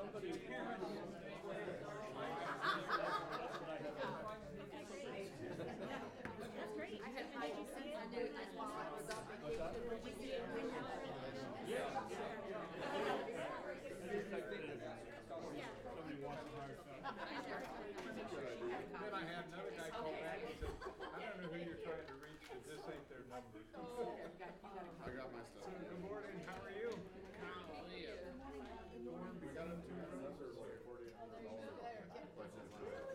somebody. That's great. I had my I knew it while I was on vacation. Somebody wants to hire Then I had another guy call back and said, I don't know who you're trying to reach because this ain't their number. I got my stuff. Good morning, how are you? We got into another like $4,800 budget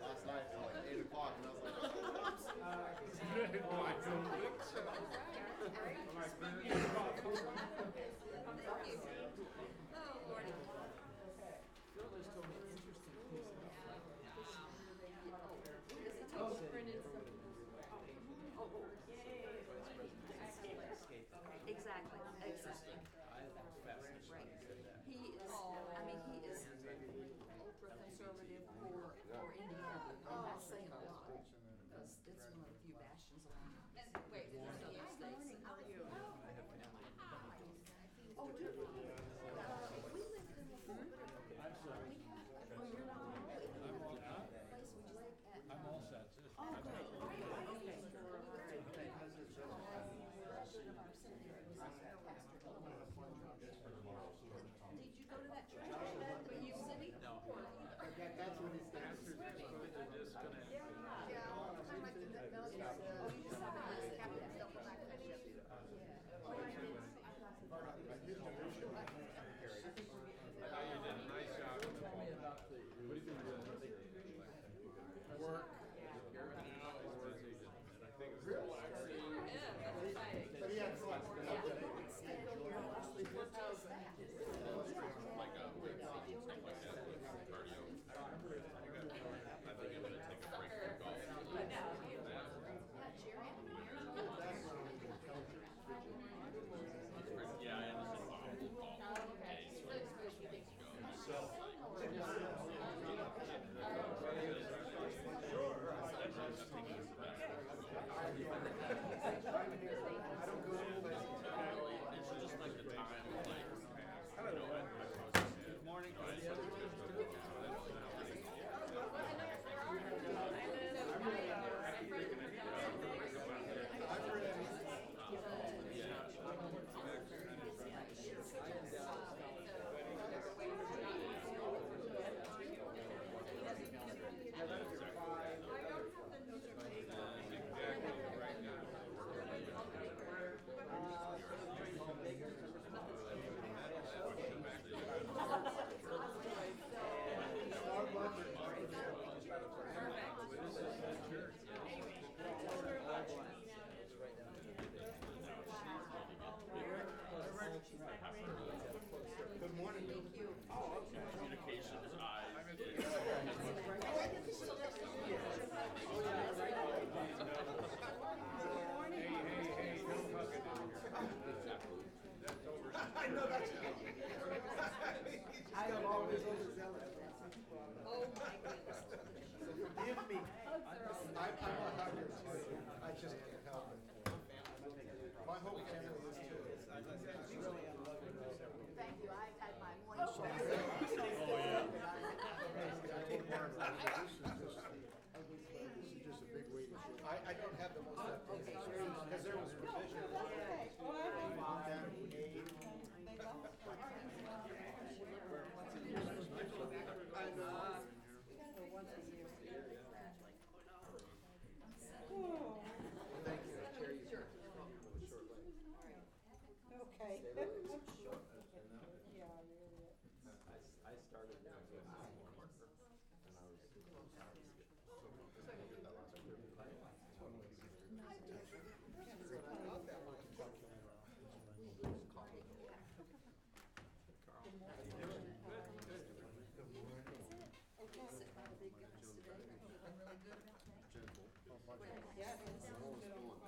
last night at like 8 o'clock, and I was like, I don't think so. Exactly. Right. He is, I mean, he is ultra conservative for Indiana. And that's saying a lot. Because it's one of the few bastions along the southern states. How are you? Oh, do you? We lived in the I'm all set. Oh, good. Okay. Did you go to that church where you city? No. that's what he's saying. You did a nice job. Work. But he had fun. Good morning. Thank you. Communications, eyes. Hey, no hugging in here. That's over. I know that's I have always overzealous. Oh my goodness. Forgive me. I'm a hugger too. I just can't help it. My whole family is too. Thank you. I've had my morning show. This is just a big weight issue. I don't have the most updated experience because there was revision. Thank you. Okay. I started this morning, and I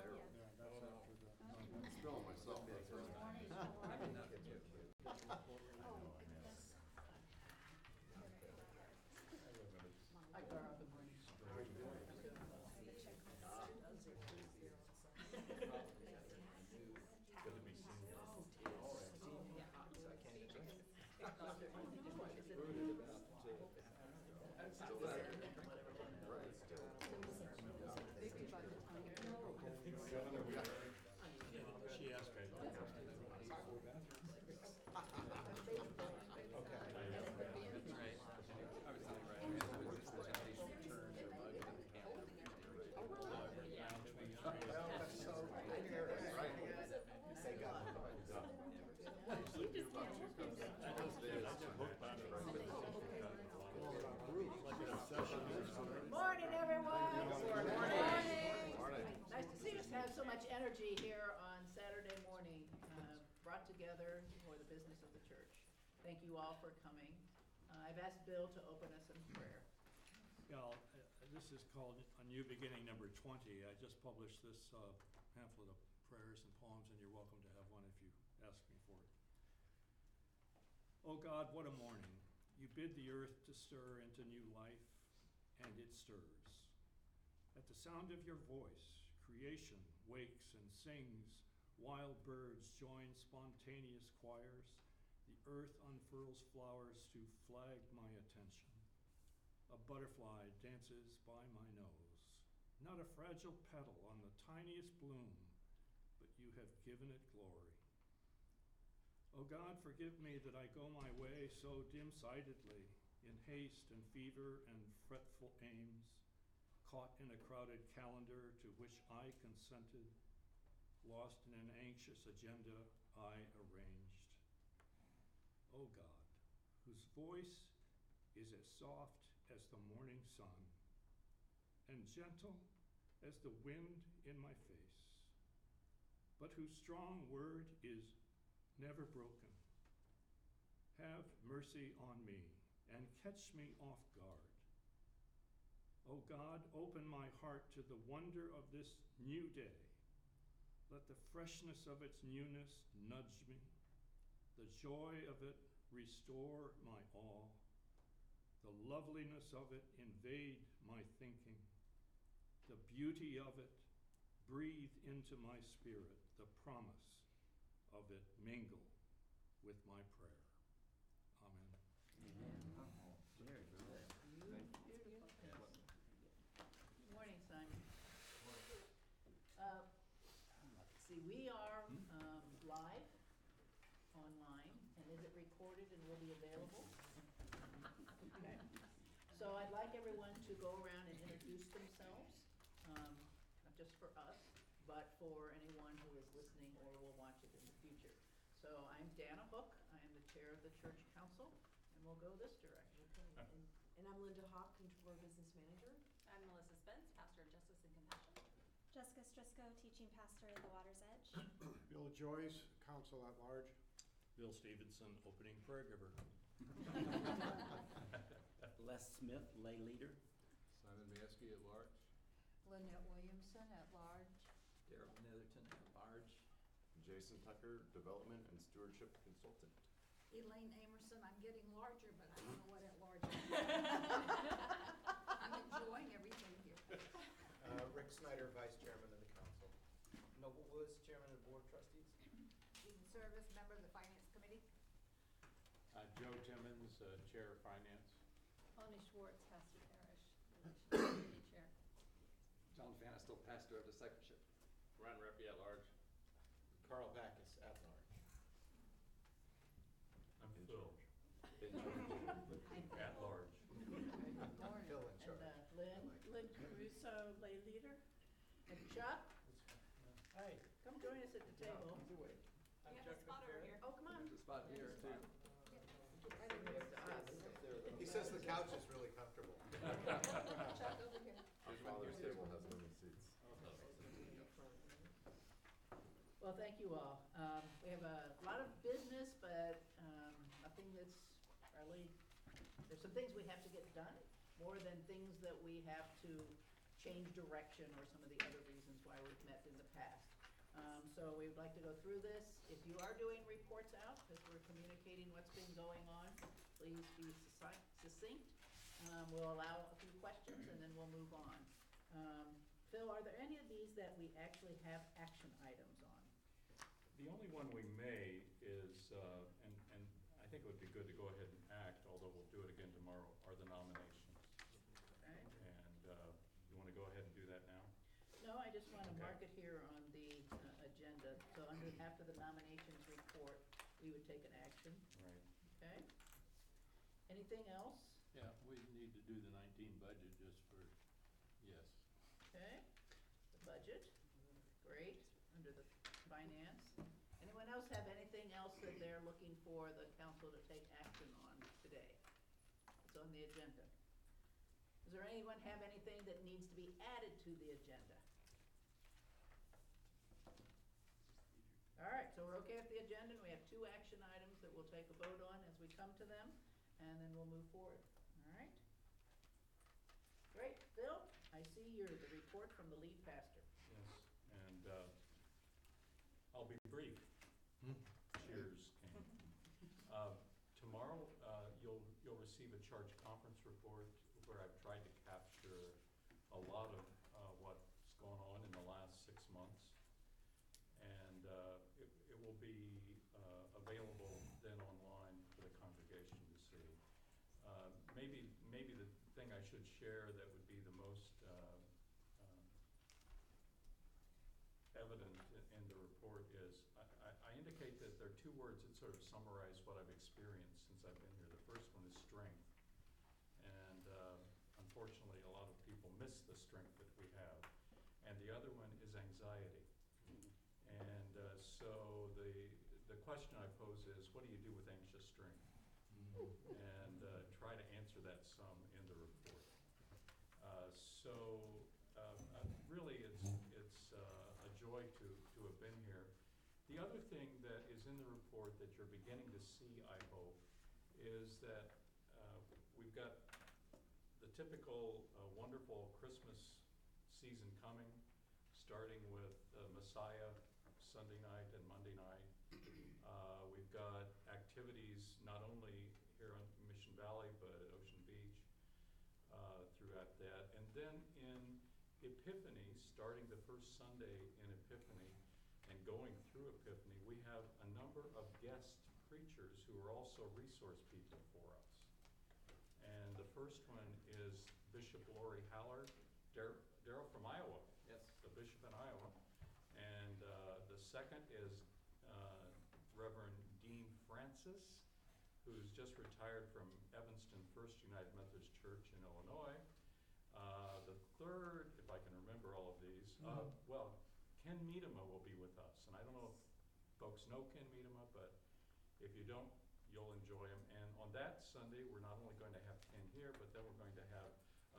was spilling myself. energy here on Saturday morning, brought together for the business of the church. Thank you all for coming. I've asked Bill to open us in prayer. Yeah, this is called A New Beginning number 20. I just published this pamphlet of prayers and poems, and you're welcome to have one if you ask me for it. Oh God, what a morning. You bid the earth to stir into new life, and it stirs. At the sound of your voice, creation wakes and sings. Wild birds join spontaneous choirs. The earth unfurls flowers to flag my attention. A butterfly dances by my nose. Not a fragile petal on the tiniest bloom, but you have given it glory. Oh God, forgive me that I go my way so dim-sightedly, in haste and fever and fretful aims, caught in a crowded calendar to which I consented, lost in an anxious agenda I arranged. O God, whose voice is as soft as the morning sun and gentle as the wind in my face, but whose strong word is never broken, have mercy on me and catch me off guard. O God, open my heart to the wonder of this new day. Let the freshness of its newness nudge me. The joy of it restore my awe. The loveliness of it invade my thinking. The beauty of it breathe into my spirit. The promise of it mingle with my prayer. Amen. Very good. Beautiful. Good morning, Simon. See, we are live online, and is it recorded and will be available? Okay. So I'd like everyone to go around and introduce themselves, not just for us, but for anyone who is listening or will watch it in the future. So I'm Dana Hook. I am the chair of the church council, and we'll go this direction. And I'm Linda Hawk, Controller Business Manager. I'm Melissa Spence, Pastor of Justice and Compassion. Jessica Strisco, Teaching Pastor at the Water's Edge. Bill Joyce, Counsel at Large. Bill Stevenson, opening prayer giver. Les Smith, lay leader. Simon Maskey at large. Lynette Williamson at large. Darrell Netherton at large. Jason Tucker, development and stewardship consultant. Elaine Amerson, I'm getting larger, but I don't know what at large means. I'm enjoying everything here. Rick Snyder, Vice Chairman of the Council. Noble Woods, Chairman of the Board of Trustees. Jean Service, member of the Finance Committee. Joe Timmons, Chair of Finance. Bonnie Schwartz, Pastor Parish, Relations Committee Chair. John Fanistel, Pastor of Discipleship. Ron Reppy at large. Carl Backus at large. I'm Phil. At large. Phil in charge. And Lynn Caruso, lay leader. And Chuck, Hi. come join us at the table. We have a spot over here. Oh, come on. There's a spot here too. Right next to us. He says the couch is really comfortable. Chuck over here. Our father's table has many seats. Well, thank you all. We have a lot of business, but nothing that's really, there's some things we have to get done, more than things that we have to change direction or some of the other reasons why we've met in the past. So we would like to go through this. If you are doing reports out, because we're communicating what's been going on, please be succinct. We'll allow a few questions and then we'll move on. Phil, are there any of these that we actually have action items on? The only one we may is, and I think it would be good to go ahead and act, although we'll do it again tomorrow, are the nominations. Okay. And you want to go ahead and do that now? No, I just want to Okay. mark it here on the agenda. So after the nominations report, we would take an action, Right. okay? Anything else? Yeah, we need to do the 19 budget just for, yes. Okay, the budget, great, under the finance. Anyone else have anything else that they're looking for the council to take action on today? It's on the agenda. Does there anyone have anything that needs to be added to the agenda? All right, so we're okay with the agenda, and we have 2 action items that we'll take a vote on as we come to them, and then we'll move forward. All right? Great. Phil, I see the report from the lead pastor. Yes, and I'll be brief. Cheers, King. Tomorrow, you'll receive a church conference report where I've tried to capture a lot of what's gone on in the last 6 months. And it will be available then online for the congregation to see. Maybe the thing I should share that would be the most evident in the report is I indicate that there are 2 words that sort of summarize what I've experienced since I've been here. The first one is strength. And unfortunately, a lot of people miss the strength that we have. And the other one is anxiety. And so the question I pose is, what do you do with anxious strength? And try to answer that some in the report. Really, it's a joy to have been here. The other thing that is in the report that you're beginning to see, I hope, is that we've got the typical wonderful Christmas season coming, starting with Messiah Sunday night and Monday night. We've got activities not only here on Mission Valley, but at Ocean Beach throughout that. And then in Epiphany, starting the first Sunday in Epiphany and going through Epiphany, we have a number of guest preachers who are also resource people for us. And the first one is Bishop Lori Hallard, Daryl from Iowa. Yes. The bishop in Iowa. And the second is Reverend Dean Francis, who's just retired from Evanston First United Methodist Church in Illinois. The third, if I can remember all of these, well, Ken Miedema will be with us. And I don't know if folks know Ken Miedema, but if you don't, you'll enjoy him. And on that Sunday, we're not only going to have Ken here, but then we're going to have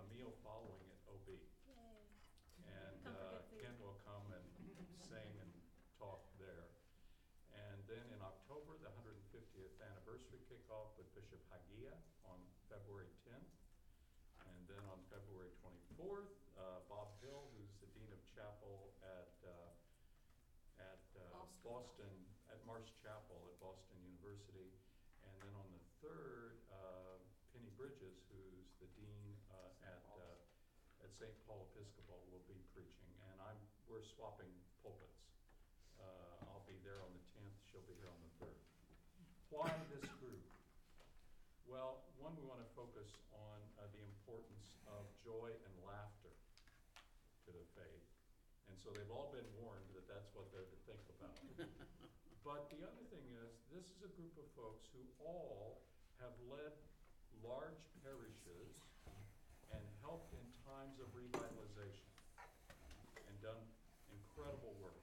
a meal following at OB. Yay. And Come for good food. Ken will come and sing and talk there. And then in October, the 150th anniversary kickoff with Bishop Hvac on February 10th. And then on February 24th, Bob Hill, who's the Dean of Chapel at Boston, at Marsh Chapel at Boston University. And then on the 3rd, Penny Bridges, who's the Dean at St. Paul Episcopal, will be preaching. And we're swapping pulpits. I'll be there on the 10th, she'll be here on the 3rd. Why this group? Well, one, we want to focus on the importance of joy and laughter to the faith. And so they've all been warned that that's what they're to think about. But the other thing is, this is a group of folks who all have led large parishes and helped in times of revitalization and done incredible work.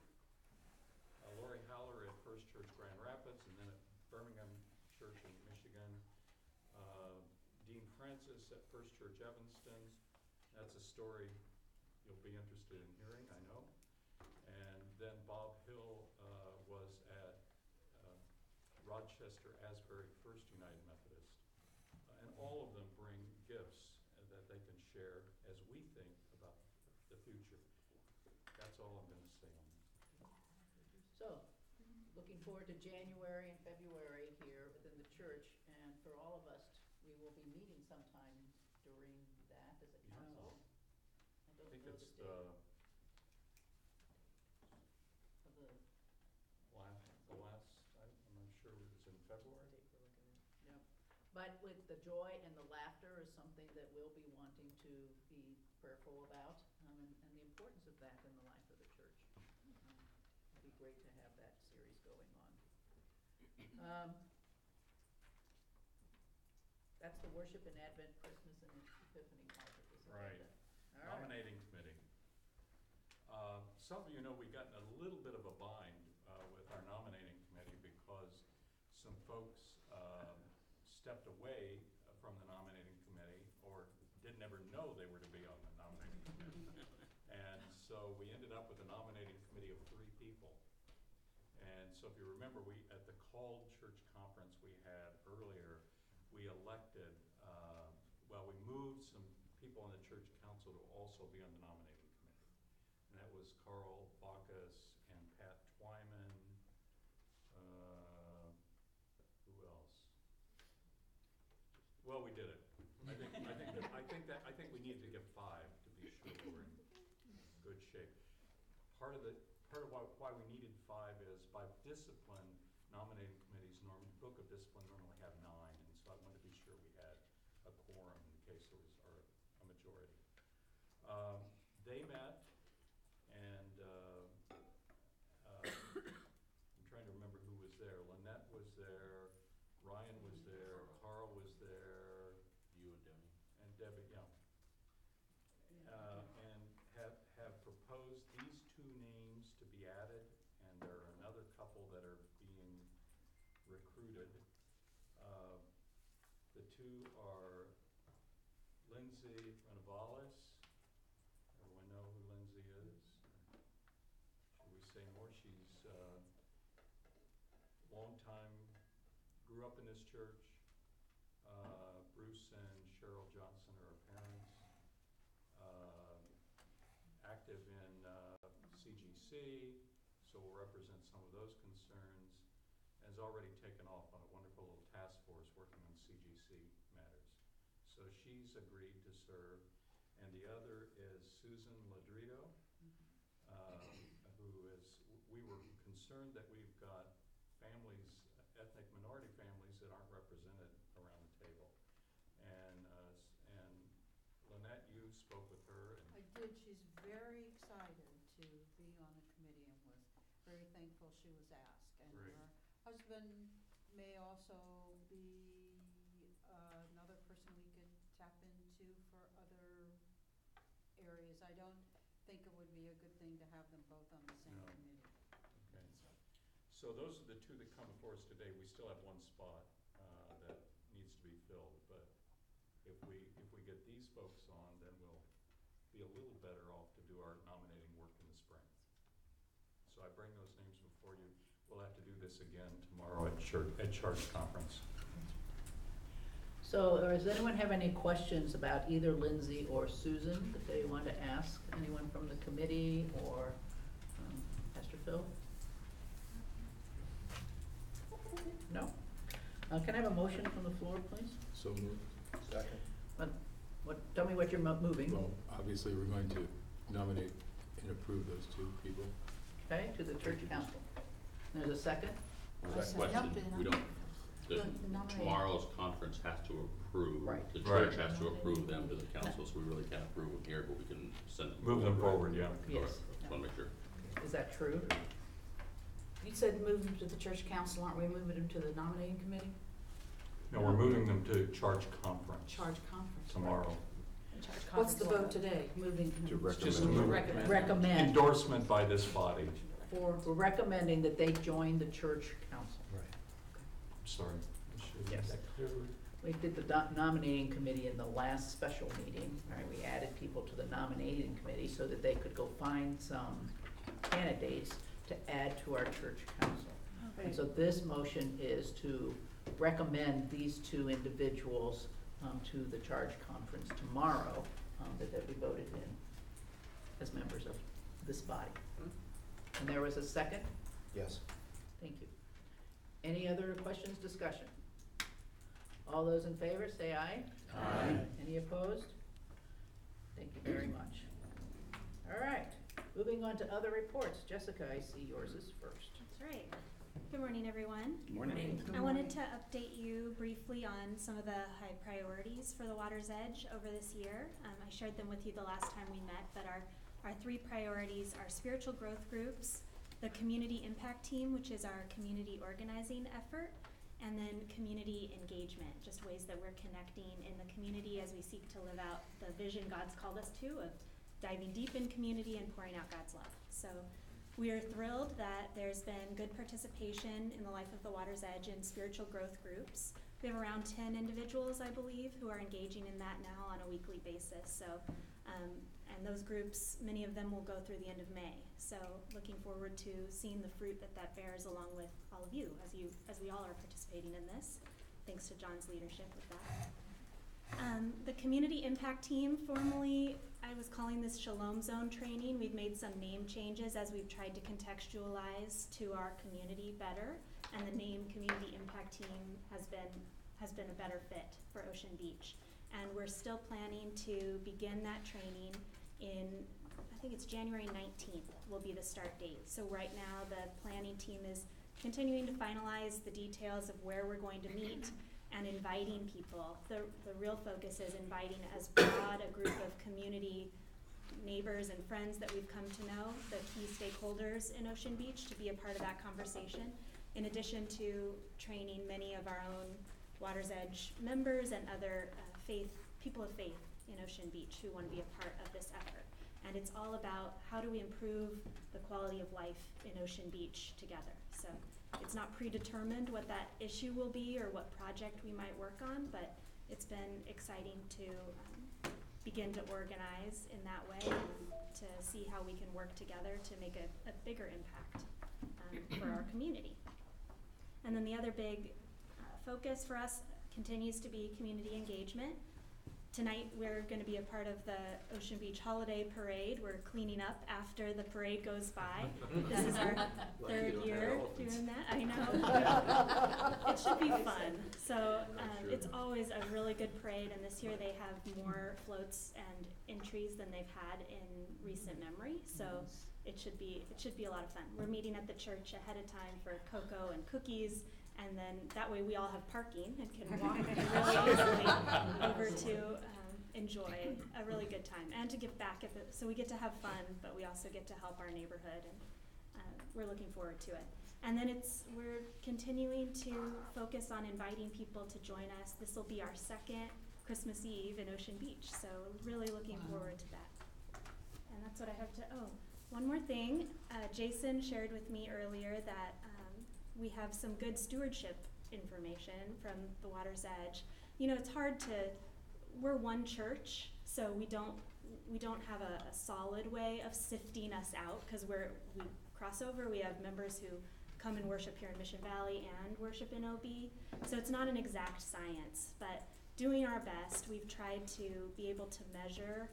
Lori Haller at First Church Grand Rapids, and then at Birmingham Church in Michigan. Dean Francis at First Church Evanston. That's a story you'll be interested in hearing, I know. And then Bob Hill was at Rochester Asbury First United Methodist. And all of them bring gifts that they can share as we think about the future. That's all I'm going to say on that. So, looking forward to January and February here within the church, and for all of us, we will be meeting sometime during that as a council. I I think don't know it's the the date of the last, I'm not sure, it's in February? Yep. But with the joy and the laughter is something that we'll be wanting to be prayerful about, and the importance of that in the life of the church. It'd be great to have that series going on. That's the Worship and Advent, Christmas and Epiphany part of this Right. agenda. All right. Nominating Committee. Some of you know we got in a little bit of a bind with our nominating committee because some folks stepped away from the nominating committee or didn't ever know they were to be on the nominating committee. And so we ended up with a nominating committee of 3 people. And so if you remember, at the called church conference we had earlier, we elected, we moved some people on the church council to also be on the nominating committee. And that was Carl Bacchus and Pat Twyman. Who else? Well, we did it. I think we needed to get 5 to be sure we're in good shape. Part of why we needed 5 is by discipline, nominating committees book of discipline normally have 9, and so I wanted to be sure we had a quorum in case there was a majority. They met, and I'm trying to remember who was there. Lynette was there, Ryan was there, Carl was there. You and Debbie. And Debbie, yeah. And have proposed these 2 names to be added, and there are another couple that are being recruited. The 2 are Lindsay Renavalis. Everyone know who Lindsay is? Should we say more? She's long time, grew up in this church. Bruce and Cheryl Johnson are her parents. Active in CGC, so will represent some of those concerns, and has already taken off on a wonderful little task force working on CGC matters. So she's agreed to serve. And the other is Susan Ladrito, who is, we were concerned that we've got families, ethnic minority families that aren't represented around the table. And Lynette, you spoke with her. I did. She's very excited to be on the committee and was very thankful she was asked. And Great. her husband may also be another person we could tap into for other areas. I don't think it would be a good thing to have them both on the same No. committee. Okay. So those are the 2 that come before us today. We still have 1 spot that needs to be filled, but if we get these folks on, then we'll be a little better off to do our nominating work in the spring. So I bring those names before you. We'll have to do this again tomorrow at church conference. So, does anyone have any questions about either Lindsay or Susan that they want to ask? Anyone from the committee or Pastor Phil? No? Can I have a motion from the floor, please? So moved. Second. Tell me what you're moving. Well, obviously, we're going to nominate and approve those 2 people. Okay, to the church council. There's a second? Question, we don't, The nominating. tomorrow's conference has to approve. Right. The Right. church has to approve them to the council, so we really can't approve them here, but we can send them. Move them forward, yeah. Yes. Just wanna make sure. Is that true? You said move them to the church council, aren't we moving them to the nominating committee? No, we're moving them to charge conference Charge conference. tomorrow. What's the vote today? Moving. To recommend. Just to move it. Recommend. Endorsement by this body. We're recommending that they join the church council. Right. Sorry. I should have Yes. made that clear. We did the nominating committee in the last special meeting, right? We added people to the nominating committee so that they could go find some candidates to add to our church council. And so this motion is to recommend these 2 individuals to the charge conference tomorrow, that we voted in as members of this body. And there was a second? Yes. Thank you. Any other questions, discussion? All those in favor, say aye. Aye. Any opposed? Thank you very much. All right, moving on to other reports. Jessica, I see yours is first. That's right. Good morning, everyone. Morning. I wanted to update you briefly on some of the high priorities for the Water's Edge over this year. I shared them with you the last time we met, but our 3 priorities are spiritual growth groups, the community impact team, which is our community organizing effort, and then community engagement, just ways that we're connecting in the community as we seek to live out the vision God's called us to of diving deep in community and pouring out God's love. So we are thrilled that there's been good participation in the life of the Water's Edge in spiritual growth groups. We have around 10 individuals, I believe, who are engaging in that now on a weekly basis. So, and And those groups, many of them will go through the end of May. So looking forward to seeing the fruit that bears along with all of you as we all are participating in this, thanks to John's leadership with that. The community impact team, formerly I was calling this Shalom Zone training. We've made some name changes as we've tried to contextualize to our community better, and the name community impact team has been a better fit for Ocean Beach. And we're still planning to begin that training in, I think it's January 19th will be the start date. So right now the planning team is continuing to finalize the details of where we're going to meet and inviting people. The real focus is inviting as broad a group of community neighbors and friends that we've come to know, the key stakeholders in Ocean Beach, to be a part of that conversation, in addition to training many of our own Water's Edge members and other people of faith in Ocean Beach who want to be a part of this effort. And it's all about how do we improve the quality of life in Ocean Beach together. So it's not predetermined what that issue will be or what project we might work on, but it's been exciting to begin to organize in that way and to see how we can work together to make a bigger impact for our community. And then the other big focus for us continues to be community engagement. Tonight we're going to be a part of the Ocean Beach Holiday Parade. We're cleaning up after the parade goes by. This is our third year doing that. I know. It should be fun. So it's always a really good parade, and this year they have more floats and entries than they've had in recent memory. So it should be a lot of fun. We're meeting at the church ahead of time for cocoa and cookies. And then that way we all have parking and can walk really easily over to enjoy a really good time and to give back. So we get to have fun, but we also get to help our neighborhood, and we're looking forward to it. And then we're continuing to focus on inviting people to join us. This will be our second Christmas Eve in Ocean Beach, so really looking forward to that. And that's what I have to, one more thing. Jason shared with me earlier that we have some good stewardship information from the Water's Edge. You know, it's hard we're one church, so we don't have a solid way of sifting us out, because we cross over. We have members who come and worship here in Mission Valley and worship in OB. So it's not an exact science, but doing our best, we've tried to be able to measure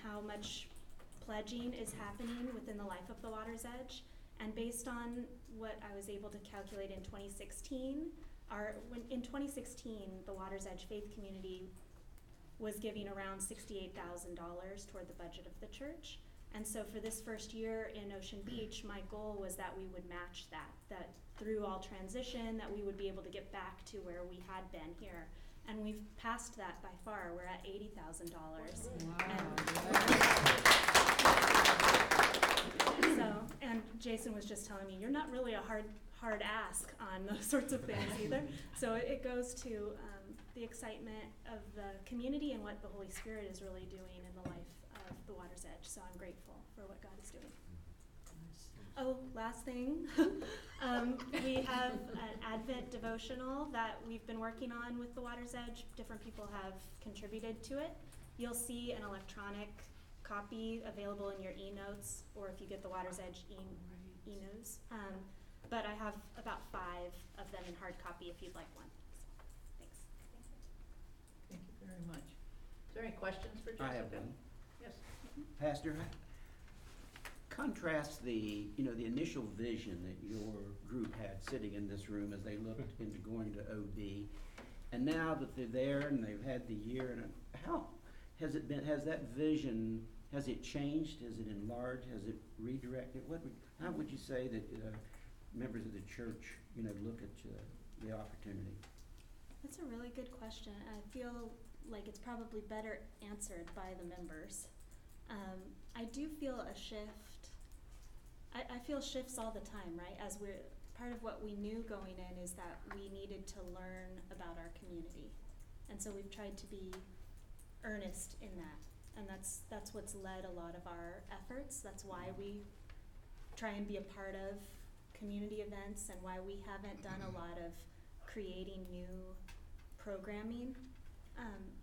how much pledging is happening within the life of the Water's Edge. And based on what I was able to calculate in 2016, in 2016, the Water's Edge Faith Community was giving around $68,000 toward the budget of the church. And so for this first year in Ocean Beach, my goal was that we would match that through all transition, that we would be able to get back to where we had been here. And we've passed that by far. We're at $80,000. Wow. And Jason was just telling me, you're not really a hard ask on those sorts of things either. So it goes to the excitement of the community and what the Holy Spirit is really doing in the life of the Water's Edge. So I'm grateful for what God is doing. Oh, last thing. We have an Advent devotional that we've been working on with the Water's Edge. Different people have contributed to it. You'll see an electronic copy available in your e-notes, or if you get the Water's Edge e-news. But I have about 5 of them in hard copy if you'd like one. So, thanks. Thank you very much. Is there any questions for Jessica? I have one. Yes. Pastor, contrast the initial vision that your group had sitting in this room as they looked into going to OB, and now that they're there and they've had the year, and how has it been? Has that vision, has it changed? Has it enlarged? Has it redirected? How would you say that members of the church, look at the opportunity? That's a really good question. I feel like it's probably better answered by the members. I do feel a shift. I feel shifts all the time, right? As part of what we knew going in is that we needed to learn about our community. And so we've tried to be earnest in that. And that's what's led a lot of our efforts. That's why we try and be a part of community events, and why we haven't done a lot of creating new programming.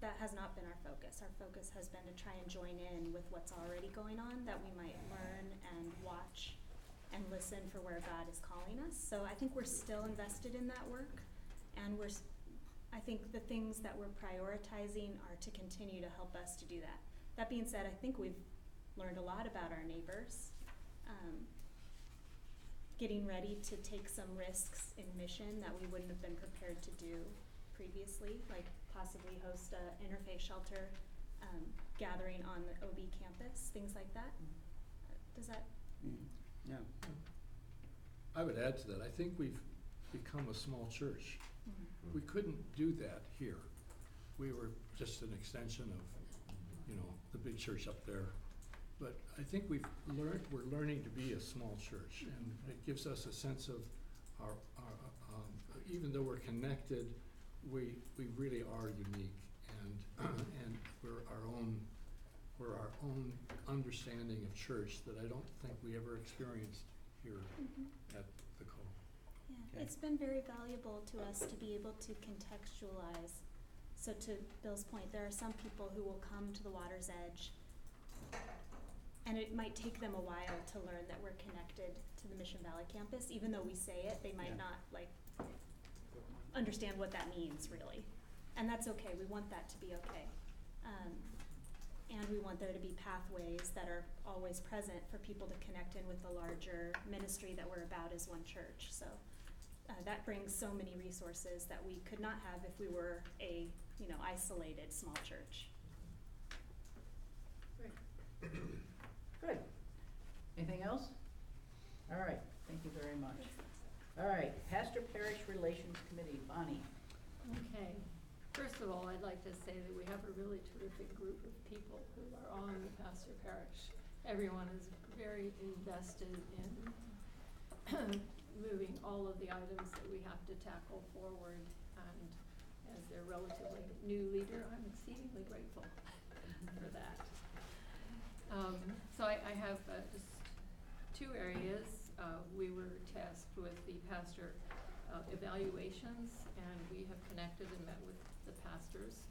that has not been our focus. Our focus has been to try and join in with what's already going on, that we might learn and watch and listen for where God is calling us. So I think we're still invested in that work, and I think the things that we're prioritizing are to continue to help us to do that. That being said, I think we've learned a lot about our neighbors. Getting ready to take some risks in mission that we wouldn't have been prepared to do previously, like possibly host a interfaith shelter gathering on the OB campus, things like that. Does that? No. I would add to that, I think we've become a small church. Mm-hmm. We couldn't do that here. We were just an extension of, the big church up there. But I think we're learning to be a small church, and it gives us a sense of our even though we're connected, we really are unique, and we're our own understanding of church that I don't think we ever experienced here at the Cove. Yeah, Okay. it's been very valuable to us to be able to contextualize. So to Bill's point, there are some people who will come to the water's edge, and it might take them a while to learn that we're connected to the Mission Valley campus. Even though we say it, they might not understand what that means, really. And that's okay. We want that to be okay. And we want there to be pathways that are always present for people to connect in with the larger ministry that we're about as one church. So that brings so many resources that we could not have if we were a isolated small church. Great. Good. Anything else? All right, thank you very much. All right, Pastor Parish Relations Committee, Bonnie. Okay. First of all, I'd like to say that we have a really terrific group of people who are on the Pastor Parish. Everyone is very invested in moving all of the items that we have to tackle forward. And as their relatively new leader, I'm exceedingly grateful for that. So I have just two areas. We were tasked with the pastor evaluations, and we have connected and met with the pastors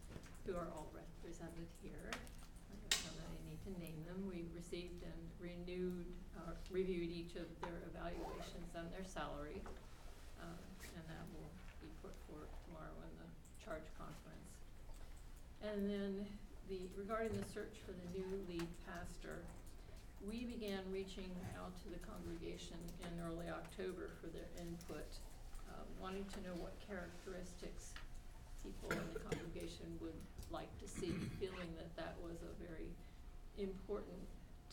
who are all represented here. I don't know that I need to name them. We received and reviewed each of their evaluations and their salary, and that will be put forth tomorrow in the charge conference. And then regarding the search for the new lead pastor, we began reaching out to the congregation in early October for their input, wanting to know what characteristics people in the congregation would like to see, feeling that that was a very important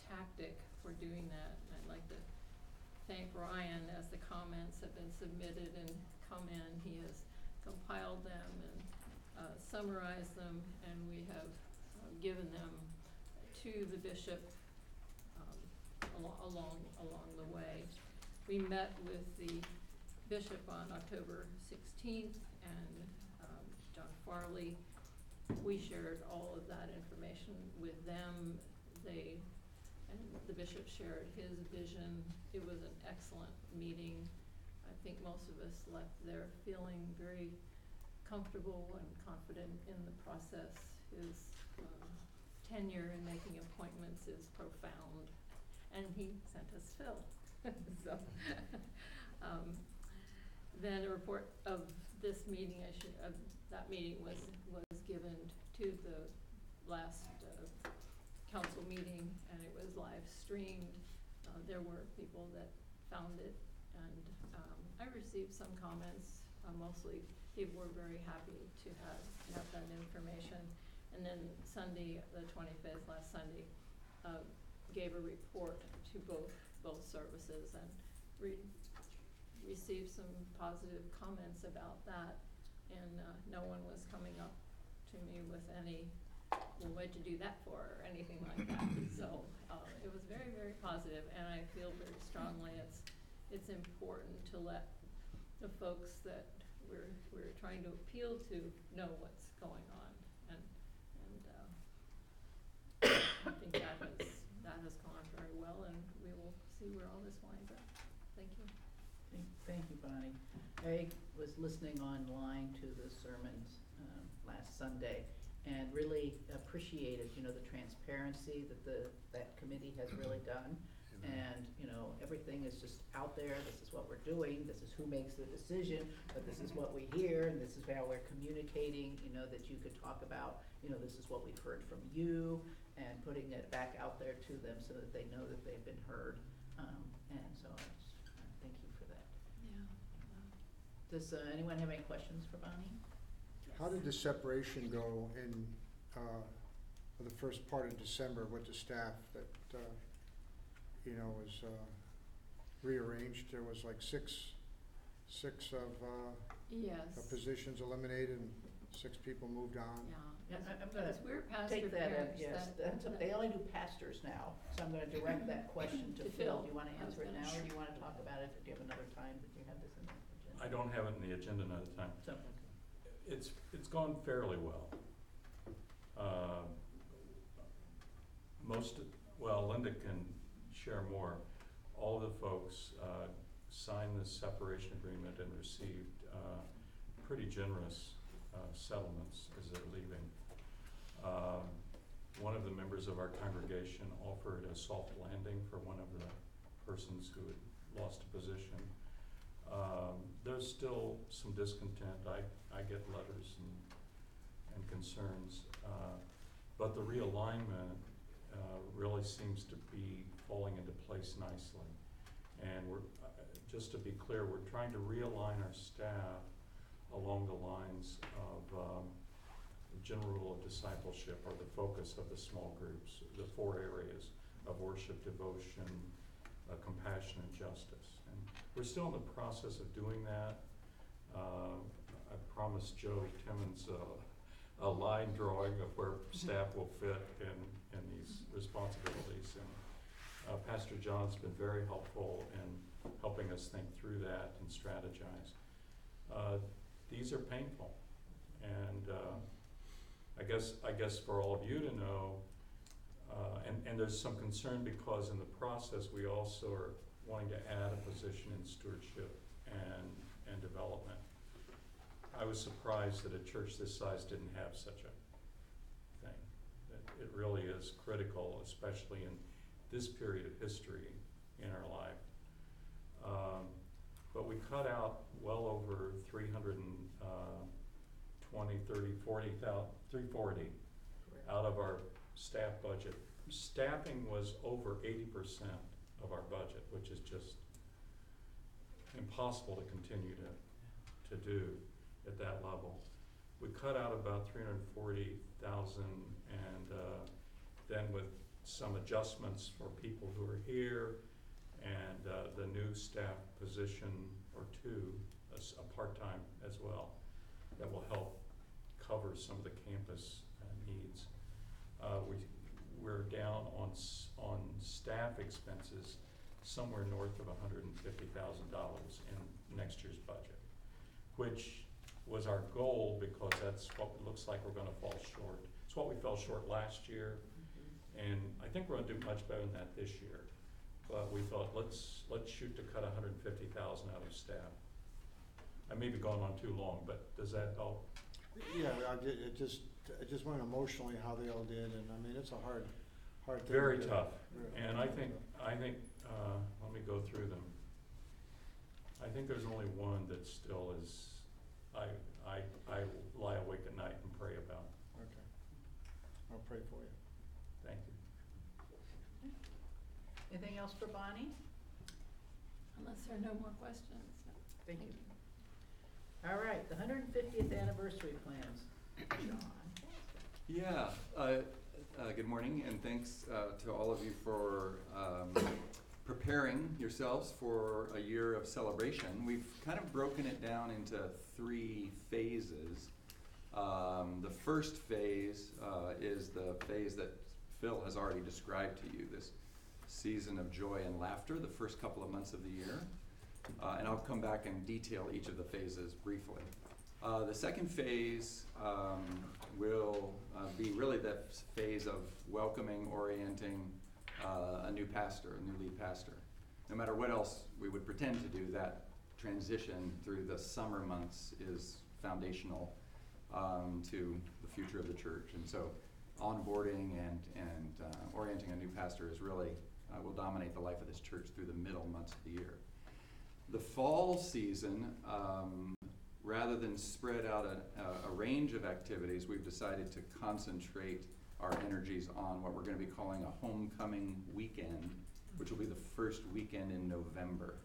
tactic for doing that. And I'd like to thank Ryan, as the comments have been submitted and come in. He has compiled them and summarized them, and we have given them to the bishop along the way. We met with the bishop on October 16th, and John Farley. We shared all of that information with them. And the bishop shared his vision. It was an excellent meeting. I think most of us left there feeling very comfortable and confident in the process. His tenure in making appointments is profound, and he sent us Phil. So, then a report of this meeting, that meeting was given to the last council meeting, and it was live streamed. There were people that found it, and I received some comments. Mostly people were very happy to have that information. And then Sunday, the 25th, last Sunday, gave a report to both services, and received some positive comments about that. And no one was coming up to me with any, well, what'd you do that for, or anything like that. So it was very, very positive, and I feel very strongly it's important to let the folks that we're trying to appeal to know what's going on, and I think that has gone very well, and we will see where all this winds up. Thank you. Thank you, Bonnie. I was listening online to the sermons last Sunday, and really appreciated, you know, the transparency that that committee has really done. And, you know, everything is just out there, this is what we're doing, this is who makes the decision, but this is what we hear, and this is how we're communicating, you know, that you could talk about, you know, this is what we've heard from you, and putting it back out there to them so that they know that they've been heard. And so thank you for that. Yeah. Does anyone have any questions for Bonnie? How did the separation go in, the first part of December with the staff that, you know, was, rearranged? There was like six of, Yes. positions eliminated and 6 people moved on. Yeah. Yeah, I'm As gonna we're pastor take that, parents, yes, they only do pastors now, so I'm gonna direct that question to To Phil. Phil. Do you wanna I was answer it gonna- now, or do you wanna talk about it, or do you have another time that you have this in the agenda? I don't have it in the agenda another time. So, It's gone fairly well. Well, Linda can share more. All the folks signed the separation agreement and received pretty generous settlements as they're leaving. One of the members of our congregation offered a soft landing for one of the persons who had lost a position. There's still some discontent. I get letters and concerns, but the realignment really seems to be falling into place nicely. And we're, just to be clear, we're trying to realign our staff along the lines of the general rule of discipleship, or the focus of the small groups, the 4 areas of worship, devotion, compassion, and justice. And we're still in the process of doing that. I promised Joe Timmons a line drawing of where staff will fit in these responsibilities. And Pastor John's been very helpful in helping us think through that and strategize. These are painful, and I guess for all of you to know, and there's some concern because in the process we also are wanting to add a position in stewardship and development. I was surprised that a church this size didn't have such a thing. It really is critical, especially in this period of history in our life. But we cut out well over 340 out of our staff budget. Staffing was over 80% of our budget, which is just impossible to continue to do at that level. We cut out about 340,000, and then with some adjustments for people who are here, and the new staff position or 2, a part-time as well, that will help cover some of the campus needs. We're down on staff expenses somewhere north of $150,000 in next year's budget, which was our goal because that's what it looks like we're going to fall short. It's what we fell short last year, and I think we're going to do much better than that this year. But we thought let's shoot to cut $150,000 out of staff. I may be going on too long, but does that help? Yeah, it just went emotionally how they all did, and I mean, it's a hard thing. Very to do. tough. Yeah. And I think let me go through them. I think there's only one that still is, I lie awake at night and pray about. Okay. I'll pray for you. Thank you. anything else for Bonnie? Unless there are no more questions. Thank you. All right, the 150th anniversary plans. John? Yeah, good morning, and thanks to all of you for preparing yourselves for a year of celebration. We've kind of broken it down into 3 phases. The first phase is the phase that Phil has already described to you, this season of joy and laughter, the first couple of months of the year. And I'll come back and detail each of the phases briefly. The second phase will be really the phase of welcoming, orienting a new pastor, a new lead pastor. No matter what else we would pretend to do, that transition through the summer months is foundational to the future of the church. And so onboarding and orienting a new pastor is really, will dominate the life of this church through the middle months of the year. The fall season, rather than spread out a range of activities, we've decided to concentrate our energies on what we're going to be calling a homecoming weekend, which will be the first weekend in November.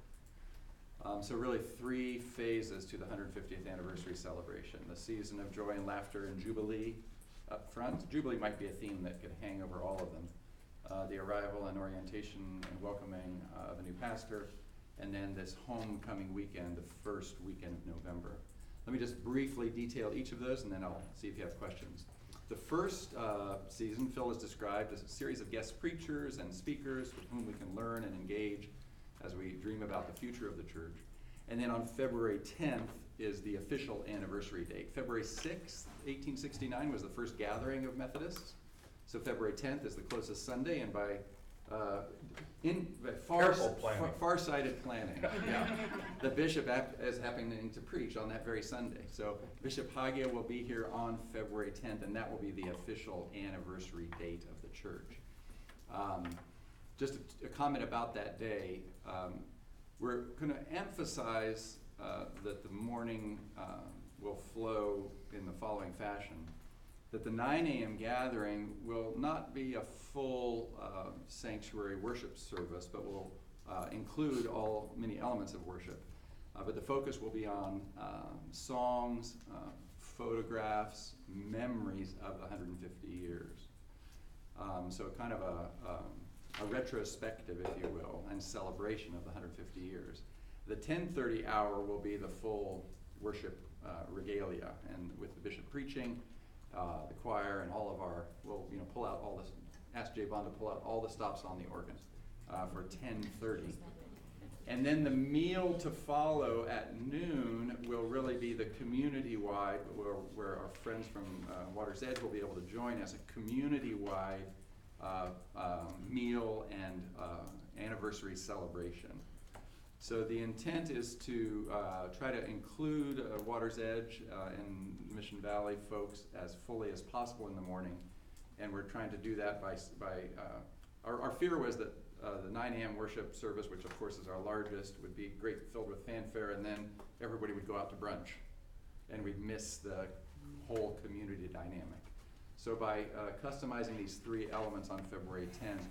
So really 3 phases to the 150th anniversary celebration. The season of joy and laughter and jubilee up front. Jubilee might be a theme that could hang over all of them. The arrival and orientation and welcoming of a new pastor, and then this homecoming weekend, the first weekend of November. Let me just briefly detail each of those, and then I'll see if you have questions. The first season, Phil has described as a series of guest preachers and speakers with whom we can learn and engage as we dream about the future of the church. And then on February 10th is the official anniversary date. February 6th, 1869 was the first gathering of Methodists. So February 10th is the closest Sunday, and by far-sighted planning, yeah, the bishop is happening to preach on that very Sunday. So Bishop Hvac will be here on February 10th, and that will be the official anniversary date of the church. Just a comment about that day. We're going to emphasize that the morning will flow in the following fashion. That the 9 a.m. gathering will not be a full sanctuary worship service, but will include many elements of worship. But the focus will be on songs, photographs, memories of the 150 years. So kind of a retrospective, if you will, and celebration of the 150 years. The 10:30 hour will be the full worship regalia, and with the bishop preaching, the choir, and all of we'll pull out all this, ask Jay Bond to pull out all the stops on the organ for 10:30. And then the meal to follow at noon will really be the community-wide, where our friends from Water's Edge will be able to join us, a community-wide meal and anniversary celebration. So the intent is to try to include Water's Edge and Mission Valley folks as fully as possible in the morning, and we're trying to do that by our fear was that the 9 a.m. worship service, which of course is our largest, would be great, filled with fanfare, and then everybody would go out to brunch, and we'd miss the whole community dynamic. So by customizing these 3 elements on February 10th,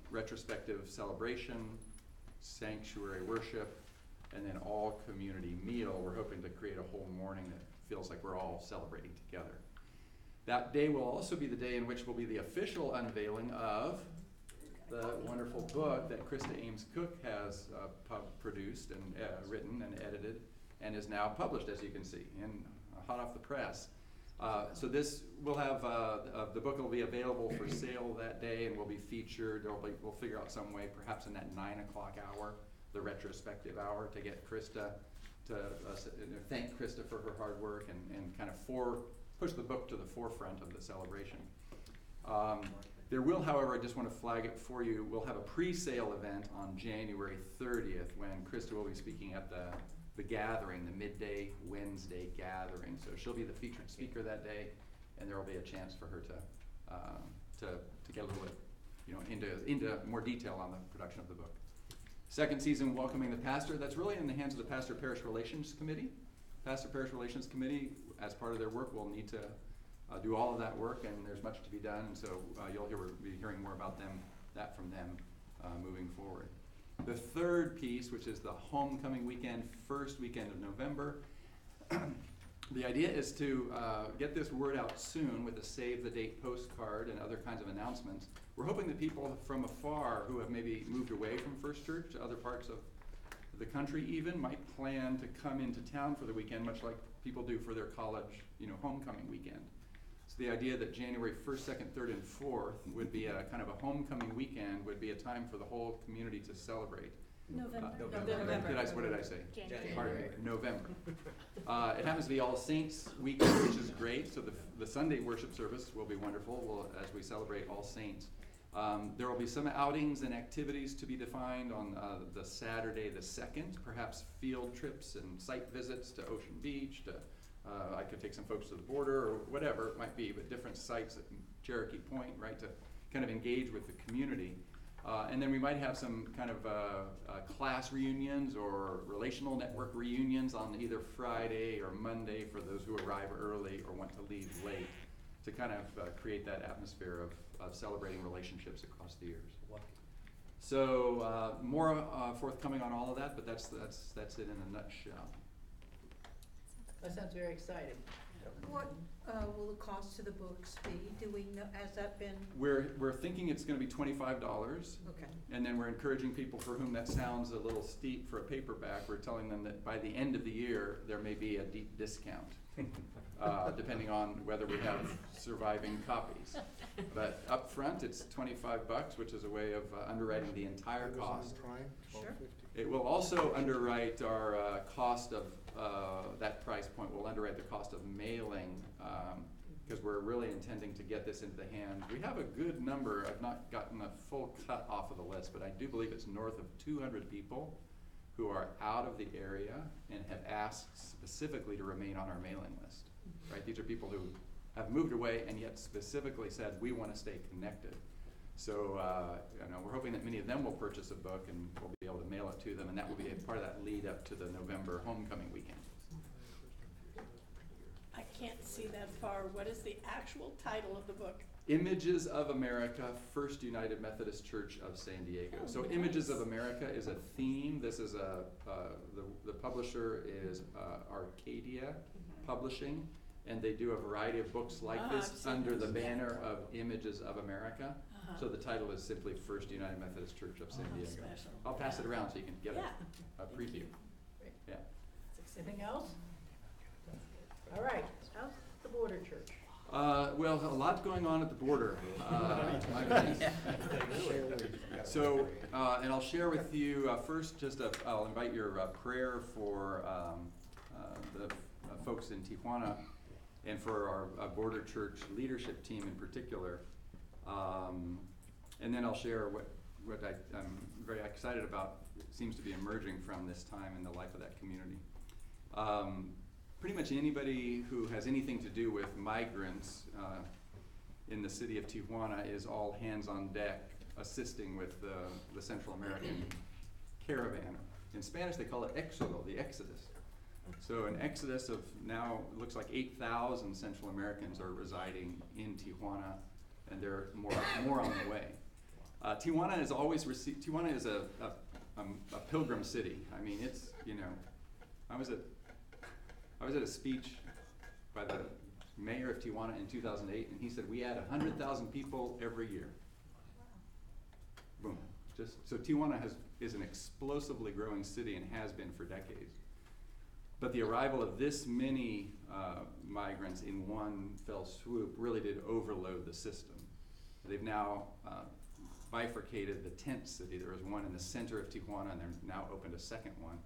retrospective celebration, sanctuary worship, and then all community meal, we're hoping to create a whole morning that feels like we're all celebrating together. That day will also be the day in which will be the official unveiling of the wonderful book that Krista Ames Cook has produced and written and edited, and is now published, as you can see, and hot off the press. So this will have, the book will be available for sale that day and will be featured. We'll figure out some way, perhaps in that 9 o'clock hour, the retrospective hour, to get Krista to thank Krista for her hard work and kind of push the book to the forefront of the celebration. There will, however, I just want to flag it for you, we'll have a pre-sale event on January 30th when Krista will be speaking at the gathering, the midday Wednesday gathering. So she'll be the featured speaker that day, and there will be a chance for her to get a little bit, into more detail on the production of the book. Second season, welcoming the pastor. That's really in the hands of the Pastor-Parish Relations Committee. Pastor-Parish Relations Committee, as part of their work, will need to do all of that work, and there's much to be done. And so you'll be hearing more about that from them moving forward. The third piece, which is the homecoming weekend, first weekend of November. The idea is to get this word out soon with a save the date postcard and other kinds of announcements. We're hoping that people from afar who have maybe moved away from First Church to other parts of the country even might plan to come into town for the weekend, much like people do for their college, homecoming weekend. So the idea that January 1st, 2nd, 3rd, and 4th would be a kind of a homecoming weekend would be a time for the whole community to celebrate. November. What did I say? January. Pardon me, November. It happens to be All Saints weekend, which is great. So the Sunday worship service will be wonderful as we celebrate All Saints. There will be some outings and activities to be defined on the Saturday the 2nd, perhaps field trips and site visits to Ocean Beach, to I could take some folks to the border or whatever it might be, but different sites at Cherokee Point, right, to kind of engage with the community. And then we might have some kind of class reunions or relational network reunions on either Friday or Monday for those who arrive early or want to leave late, to kind of create that atmosphere of celebrating relationships across the years. So more forthcoming on all of that, but that's it in a nutshell. That sounds very exciting. What will the cost to the books be? Do we know, has that been? We're thinking it's going to be $25. Okay. And then we're encouraging people for whom that sounds a little steep for a paperback. We're telling them that by the end of the year, there may be a deep discount, depending on whether we have surviving copies. But up front, it's $25, which is a way of underwriting the entire cost. Sure. It will also underwrite our cost of, that price point will underwrite the cost of mailing, because we're really intending to get this into the hands. We have a good number. I've not gotten a full cut off of the list, but I do believe it's north of 200 people who are out of the area and have asked specifically to remain on our mailing list. Right? These are people who have moved away and yet specifically said, we want to stay connected. So we're hoping that many of them will purchase a book and we'll be able to mail it to them, and that will be a part of that lead up to the November homecoming weekend. I can't see that far. What is the actual title of the book? Images of America, First United Methodist Church of San Diego. Oh, So nice. Images of America is a theme. This is the publisher is Arcadia Publishing, and they do a variety of books like Ah, this I've seen under the those. banner of Images of America. Uh-huh. So the title is simply First United Methodist Church of San Oh, Diego. special. I'll pass it around so you can get Yeah. a preview. Great. Yeah. Anything else? All right, how's the border church? Well, a lot going on at the border. So, and I'll share with you first. I'll invite your prayer for the folks in Tijuana and for our border church leadership team in particular. And then I'll share what I'm very excited about. It seems to be emerging from this time in the life of that community. Pretty much anybody who has anything to do with migrants in the city of Tijuana is all hands on deck assisting with the Central American caravan. In Spanish they call it éxodo, the exodus. So an exodus of now, it looks like 8,000 Central Americans are residing in Tijuana, and there are more on the way. Tijuana is a pilgrim city. I mean, it's, I was at a speech by the mayor of Tijuana in 2008, and he said, we add 100,000 people every year. Boom. So Tijuana is an explosively growing city and has been for decades. But the arrival of this many migrants in one fell swoop really did overload the system. They've now bifurcated the tent city. There was one in the center of Tijuana, and they've now opened a second one.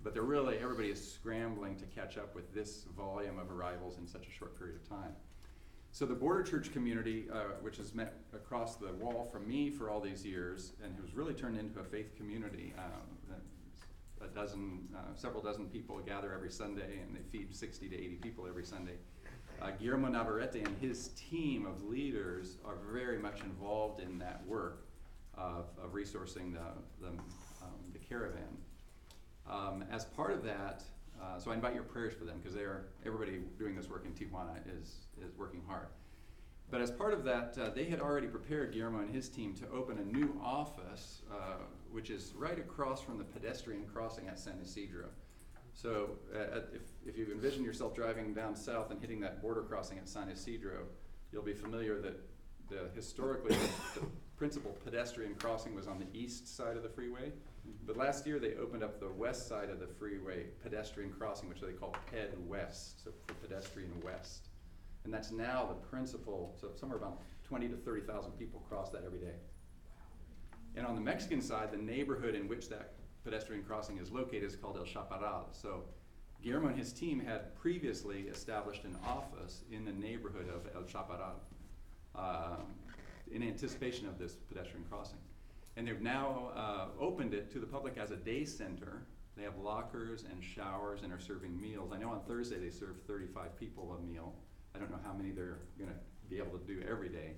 But everybody is scrambling to catch up with this volume of arrivals in such a short period of time. So the border church community, which has met across the wall from me for all these years, and who's really turned into a faith community, several dozen people gather every Sunday, and they feed 60 to 80 people every Sunday. Guillermo Navarrete and his team of leaders are very much involved in that work of resourcing the caravan. As part of that, so I invite your prayers for them, because everybody doing this work in Tijuana is working hard. But as part of that, they had already prepared, Guillermo and his team, to open a new office, which is right across from the pedestrian crossing at San Isidro. So if you envision yourself driving down south and hitting that border crossing at San Isidro, you'll be familiar that historically the principal pedestrian crossing was on the east side of the freeway. But last year they opened up the west side of the freeway pedestrian crossing, which they call Ped West, so for pedestrian west. And that's now the principal, so somewhere about 20 to 30,000 people cross that every day. And on the Mexican side, the neighborhood in which that pedestrian crossing is located is called El Chaparral. So Guillermo and his team had previously established an office in the neighborhood of El Chaparral in anticipation of this pedestrian crossing. And they've now opened it to the public as a day center They have lockers and showers and are serving meals. I know on Thursday they serve 35 people a meal. I don't know how many they're gonna be able to do every day.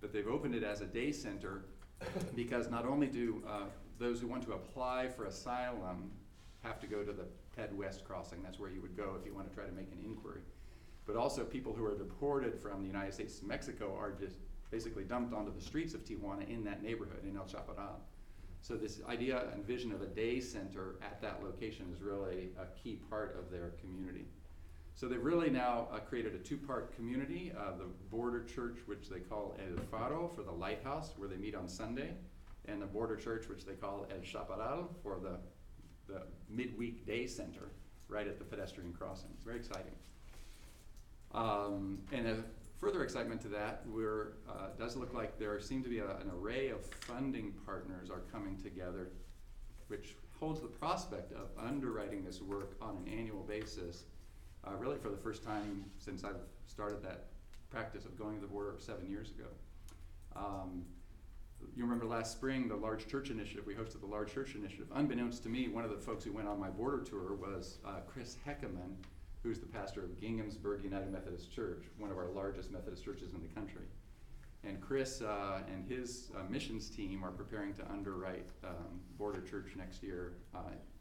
But they've opened it as a day center because not only do those who want to apply for asylum have to go to the Ped West crossing, that's where you would go if you want to try to make an inquiry. But also people who are deported from the United States to Mexico are just basically dumped onto the streets of Tijuana in that neighborhood, in El Chaparral. So this idea and vision of a day center at that location is really a key part of their community. So they've really now created a two-part community, the border church, which they call El Faro for the lighthouse, where they meet on Sunday, and the border church, which they call El Chaparral for the midweek day center right at the pedestrian crossing. It's very exciting. And a further excitement to that, does look like there seem to be an array of funding partners are coming together, which holds the prospect of underwriting this work on an annual basis, really for the first time since I've started that practice of going to the border 7 years ago. You remember last spring, the Large Church Initiative, we hosted the Large Church Initiative. Unbeknownst to me, one of the folks who went on my border tour was Chris Heckeman, who's the pastor of Ginghamsburg United Methodist Church, one of our largest Methodist churches in the country. And Chris and his missions team are preparing to underwrite Border Church next year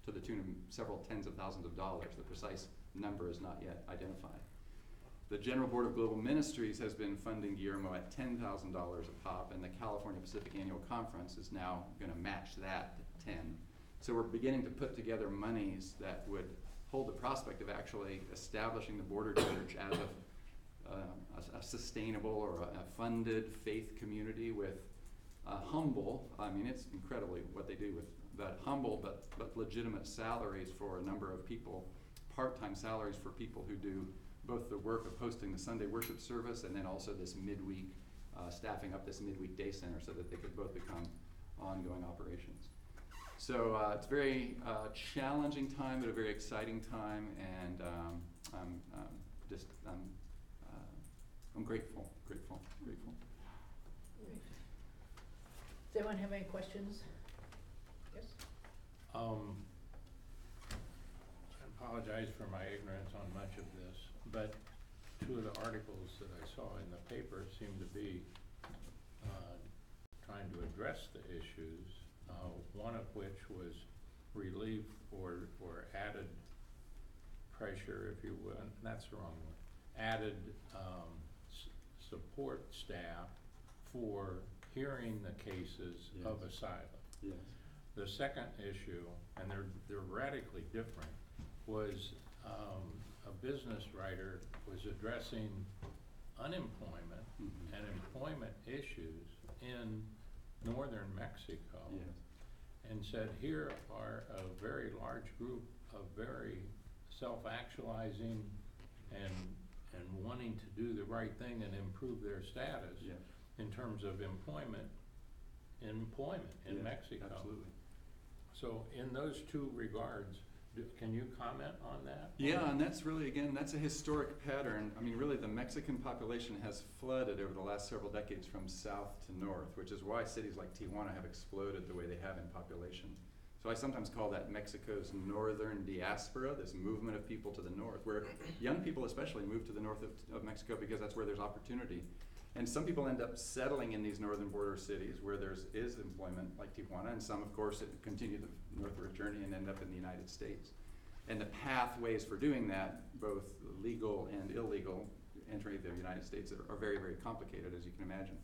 to the tune of several tens of thousands of dollars. The precise number is not yet identified. The General Board of Global Ministries has been funding Guillermo at $10,000 a pop, and the California Pacific Annual Conference is now going to match that at 10. So we're beginning to put together monies that would hold the prospect of actually establishing the Border Church as a sustainable or a funded faith community with humble, I mean it's incredibly what they do with that humble but legitimate salaries for a number of people, part-time salaries for people who do both the work of hosting the Sunday worship service and then also this midweek, staffing up this midweek day center so that they could both become ongoing operations. So it's a very challenging time, but a very exciting time, and I'm grateful. Great. Does anyone have any questions? Yes? I apologize for my ignorance on much of this, but two of the articles that I saw in the paper seem to be trying to address the issues, one of which was relief or added pressure, if you will, and that's the wrong one, added support staff for hearing the cases Yes. of asylum. Yes. The second issue, and they're radically different, was a business writer was addressing unemployment and employment issues in northern Mexico. Yes. And said here are a very large group of very self-actualizing and wanting to do the right thing and improve their status. Yes. In terms of employment in Yes, Mexico. Absolutely. So in those two regards, can you comment on that? Yeah, and that's really, again, that's a historic pattern. I mean, really the Mexican population has flooded over the last several decades from south to north, which is why cities like Tijuana have exploded the way they have in population. So I sometimes call that Mexico's northern diaspora, this movement of people to the north, where young people especially move to the north of Mexico because that's where there's opportunity. And some people end up settling in these northern border cities where there is employment, like Tijuana, and some, of course, continue the northward journey and end up in the United States. And the pathways for doing that, both legal and illegal, entering the United States are very, very complicated, as you can imagine.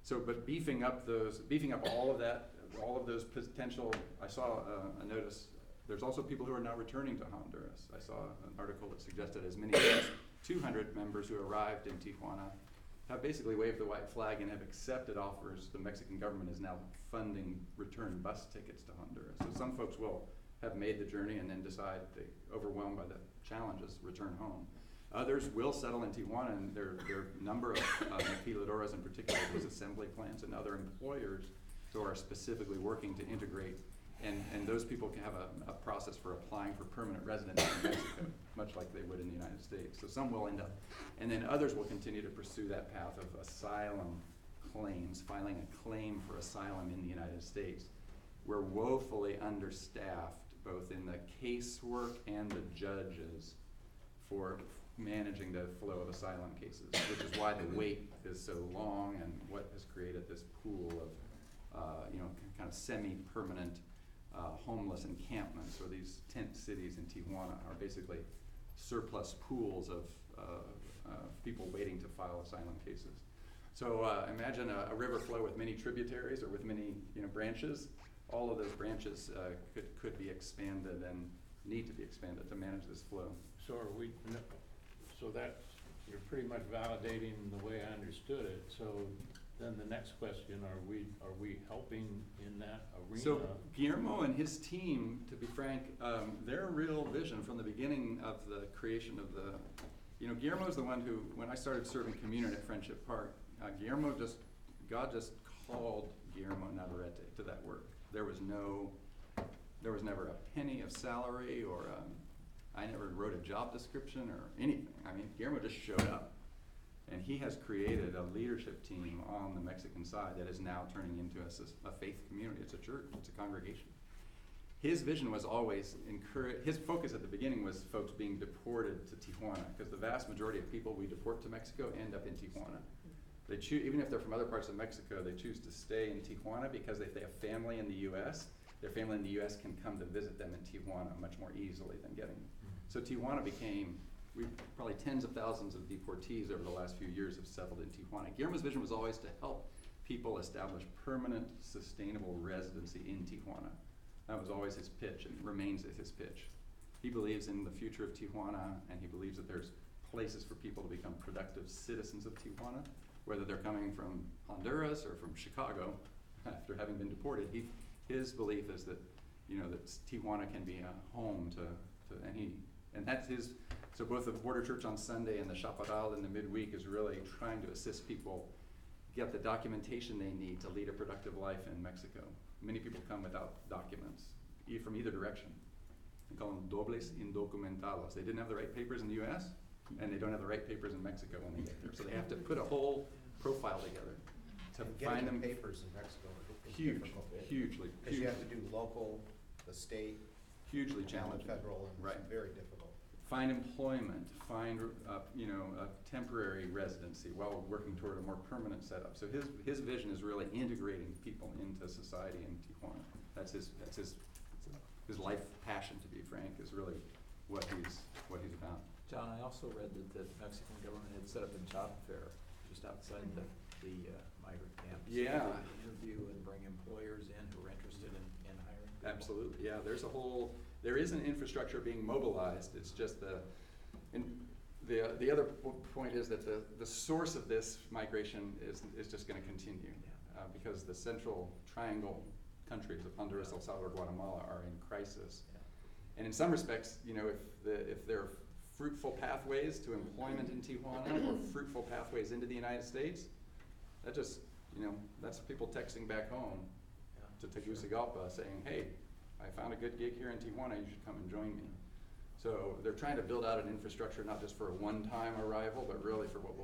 So, but beefing up all of those potential, I saw a notice, there's also people who are now returning to Honduras. I saw an article that suggested as many as 200 members who arrived in Tijuana have basically waved the white flag and have accepted offers. The Mexican government is now funding return bus tickets to Honduras. So some folks will have made the journey and then decide, overwhelmed by the challenges, return home. Others will settle in Tijuana, and there are a number of maquiladoras in particular, these assembly plants and other employers who are specifically working to integrate, and those people can have a process for applying for permanent residence in Mexico, much like they would in the United States. So some will end up, and then others will continue to pursue that path of asylum claims, filing a claim for asylum in the United States. We're woefully understaffed both in the casework and the judges for managing the flow of asylum cases, which is why the wait is so long and what has created this pool of, kind of semi-permanent homeless encampments, or these tent cities in Tijuana are basically surplus pools of people waiting to file asylum cases. So imagine a river flow with many tributaries or with many branches. All of those branches could be expanded and need to be expanded to manage this flow. So you're pretty much validating the way I understood it. So then the next question, are we helping in that arena? So Guillermo and his team, to be frank, their real vision from the beginning of the creation of the, Guillermo is the one who, when I started serving community at Friendship Park, God just called Guillermo Navarrete to that work. There was never a penny of salary, or I never wrote a job description or anything. I mean, Guillermo just showed up. And he has created a leadership team on the Mexican side that is now turning into a faith community. It's a church, it's a congregation. His vision was always his focus at the beginning was folks being deported to Tijuana, because the vast majority of people we deport to Mexico end up in Tijuana. They choose, even if they're from other parts of Mexico, they choose to stay in Tijuana because if they have family in the US, their family in the US can come to visit them in Tijuana much more easily than getting. So Tijuana became, probably tens of thousands of deportees over the last few years have settled in Tijuana. Guillermo's vision was always to help people establish permanent, sustainable residency in Tijuana. That was always his pitch and remains his pitch. He believes in the future of Tijuana, and he believes that there's places for people to become productive citizens of Tijuana, whether they're coming from Honduras or from Chicago after having been deported. His belief is that, that Tijuana can be a home and that's his. So both the Border Church on Sunday and the Chaparral in the midweek is really trying to assist people get the documentation they need to lead a productive life in Mexico. Many people come without documents, from either direction. They call them dobles indocumentados. They didn't have the right papers in the US, and they don't have the right papers in Mexico when they get there. So they have to put a whole profile together to find them. Papers in Mexico is hugely. Because you have to do local, the state, hugely and the challenging. federal, and Right. it's very difficult. Find employment, find a temporary residency while working toward a more permanent setup. So his vision is really integrating people into society in Tijuana. That's his life passion, to be frank, is really what he's about. John, I also read that the Mexican government had set up a job fair just outside the migrant camps. Yeah. So they could interview and bring employers in who are interested in hiring people. Absolutely, yeah. There is an infrastructure being mobilized. It's just the other point is that the source of this migration is just going to continue, because the central triangle countries of Honduras, El Salvador, Guatemala are in crisis. Yeah. And in some respects, if there are fruitful pathways to employment in Tijuana or fruitful pathways into the United States, that just, that's people texting back home to Tegucigalpa saying, hey, I found a good gig here in Tijuana, you should come and join me. So they're trying to build out an infrastructure not just for a one-time arrival, but really for what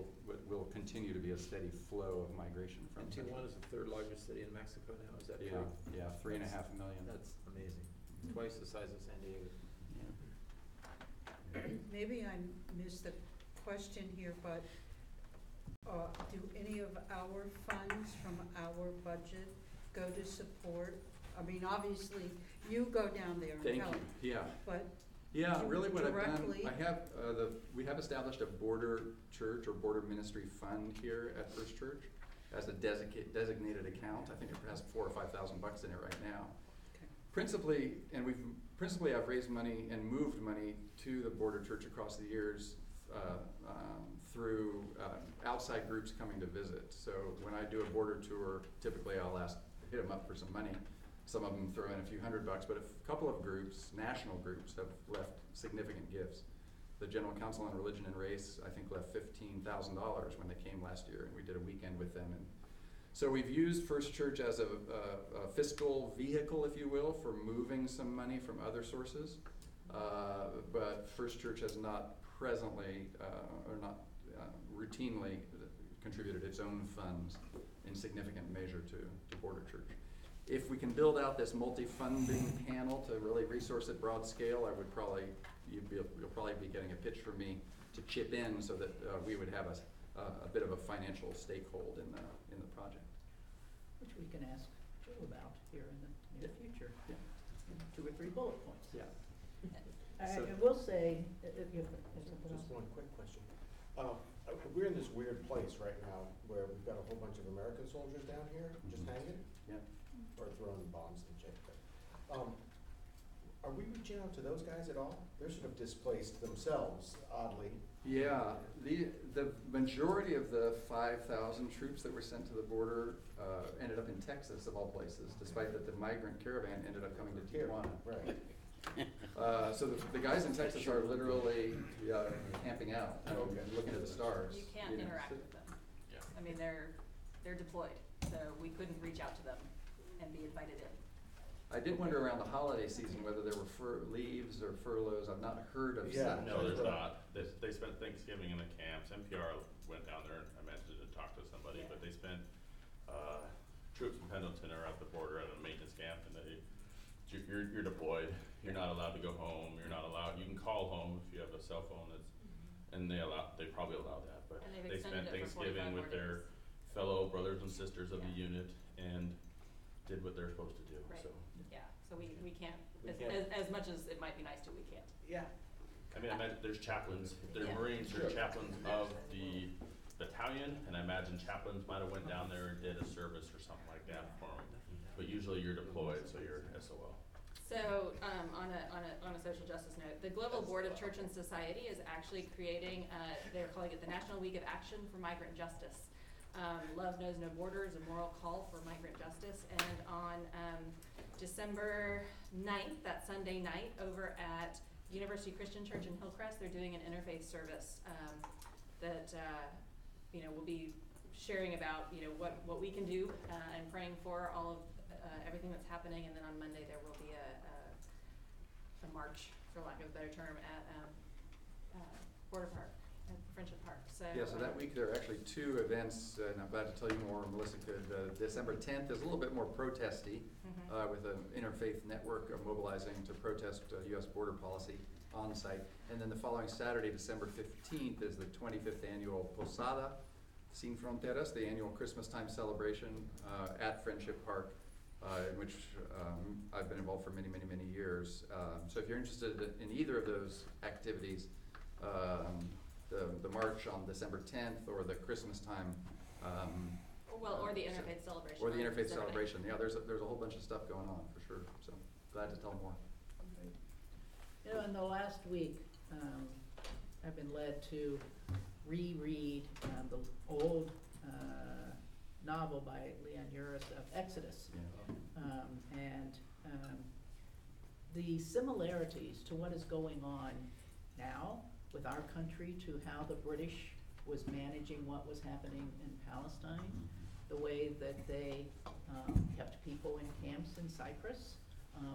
will continue to be a steady flow of migration from. And Tijuana is the third largest city in Mexico now, is that true? Yeah, 3.5 million. That's amazing. Twice the size of San Diego. Maybe I missed the question here, but do any of our funds from our budget go to support? I mean, obviously, you go down there and Thank help. you, yeah. But Yeah, really what I've done, directly- we have established a border church or border ministry fund here at First Church as a designated account. I think it has $4,000 or $5,000 in it right now. Okay. Principally, I've raised money and moved money to the border church across the years through outside groups coming to visit. So when I do a border tour, typically I'll hit them up for some money. Some of them throw in a few $100, but a couple of groups, national groups, have left significant gifts. The General Council on Religion and Race, I think, left $15,000 when they came last year, and we did a weekend with them. And so we've used First Church as a fiscal vehicle, if you will, for moving some money from other sources. But First Church has not presently or not routinely contributed its own funds in significant measure to Border Church. if we can build out this multi-funding panel to really resource at broad scale, I would probably, you'll probably be getting a pitch from me to chip in so that we would have a bit of a financial stakehold in the project. Which we can ask Jill about here in the near future. Yeah. 2 or 3 bullet points. Yeah. I will say, Just one quick question. We're in this weird place right now where we've got a whole bunch of American soldiers down here just hanging. Yeah. Or throwing bombs and shit. Are we reaching out to those guys at all? They're sort of displaced themselves, oddly. Yeah, the majority of the 5,000 troops that were sent to the border ended up in Texas, of all places, despite that the migrant caravan ended up coming to Tijuana. Right. So the guys in Texas are literally camping out, looking at the stars. You can't interact with them. Yeah. I mean, they're deployed, so we couldn't reach out to them and be invited in. I did wonder around the holiday season whether there were leaves or furloughs. I've not heard of Yeah. such. No, there's not. They spent Thanksgiving in the camps. NPR went down there, and I mentioned to talk to somebody, but they spent, troops in Pendleton are at the border at a maintenance camp, and you're deployed. You're not allowed to go home. You're not allowed, you can call home if you have a cell phone and they probably allow that, but And they've they spent extended it for 45 Thanksgiving more with their days. fellow brothers and sisters of the Yeah. unit and did what they're supposed to do, Right. so. Yeah, so we can't, We as, can't. as much as it might be nice to, we can't. Yeah. I mean, I imagine there's chaplains, if they're Yeah. Marines, there's chaplains of the battalion, and I imagine chaplains might have went down there and did a service or something like that for them. But usually you're deployed, so you're SOL. So, on a social justice note, the Global Board of Church and Society is actually creating, they're calling it the National Week of Action for Migrant Justice. Love Knows No Borders, a moral call for migrant justice. And on December 9th, that Sunday night, over at University Christian Church in Hillcrest, they're doing an interfaith service that we'll be sharing about what we can do and praying for all of everything that's happening. And then on Monday there will be a march, for lack of a better term, at Border Park, at Friendship Park. So that week there are actually 2 events, and I'm glad to tell you more. Melissa could. December 10th is a little bit more protesty, with an interfaith network mobilizing to protest U.S. border policy on site. And then the following Saturday, December 15th, is the 25th annual Posada Sin Fronteras, the annual Christmas time celebration at Friendship Park, in which I've been involved for many, many, many years. So if you're interested in either of those activities, the march on December 10th or the Christmas time. Or the interfaith celebration. Or the on interfaith December 9th. celebration. Yeah, there's a whole bunch of stuff going on for sure. So glad to tell more. In the last week, I've been led to reread the old novel by Leon Uris of Exodus. Yeah. The similarities to what is going on now with our country to how the British was managing what was happening in Palestine, the way that they kept people in camps in Cyprus,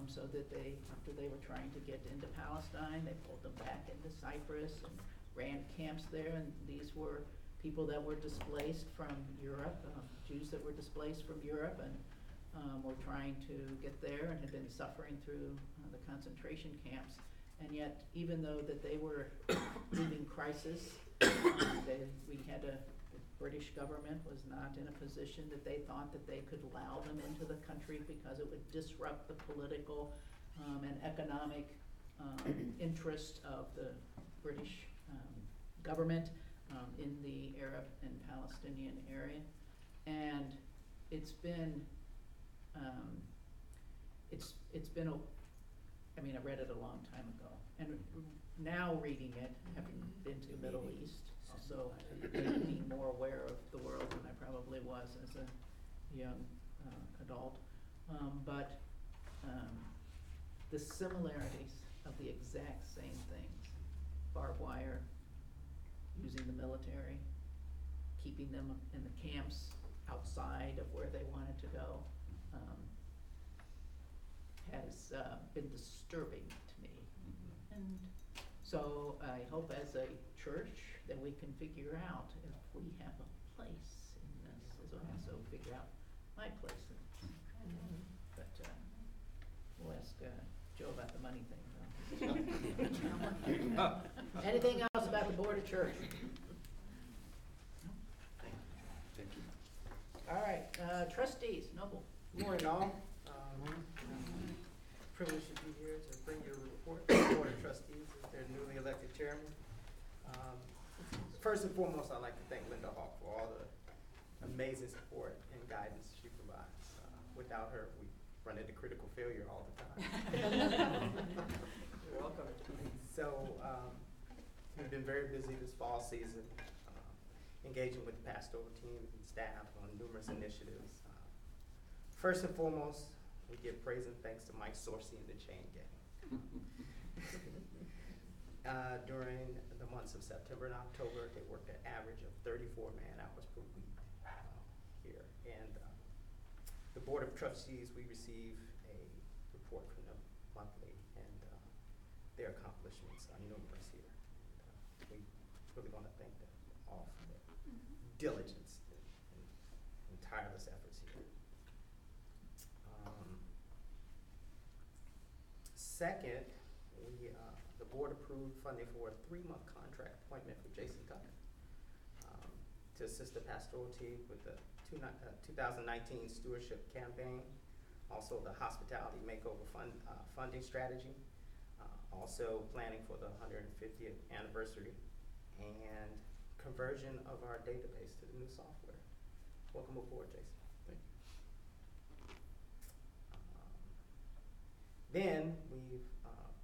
so that after they were trying to get into Palestine, they pulled them back into Cyprus and ran camps there. And these were people that were displaced from Europe, Jews that were displaced from Europe and were trying to get there and had been suffering through the concentration camps. And yet, even though that they were leaving crisis, the British government was not in a position that they thought that they could allow them into the country because it would disrupt the political and economic interest of the British government in the Arab and Palestinian area. And it's been I read it a long time ago, and now reading it, having been to Middle East, also made me more aware of the world than I probably was as a young adult. But the similarities of the exact same things: barbed wire, using the military, keeping them in the camps outside of where they wanted to go, has been disturbing to me. And so I hope as a church that we can figure out if we have a place in this, as I also figure out my place in it. money thing, though. Anything else about the Board of Church? Thank you. All right, trustees, Noble. Good morning, all. Privileged to be here to bring you a report to the Board of Trustees as their newly elected chairman. First and foremost, I'd like to thank Linda Hawk for all the amazing support and guidance she provides. Without her, we run into critical failure all the time. You're welcome. So, we've been very busy this fall season, engaging with the pastoral team and staff on numerous initiatives. First and foremost, we give praise and thanks to Mike Sorcy and the Chain Gang. During the months of September and October, they worked an average of 34 man-hours per week here. And the Board of Trustees, we receive a report from them monthly, and their accomplishments are numerous here. We really want to thank them all for their diligence and tireless efforts here. Second, the board approved funding for a 3-month contract appointment for Jason Tucker to assist the pastoral team with the 2019 Stewardship campaign, also the hospitality makeover funding strategy, also planning for the 150th anniversary, and conversion of our database to the new software. Welcome aboard, Jason. Thank you. Then we've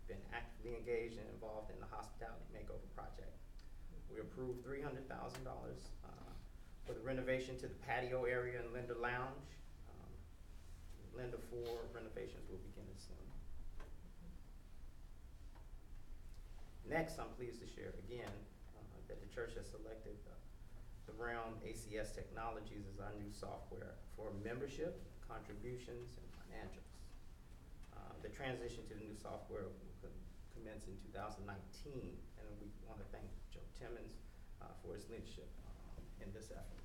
been actively engaged and involved in the hospitality makeover project. We approved $300,000 for the renovation to the patio area and Linda Lounge. Linda 4 renovations will begin soon. Next, I'm pleased to share again that the church has selected the Realm ACS Technologies as our new software for membership, contributions, and financials. The transition to the new software will commence in 2019, and we want to thank Joe Timmons for his leadership in this effort.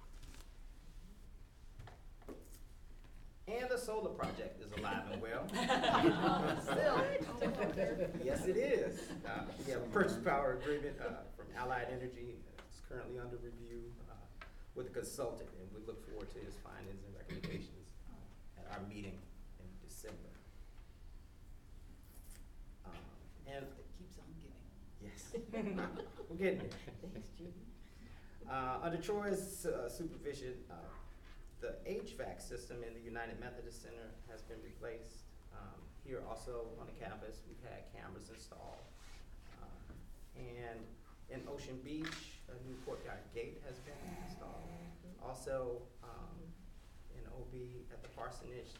And the solar project is alive and well. Still. Yes, it is. We have a purchase power agreement from Allied Energy. It's currently under review with a consultant, and we look forward to his findings and recommendations at our meeting in December. And It keeps on giving. yes, we're getting there. Thanks, Judy. Under Troy's supervision, the HVAC system in the United Methodist Center has been replaced. Here also on the campus, we've had cameras installed. And in Ocean Beach, a new courtyard gate has been installed. Also, in OB at the Parsonage,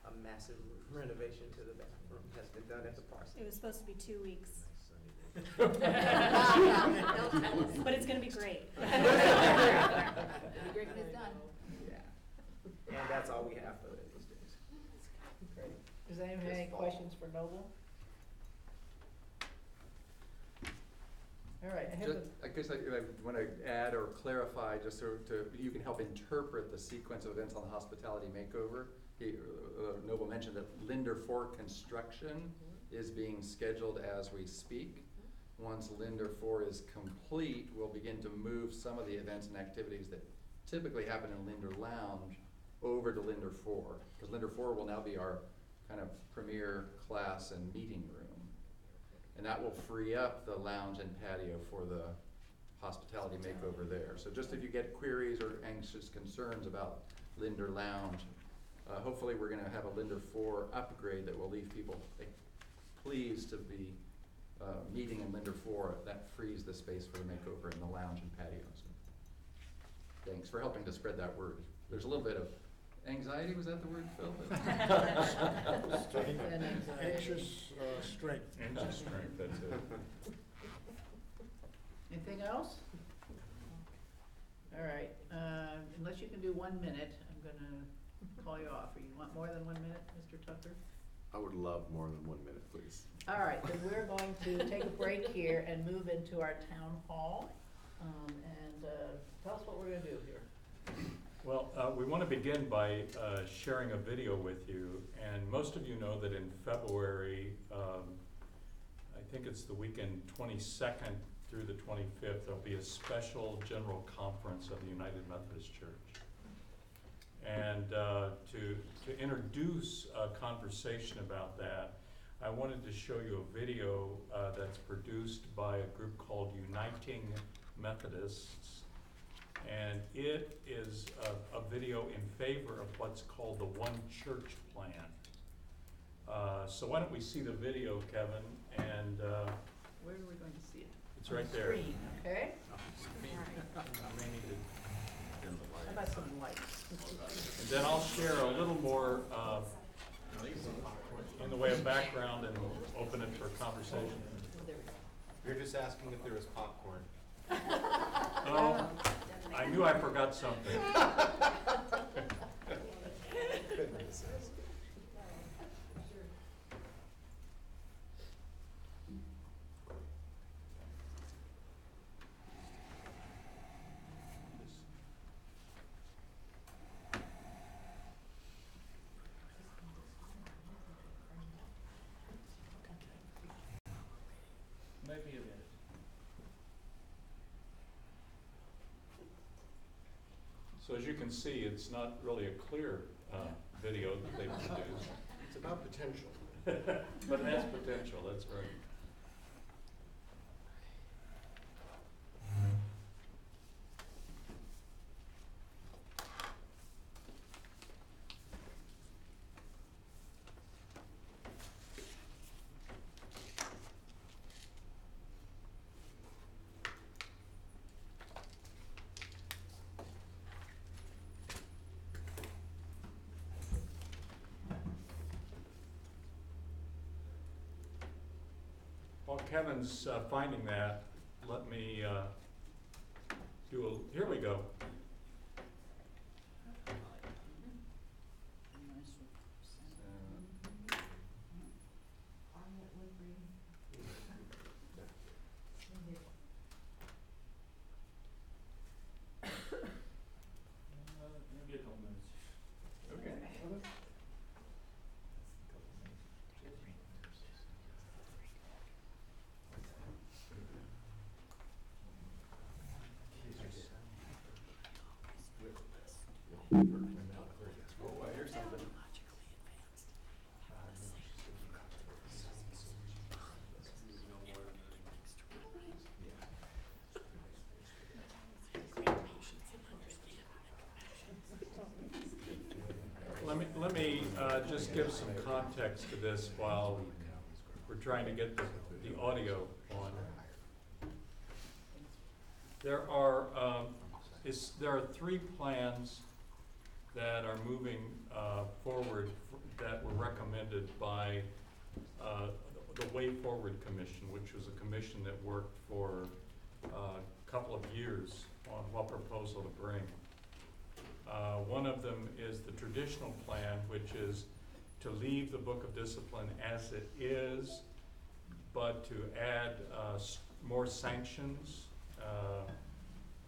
a massive renovation to the bathroom has been done at the Parsonage. It was supposed to be 2 weeks, Don't tell us. but it's gonna be great. It'll be great when it's done. Yeah. And that's all we have for these days. Great. Does anyone have any This fall. questions for Noble? All right, I have Just, I guess I want to add or clarify, just so you can help interpret the sequence of events on the hospitality makeover. Noble mentioned that Linder 4 construction is being scheduled as we speak. Once Linder 4 is complete, we'll begin to move some of the events and activities that typically happen in Linder Lounge over to Linder 4, because Linder 4 will now be our kind of premier class and meeting room. And that will free up the lounge and patio for the hospitality makeover there. So just if you get queries or anxious concerns about Linder Lounge, hopefully we're gonna have a Linder 4 upgrade that will leave people pleased to be meeting in Linder 4. That frees the space for the makeover in the lounge and patio. So thanks for helping to spread that word. There's a little bit of anxiety, was that the word, Phil? Strength. And anxiety. Anxious strength. Engine strength, that's it. Anything else? All right, unless you can do 1 minute, I'm gonna call you off. Or you want more than 1 minute, Mr. Tucker? I would love more than 1 minute, please. All right, then we're going to take a break here and move into our town hall. And tell us what we're gonna do here. Well, we want to begin by sharing a video with you, and most of you know that in February, I think it's the weekend 22nd through the 25th, there'll be a special general conference of the United Methodist Church. And to introduce a conversation about that, I wanted to show you a video that's produced by a group called Uniting Methodists. And it is a video in favor of what's called the One Church Plan. So why don't we see the video, Kevin? And Where are we going to see it? it's right there. Screen, okay? I may need to dim the light. How about some lights? And then I'll share a little more in the way of background and open it for conversation. You're just asking if there was popcorn. Oh, I knew I forgot something. Goodness. Maybe a minute. So as you can see, it's not really a clear video that they've produced. It's about potential. But it has potential, that's right. While Kevin's finding that, let me here we go. Let me just give some context to this while we're trying to get the audio on. There are three plans that are moving forward that were recommended by the Way Forward Commission, which was a commission that worked for a couple of years on what proposal to bring. One of them is the traditional plan, which is to leave the Book of Discipline as it is, but to add more sanctions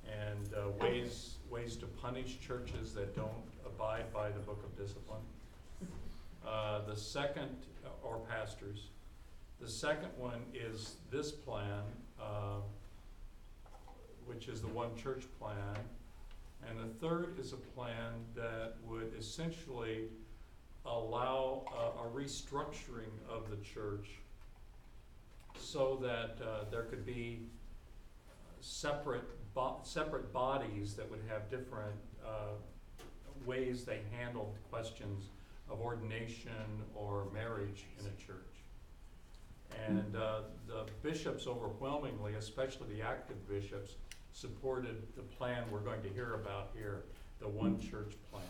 and ways to punish churches that don't abide by the Book of Discipline. The second, or pastors. The second one is this plan, which is the One Church Plan. And the third is a plan that would essentially allow a restructuring of the church so that there could be separate bodies that would have different ways they handled questions of ordination or marriage in a church. And the bishops overwhelmingly, especially the active bishops, supported the plan we're going to hear about here, the One Church Plan.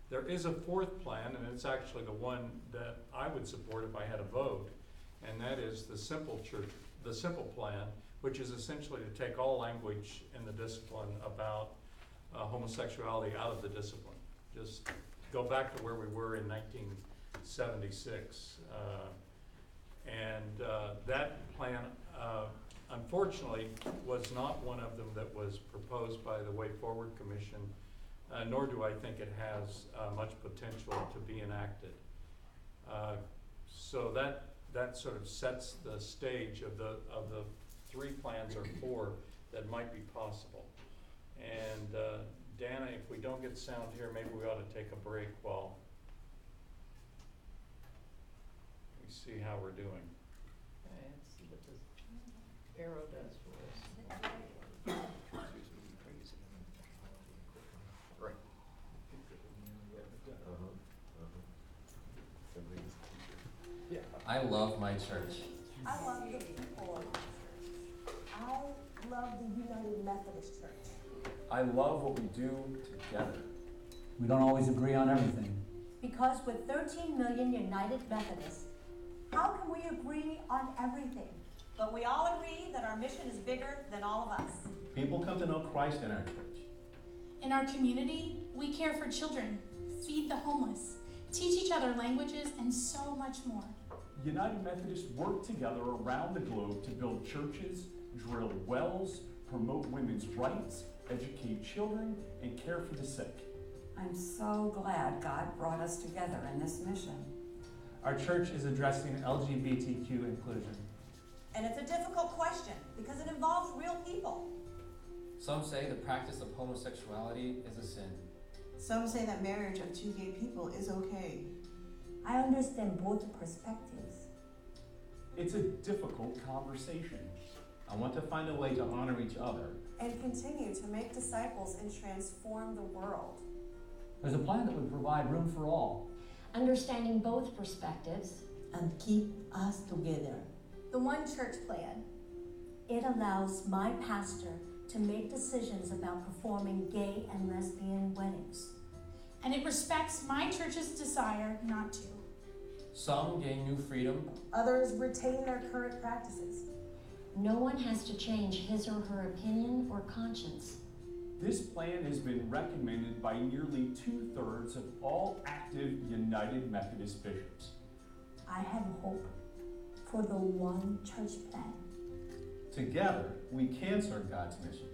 There is a fourth plan, and it's actually the one that I would support if I had a vote, and that is the simple plan, which is essentially to take all language in the discipline about homosexuality out of the discipline. Just go back to where we were in 1976. That plan, unfortunately, was not one of them that was proposed by the Way Forward Commission, nor do I think it has much potential to be enacted. So that sort of sets the stage of the 3 plans or 4 that might be possible. And Dana, if we don't get sound here, maybe we ought to take a break while we see how we're doing. Okay, let's see what this arrow does for us. Right. Yeah. I love my church. I love the people of the church. I love the United Methodist Church. I love what we do together. We don't always agree on everything. Because with 13 million United Methodists, how can we agree on everything? But we all agree that our mission is bigger than all of us. People come to know Christ in our church. In our community, we care for children, feed the homeless, teach each other languages, and so much more. United Methodists work together around the globe to build churches, drill wells, promote women's rights, educate children, and care for the sick. I'm so glad God brought us together in this mission. Our church is addressing LGBTQ inclusion. And it's a difficult question because it involves real people. Some say the practice of homosexuality is a sin. Some say that marriage of 2 gay people is okay. I understand both perspectives. It's a difficult conversation. I want to find a way to honor each other. And continue to make disciples and transform the world. There's a plan that would provide room for all. Understanding both perspectives. And keep us together. The One Church Plan. It allows my pastor to make decisions about performing gay and lesbian weddings. And it respects my church's desire not to. Some gain new freedom. Others retain their current practices. No one has to change his or her opinion or conscience. This plan has been recommended by nearly 2/3 of all active United Methodist bishops. I have hope for the One Church Plan. Together, we can serve God's mission.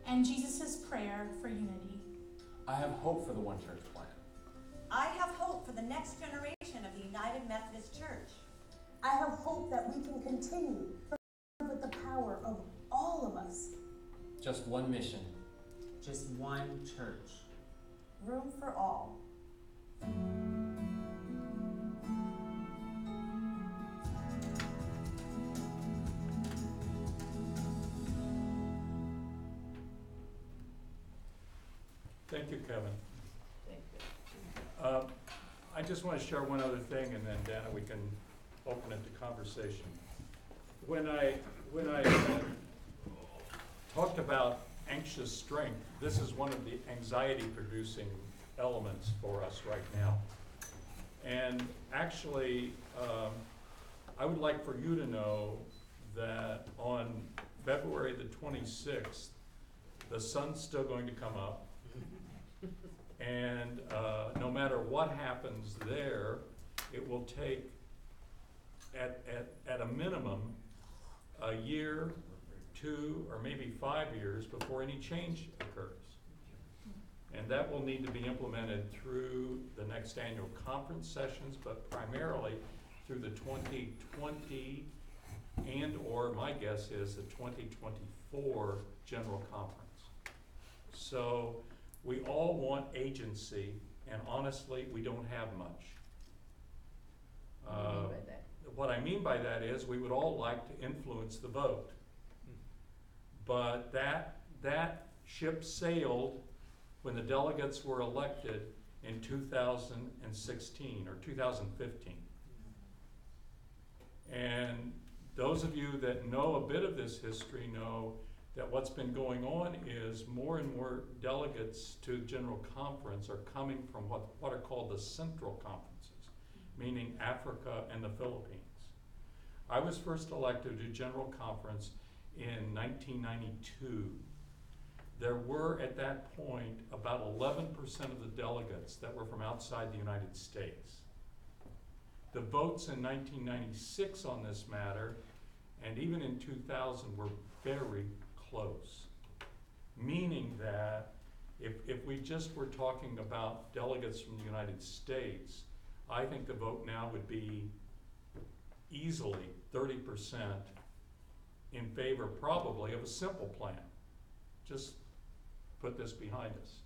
And Jesus' prayer for unity. I have hope for the One Church Plan. I have hope for the next generation of the United Methodist Church. I have hope that we can continue to serve with the power of all of us. Just one mission. Just one church. Room for all. Thank you, Kevin. Thank you. I just want to share one other thing, and then Dana, we can open it to conversation. When I talked about anxious strength, this is one of the anxiety-producing elements for us right now. And actually, I would like for you to know that on February the 26th, the sun's still going to come up. And no matter what happens there, it will take, at a minimum, a year, 2, or maybe 5 years before any change occurs. And that will need to be implemented through the next annual conference sessions, but primarily through the 2020 and/or my guess is the 2024 General Conference. So we all want agency, and honestly, we don't have much. What do you mean by that? What I mean by that is we would all like to influence the vote. But that ship sailed when the delegates were elected in 2016 or 2015. And those of you that know a bit of this history know that what's been going on is more and more delegates to General Conference are coming from what are called the Central Conferences, meaning Africa and the Philippines. I was first elected to General Conference in 1992. There were at that point about 11% of the delegates that were from outside the United States. The votes in 1996 on this matter, and even in 2000, were very close. Meaning that if we just were talking about delegates from the United States, I think the vote now would be easily 30% in favor probably of a simple plan. Just put this behind us.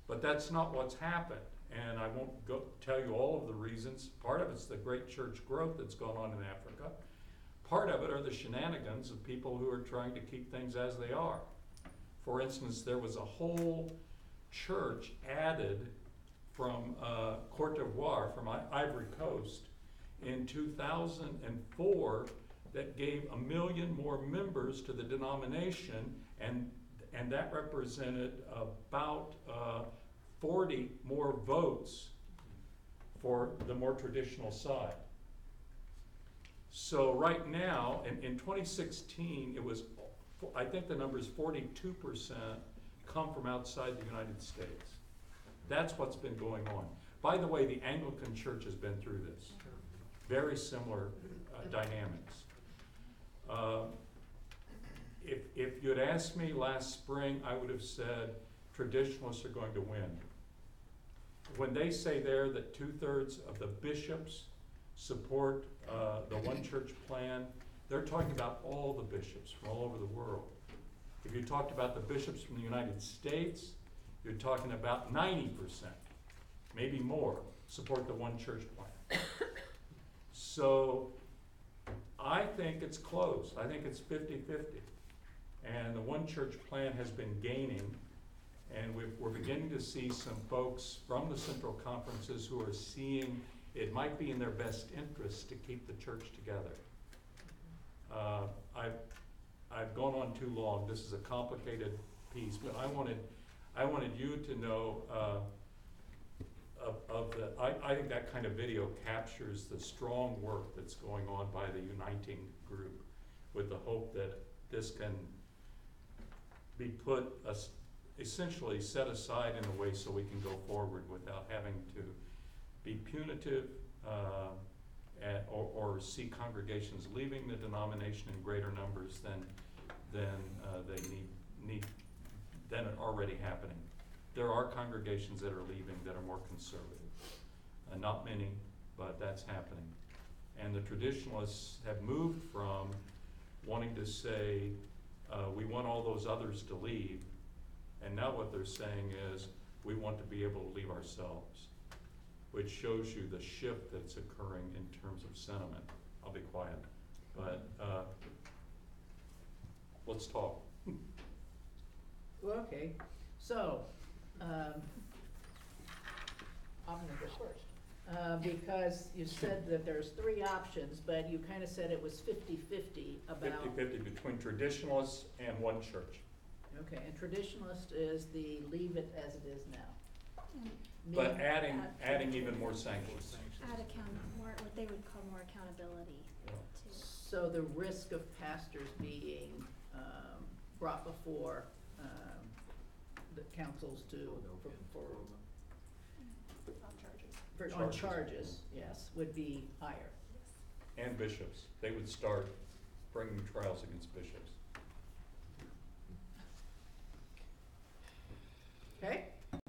But that's not what's happened, and I won't tell you all of the reasons. Part of it's the great church growth that's gone on in Africa. Part of it are the shenanigans of people who are trying to keep things as they are. For instance, there was a whole church added from Cote d'Ivoire, from Ivory Coast, in 2004 that gave 1 million more members to the denomination, and that represented about 40 more votes for the more traditional side. So right now, in 2016, it was, I think the number is 42% come from outside the United States. That's what's been going on. By the way, the Anglican Church has been through this. Very similar dynamics. If you had asked me last spring, I would have said traditionalists are going to win. When they say there that 2/3 of the bishops support the one church plan, they're talking about all the bishops from all over the world. If you talked about the bishops from the United States, you're talking about 90%, maybe more, support the one church plan. So I think it's close. I think it's 50-50. And the one church plan has been gaining, and we're beginning to see some folks from the central conferences who are seeing it might be in their best interest to keep the church together. I've gone on too long. This is a complicated piece, but I wanted you to know I think that kind of video captures the strong work that's going on by the Uniting group, with the hope that this can be put essentially set aside in a way so we can go forward without having to be punitive or see congregations leaving the denomination in greater numbers than they need than are already happening. There are congregations that are leaving that are more conservative. Not many, but that's happening. And the traditionalists have moved from wanting to say, we want all those others to leave, and now what they're saying is, we want to be able to leave ourselves, which shows you the shift that's occurring in terms of sentiment. I'll be quiet, but let's talk. Well, okay, so, I'm gonna go first. Because you said that there's 3 options, but you kind of said it was 50-50 about. 50-50 between traditionalists and one church. Okay, and traditionalist is the leave it as it is now. But adding even more sanctions. Add more, what they would call more accountability too. So the risk of pastors being brought before the councils on charges, yes, would be higher. And bishops. They would start bringing trials against bishops. Okay? And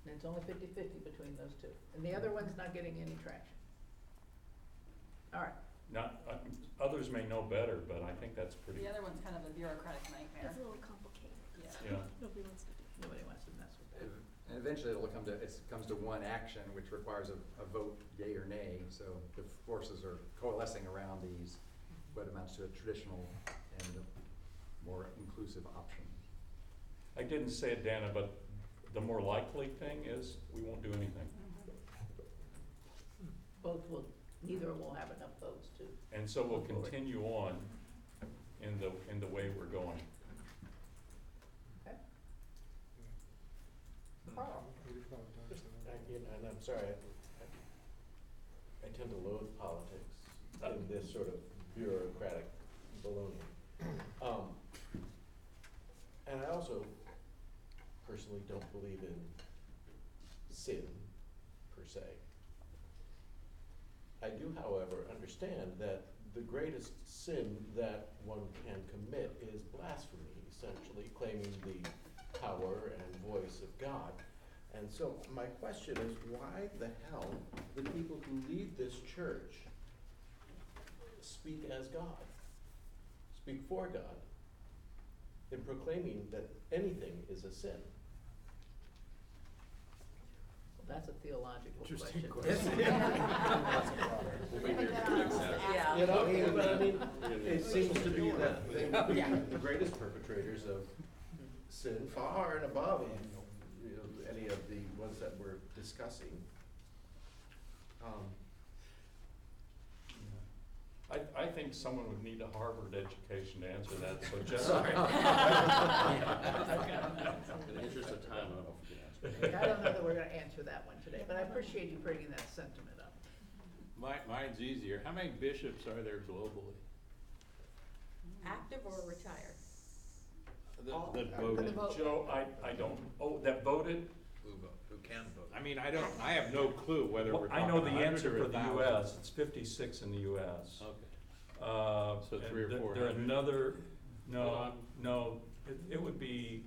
it's only 50-50 between those two. And the other one's not getting any traction. All right. Not, others may know better, but I think that's pretty. The other one's kind of a bureaucratic nightmare. It's a little complicated. Yeah. Nobody wants to do that. Nobody wants to mess with that. And eventually it'll comes to one action, which requires a vote, yay or nay. So the forces are coalescing around these, what amounts to a traditional and a more inclusive option. I didn't say it, Dana, but the more likely thing is we won't do anything. Neither will have enough votes to. And so we'll continue on in the way we're going. Okay. Carl. And I'm sorry, I tend to loathe politics in this sort of bureaucratic baloney. And I also personally don't believe in sin, per se. I do, however, understand that the greatest sin that one can commit is blasphemy, essentially claiming the power and voice of God. And so my question is, why the hell the people who lead this church speak as God, speak for God, in proclaiming that anything is a sin? Well, that's a theological Interesting question. We'll be here for next Saturday. Yeah. You know, but I mean, it seems to be that they would be the greatest perpetrators of sin, far and above, you know, any of the ones that we're discussing. I think someone would need a Harvard education to answer that, so Jeff. In the interest of time, I don't know if we can answer. I don't know that we're gonna answer that one today, but I appreciate you bringing that sentiment up. Mine's easier. How many bishops are there globally? Active or retired? That voted? Joe, I don't, that voted? Who can vote? I mean, I have no clue whether we're I talking know the 100 answer or for the 1,000. US, it's 56 in the US. Okay. So 300 or There 400. another, Hold no, it would be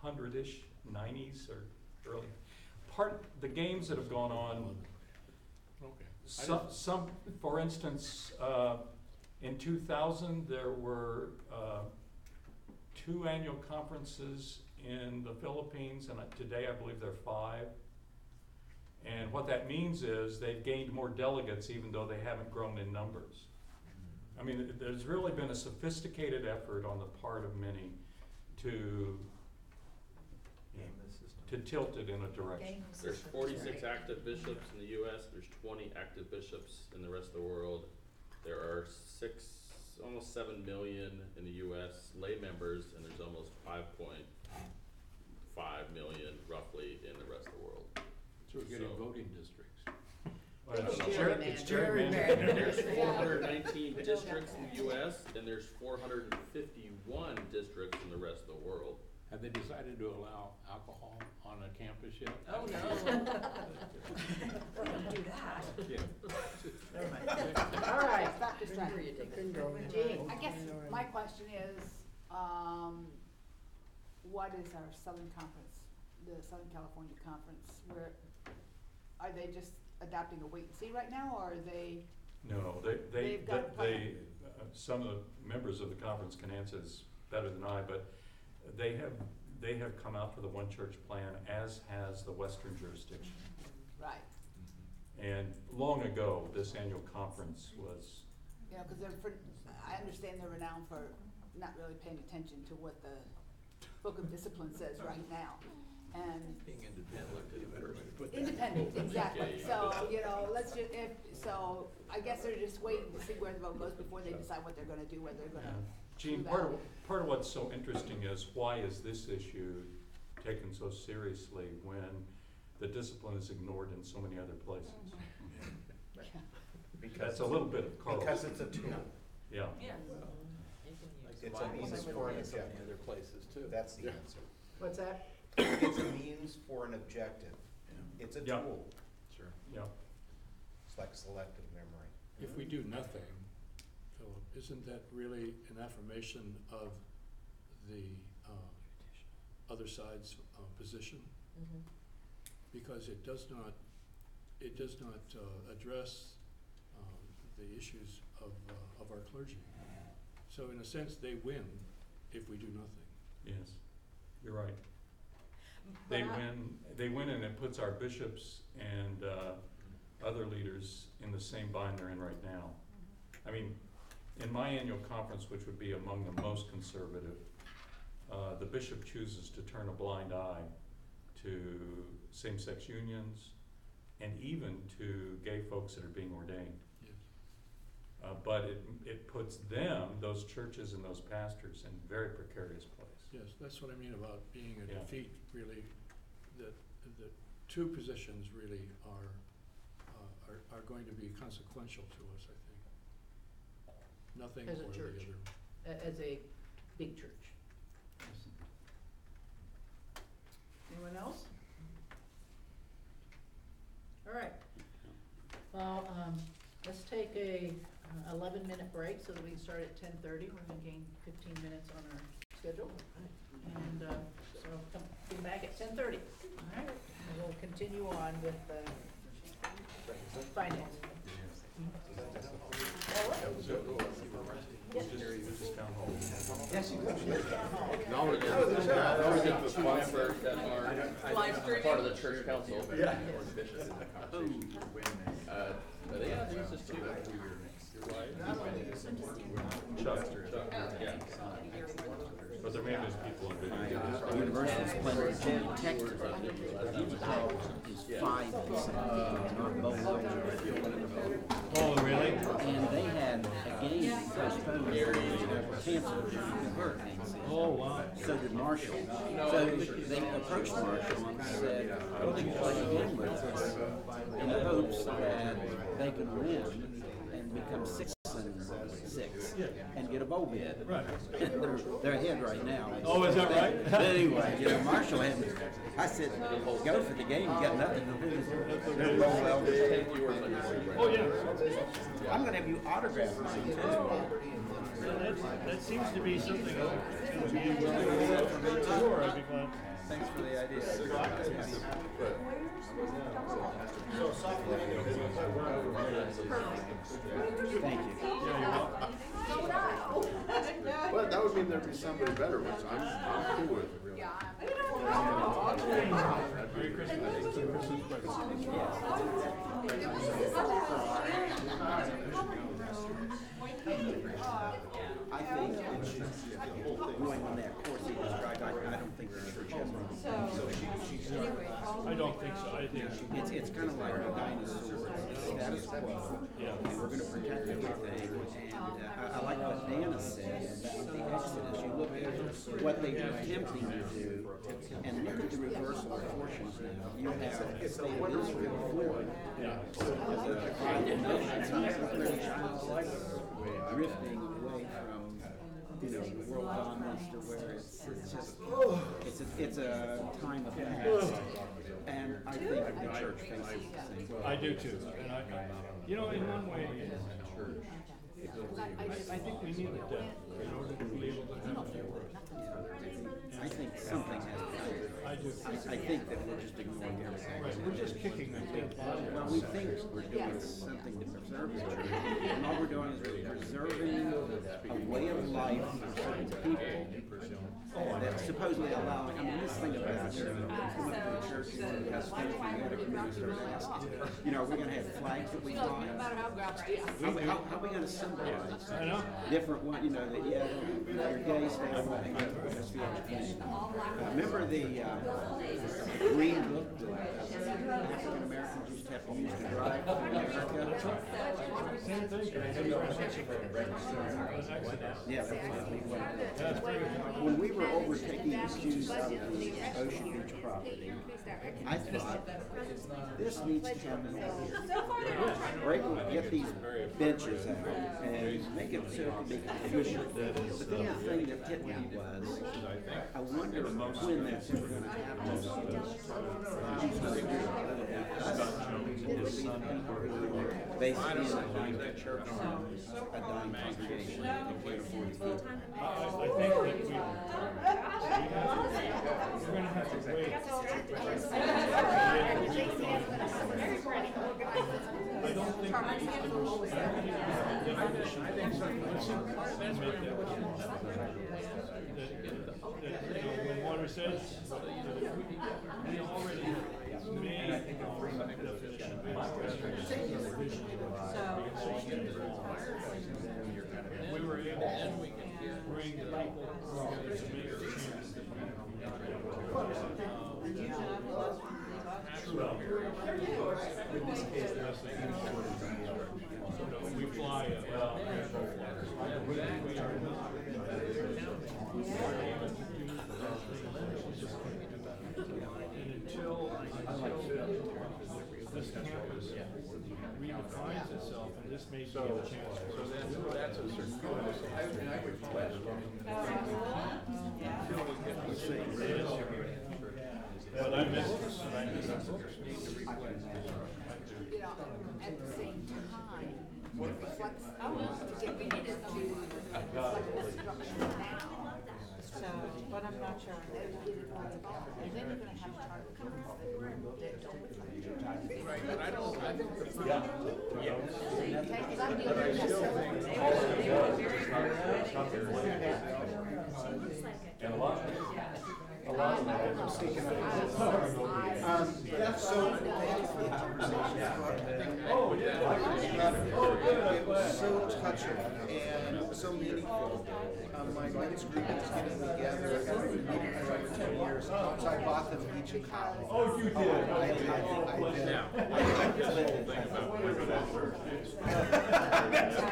100-ish, 90s or early. The games that have gone on, Okay. some, for instance, in 2000, there were 2 annual conferences in the Philippines, and today I believe there are 5. And what that means is they've gained more delegates even though they haven't grown in numbers. I mean, there's really been a sophisticated effort on the part of many to tilt it in a direction. There's 46 active bishops in the US, there's 20 active bishops in the rest of the world. There are almost 7 million in the US lay members, and there's almost 5.5 million roughly in the rest of the world. So we're getting voting districts. It's gerrymandered. There's 419 districts in the US, and there's 451 districts in the rest of the world. Have they decided to allow alcohol on a campus yet? Oh, no. Don't do that. Yeah. Never mind. All right, stop distracting. Jean, I guess my question is, what is our Southern Conference, the Southern California Conference, where, are they just adopting a wait and see right now, or are they? No, They've got a plan. some of the members of the conference can answer this better than I, but they have come out for the one church plan, as has the Western jurisdiction. Right. And long ago, this annual conference was, You know, because I understand they're renowned for not really paying attention to what the Book of Discipline says right now. And Being independent, independent, exactly. So, you know, so I guess they're just waiting to see where the vote goes before they decide what they're gonna do, whether they're gonna. Gene, part of what's so interesting is why is this issue taken so seriously when the discipline is ignored in so many other places? That's a little bit of Carl's. Because it's a tool. Yeah. It's a means for an objective. Other places too. That's the answer. What's that? It's a means for an objective. It's a Yeah. tool. Sure. Yeah. It's like selective memory. If we do nothing, Philip, isn't that really an affirmation of the other side's position? Mm-hmm. Because it does not address the issues of our clergy. So in a sense, they win if we do nothing. Yes, you're right. They win and it puts our bishops and other leaders in the same bind they're in right now. I mean, in my annual conference, which would be among the most conservative, the bishop chooses to turn a blind eye to same-sex unions and even to gay folks that are being ordained. Yes. But it puts them, those churches and those pastors, in a very precarious place. Yes, that's what I mean about being a Yeah. defeat, really, that the two positions really are going to be consequential to us, I think. Nothing As a or the church. other. As a big church. Anyone else? All right. Well, let's take a 11-minute break so that we can start at 10:30. We're gonna gain 15 minutes on our schedule. And so be back at 10:30. All right. And we'll continue on with finance. Just town hall. Yes, you could. Now we're getting, now we're getting the fun for that are part of the church council. Yeah. Yeah, there's just two. Chuck, Yeah. but their name is people in video. Universal's playing Virginia Tech today. Virginia Tech is 5-17, not bowling. Oh, really? And they had a game postponed, canceled during the hurricane season. Oh, wow. So did Marshall. So they approached Marshall and said, we can play a game with us in the hopes that they can win and become 6-6 and get a bowl bid. Right. They're ahead right now. Oh, is that right? But anyway, you know, Marshall had, I said, go for the game, you got nothing to lose. They're well, well, take yours. Oh, yeah. I'm gonna have you autograph mine too. That seems to be something that would be sure, I'd be glad. Thanks for the idea. Thank you. But that would mean there'd be somebody better, which I'm cool with. Merry Christmas. I think going on that course he described, I don't think the church has one. I don't think so. I think It's kind of like the dinosaurs, status quo. Yeah. And we're going to protect everything. And I like what Dana said about the Exodus. You look at what they were attempting to do, and look at the reversal of fortunes now. You have the state of Israel before. As a divided nation, drifting away from, you know, world dominance to where it's a time of past. And I think the church faces the same way. I do too. And you know, in one way, I think we need the debt in order to be able to have a work. I think something has to happen. I do. I think that we're just ignoring everything. Right, we're just kicking the dead body. Well, we think we're doing something to preserve the church, and all we're doing is we're preserving a way of life for certain people that supposedly allowing, I mean, this thing about, you know, come up to the church and we have stuff, we got a committee start asking, you know, we're gonna have flags that we fly. How are we gonna symbolize different one, you know, that, yeah, you're gay, stay away, just feel education. Remember the green book that African Americans used to have to use to drive to America? Same thing. Yeah, that's when we were overtaking the queues out of the Ocean Beach property, I thought, this needs to happen here. Break, get these benches out and make it so it can be efficient. But then the thing that hit me was, I wonder when that's ever going to happen. Basically, in a dying church, a dying congregation, they can't afford to keep. I think that we're going to have to wait. I don't think when water says we already made a definition we were able to bring the people together to make a change. We fly it. And until this campus redefines itself, and this may be a chance for us. So that's a certain but I miss this. You know, at the same time, it reflects, if we needed to reflect the structure now, So, but I'm not sure. And then you're gonna have target groups that don't. Right, but I don't, I think the. Yeah. But I still think all of And a lot of them are sticking So, thank you for the conversation. Oh, yeah. It was so touching and so meaningful. My men's group is getting together, we've been meeting for over 10 years, so I bought them each a copy. Oh, you did? I did. Now, I this whole thing about women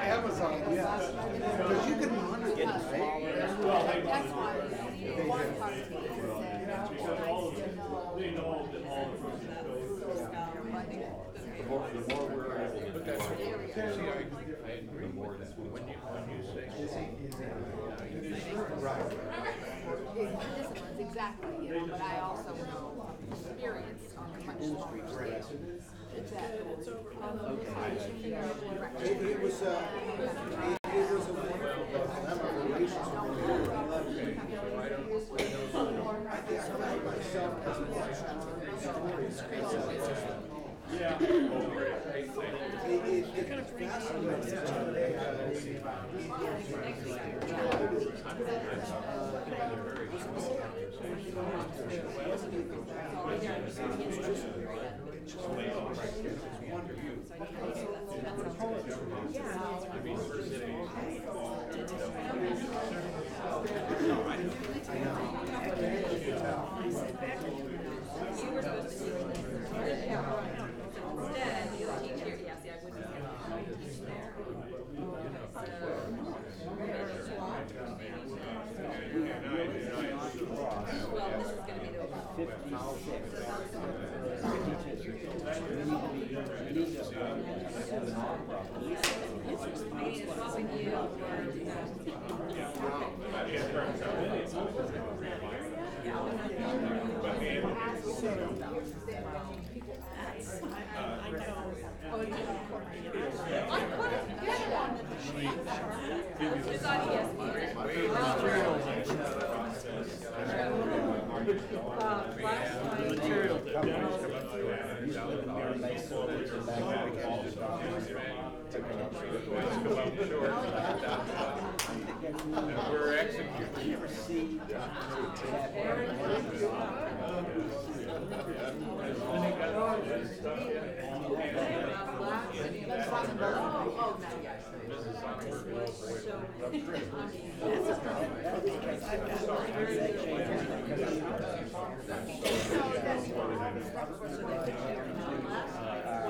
Amazon, yes. Because you can monitor it, right? Well, That's why one party because all of them, they know that all the approaches the more we're able to. But that's, see, I agree more that when you say. Right. Disciplines, exactly, you know, but I also know experience on a much smaller scale. That It was a wonderful relations I think I found myself as much stories. Yeah.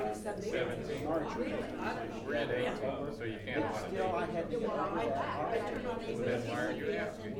It's fascinating. We're executing. We're at 18, so you can't audit. Then why are you asking?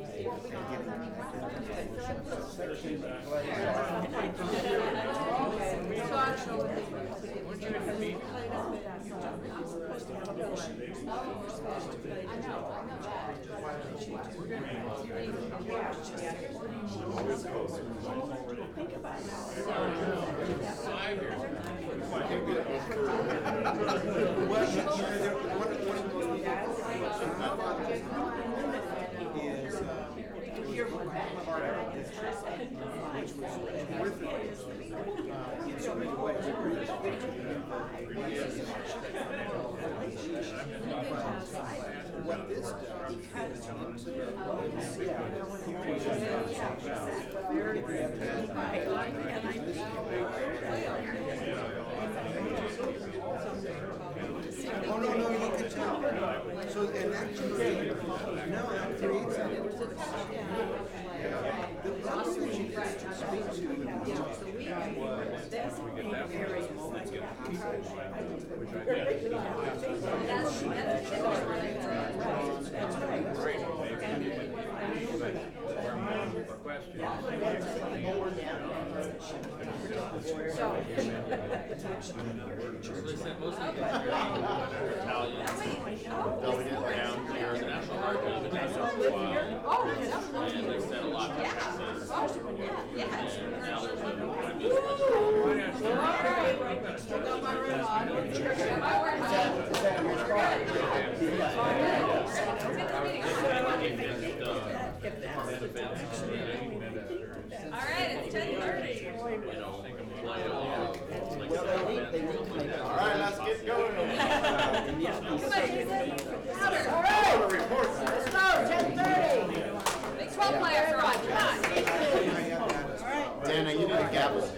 In so many ways, what this does oh, no, you can tell. So, and that creates, an the other thing she needs to speak to delegate down here in the National Archives, and they sent a lot of Texas. And now there's All right, it's 10:30. All right, let's get going. All right, let's go, 10:30. Big 12 players are on, come on. Dana, you need a gavel.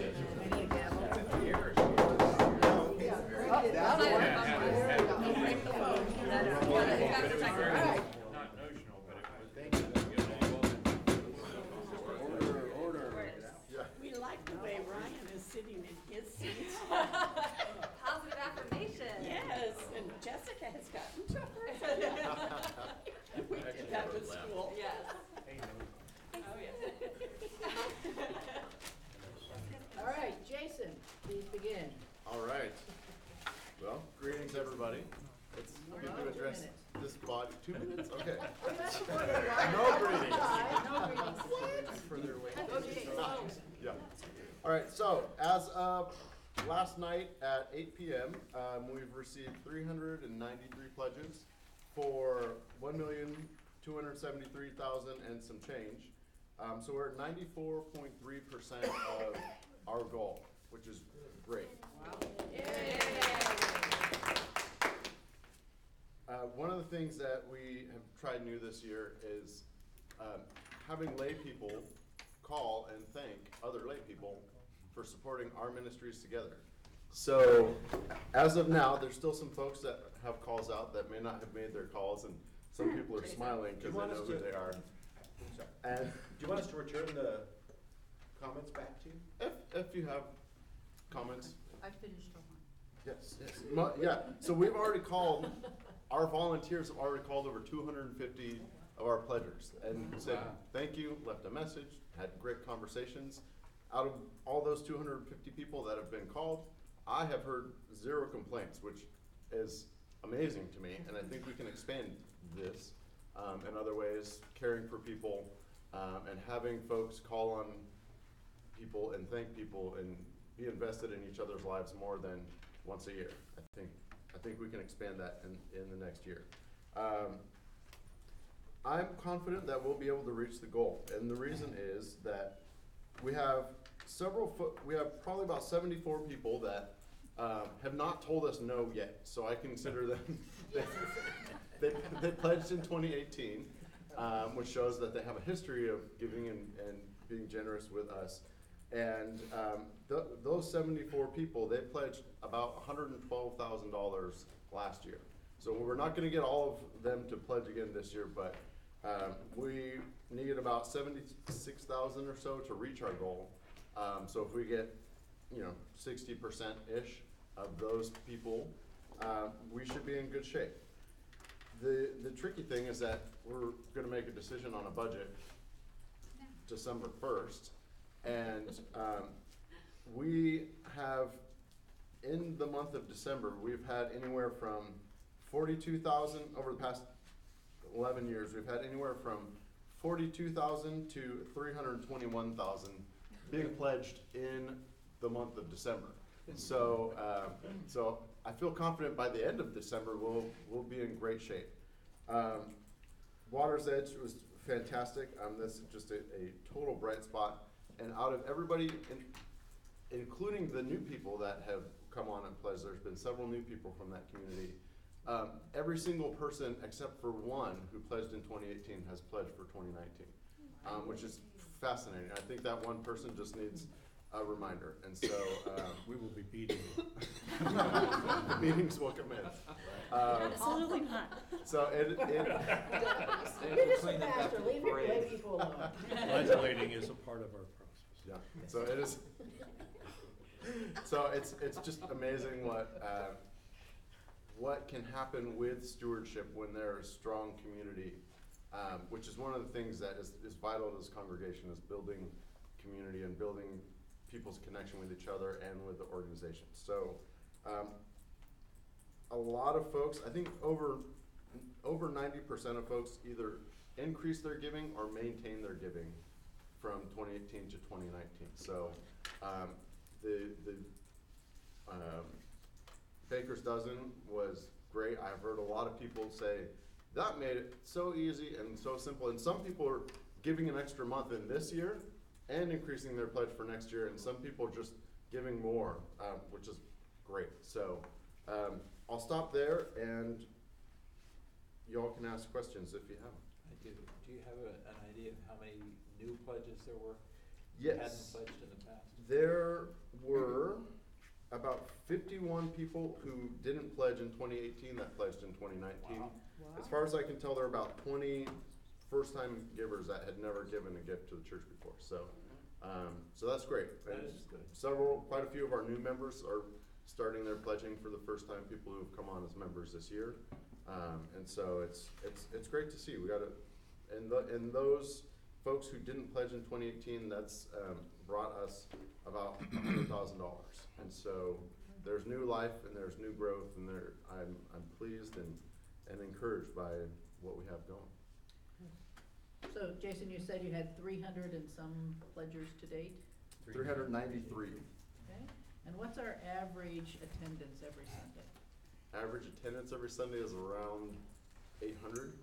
We like the way Ryan is sitting in his seat. Positive affirmation. Yes, and Jessica has gotten to her. We did that with school. Yes. Oh, yes. All right, Jason, please begin. All right. Well, greetings, everybody. It's good to address this body. 2 minutes? Okay. No greetings. No greetings. Further away. Okay, Yeah. All right, so as of last night at 8 p.m., we've received 393 pledges for $1,273,000 and some change. So we're at 94.3% of our goal, which is great. Wow. One of the things that we have tried new this year is having lay people call and thank other lay people for supporting our ministries together. So as of now, there's still some folks that have calls out that may not have made their calls, and some people are smiling because they know who they are. And Do you want us to return the comments back to you? if you have comments. I finished one. Yes, yes. Yeah, so we've already called, our volunteers have already called over 250 of our pledgers and said, thank you, left a message, had great conversations. Out of all those 250 people that have been called, I have heard 0 complaints, which is amazing to me, and I think we can expand this in other ways, caring for people, and having folks call on people and thank people and be invested in each other's lives more than once a year. I think we can expand that in the next year. I'm confident that we'll be able to reach the goal, and the reason is that we have we have probably about 74 people that have not told us no yet, so I consider them, they pledged in 2018, which shows that they have a history of giving and being generous with us. And those 74 people, they pledged about $112,000 last year. So we're not going to get all of them to pledge again this year, but we need about 76,000 or so to reach our goal. So if we get, 60%-ish of those people, we should be in good shape. The tricky thing is that we're going to make a decision on a budget December 1st. And we have, in the month of December, we've had anywhere from 42,000, over the past 11 years, we've had anywhere from 42,000 to 321,000 being pledged in the month of December. So, so I feel confident by the end of December we'll be in great shape. Water's Edge was fantastic. This is just a total bright spot. And out of everybody, including the new people that have come on and pledged, there's been several new people from that community. Every single person except for one who pledged in 2018 has pledged for 2019, which is fascinating. I think that one person just needs a reminder, and so we will be beating. The meetings will commence. Absolutely not. So You're just a pastor, leave your lay people alone. Legislating is a part of our process. Yeah, so it is. So it's just amazing what can happen with stewardship when there's strong community, which is one of the things that is vital to this congregation, is building community and building people's connection with each other and with the organization. So a lot of folks, I think over 90% of folks either increase their giving or maintain their giving from 2018 to 2019. So the Baker's Dozen was great. I've heard a lot of people say that made it so easy and so simple, and some people are giving an extra month in this year and increasing their pledge for next year, and some people just giving more, which is great. So I'll stop there, and y'all can ask questions if you have them. I do. Do you have an idea of how many new pledges there were? Yes. Hadn't pledged in the past? There were about 51 people who didn't pledge in 2018 that pledged in 2019. Wow. As far as I can tell, there are about 20 first-time givers that had never given a gift to the church before. So, so that's great. That And is good. quite a few of our new members are starting their pledging for the first time. People who have come on as members this year, and so it's great to see. We got to, and those folks who didn't pledge in 2018, that's brought us about $100,000. And so there's new life and there's new growth, and I'm pleased and encouraged by what we have going. So, Jason, you said you had 300 and some pledgers to date? 393. Okay. And what's our average attendance every Sunday? Average attendance every Sunday is around 800.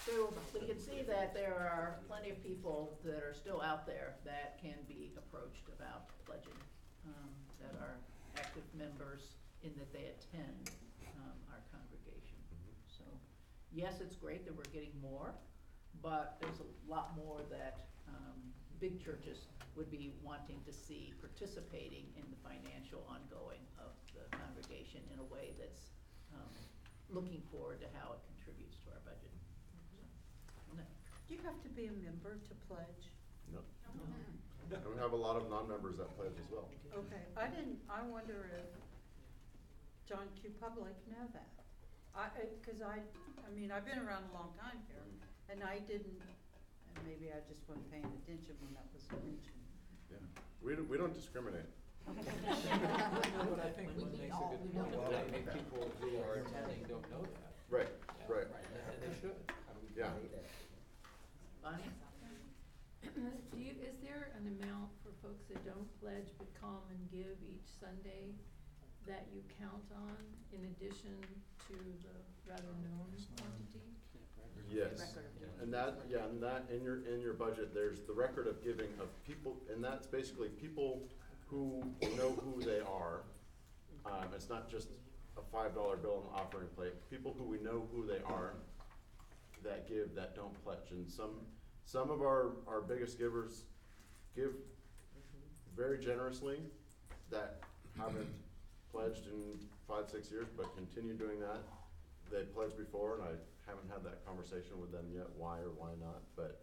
So we can see that there are plenty of people that are still out there that can be approached about pledging, that are active members in that they attend our congregation. So yes, it's great that we're getting more, but there's a lot more that big churches would be wanting to see participating in the financial ongoing of the congregation in a way that's looking forward to how it contributes to our budget. Do you have to be a member to pledge? No. And we have a lot of non-members that pledge as well. Okay, I wonder if John Q. Public know that. Cause I mean, I've been around a long time here, and I didn't, and maybe I just wasn't paying attention when that was mentioned. Yeah, we don't discriminate. No, but I think Lynn makes a good point. I think people who are attending don't know that. Right, Yeah. right. And they should. Yeah. Bonnie? Is there an amount for folks that don't pledge but come and give each Sunday that you count on in addition to the rather known quantity? Yes, and that in your budget, there's the record of giving of people, and that's basically people who know who they are. It's not just a $5 bill on the offering plate. People who we know who they are that give, that don't pledge, and some of our biggest givers give very generously that haven't pledged in 5-6 years, but continue doing that. They pledged before, and I haven't had that conversation with them yet, why or why not. But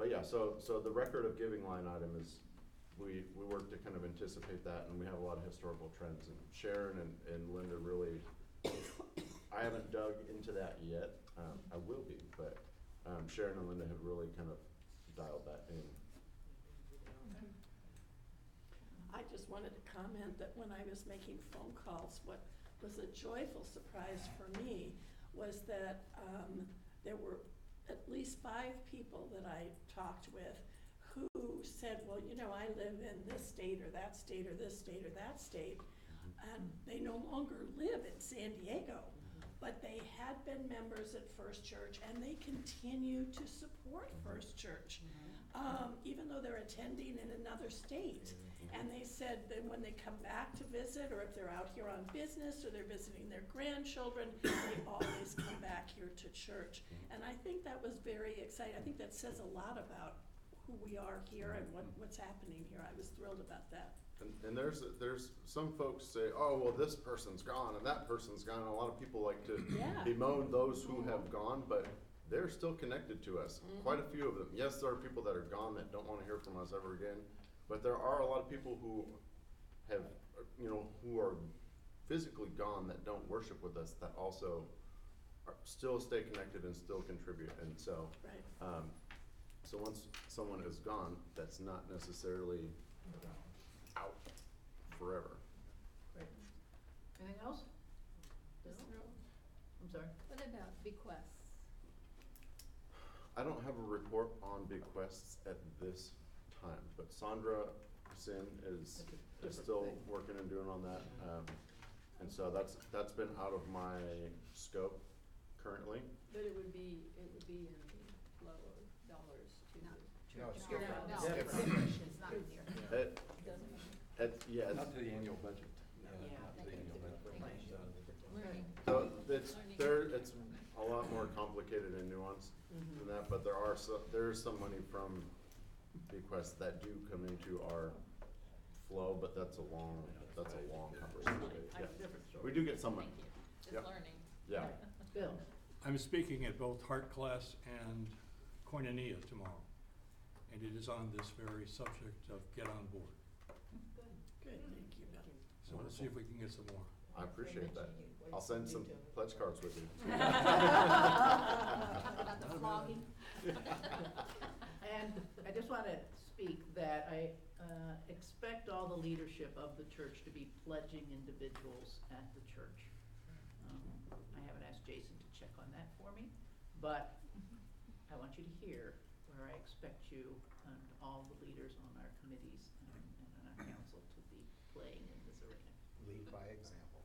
yeah, so the record of giving line item is, we work to kind of anticipate that, and we have a lot of historical trends. And Sharon and Linda really, I haven't dug into that yet. I will be, but Sharon and Linda have really kind of dialed that in. I just wanted to comment that when I was making phone calls, what was a joyful surprise for me was that there were at least 5 people that I talked with who said, well, you know, I live in this state or that state or this state or that state, and they no longer live in San Diego, but they had been members at First Church and they continue to support First Church, even though they're attending in another state. And they said that when they come back to visit, or if they're out here on business, or they're visiting their grandchildren, they always come back here to church. And I think that was very exciting. I think that says a lot about who we are here and what's happening here. I was thrilled about that. And there's some folks say, oh, well, this person's gone and that person's gone. And a lot of people like to bemoan those who have gone, but they're still connected to us. Quite a few of them. Yes, there are people that are gone that don't want to hear from us ever again. But there are a lot of people who have, who are physically gone that don't worship with us that also still stay connected and still contribute. And so, so once someone is gone, that's not necessarily out forever. Great. Anything else? No? I'm sorry. What about bequests? I don't have a report on bequests at this time, but Sandra Sin is still working and doing on that, and so that's been out of my scope. currently. But it would be in the flow of dollars to the church. No, it's not- different. no, It's it's different. different. It's not here. It, yeah, Not to the annual budget. Yeah. Not to the annual budget. Learning. so it's a lot more complicated and nuanced than that, but there is some money from bequests that do come into our flow, but that's a long conversation. Yeah. We do get some money. It's Yep. learning. Yeah. Bill? I'm speaking at both Heart Class and Koinonia tomorrow, and it is on this very subject of get on board. Good, thank you, Bill. So we'll see if we can get some more. I appreciate that. I'll send some pledge cards with you. About the flogging. And I just want to speak that I expect all the leadership of the church to be pledging individuals at the church. I haven't asked Jason to check on that for me, but I want you to hear where I expect you and all the leaders on our committees and on our council to be playing in this arena. Lead by example.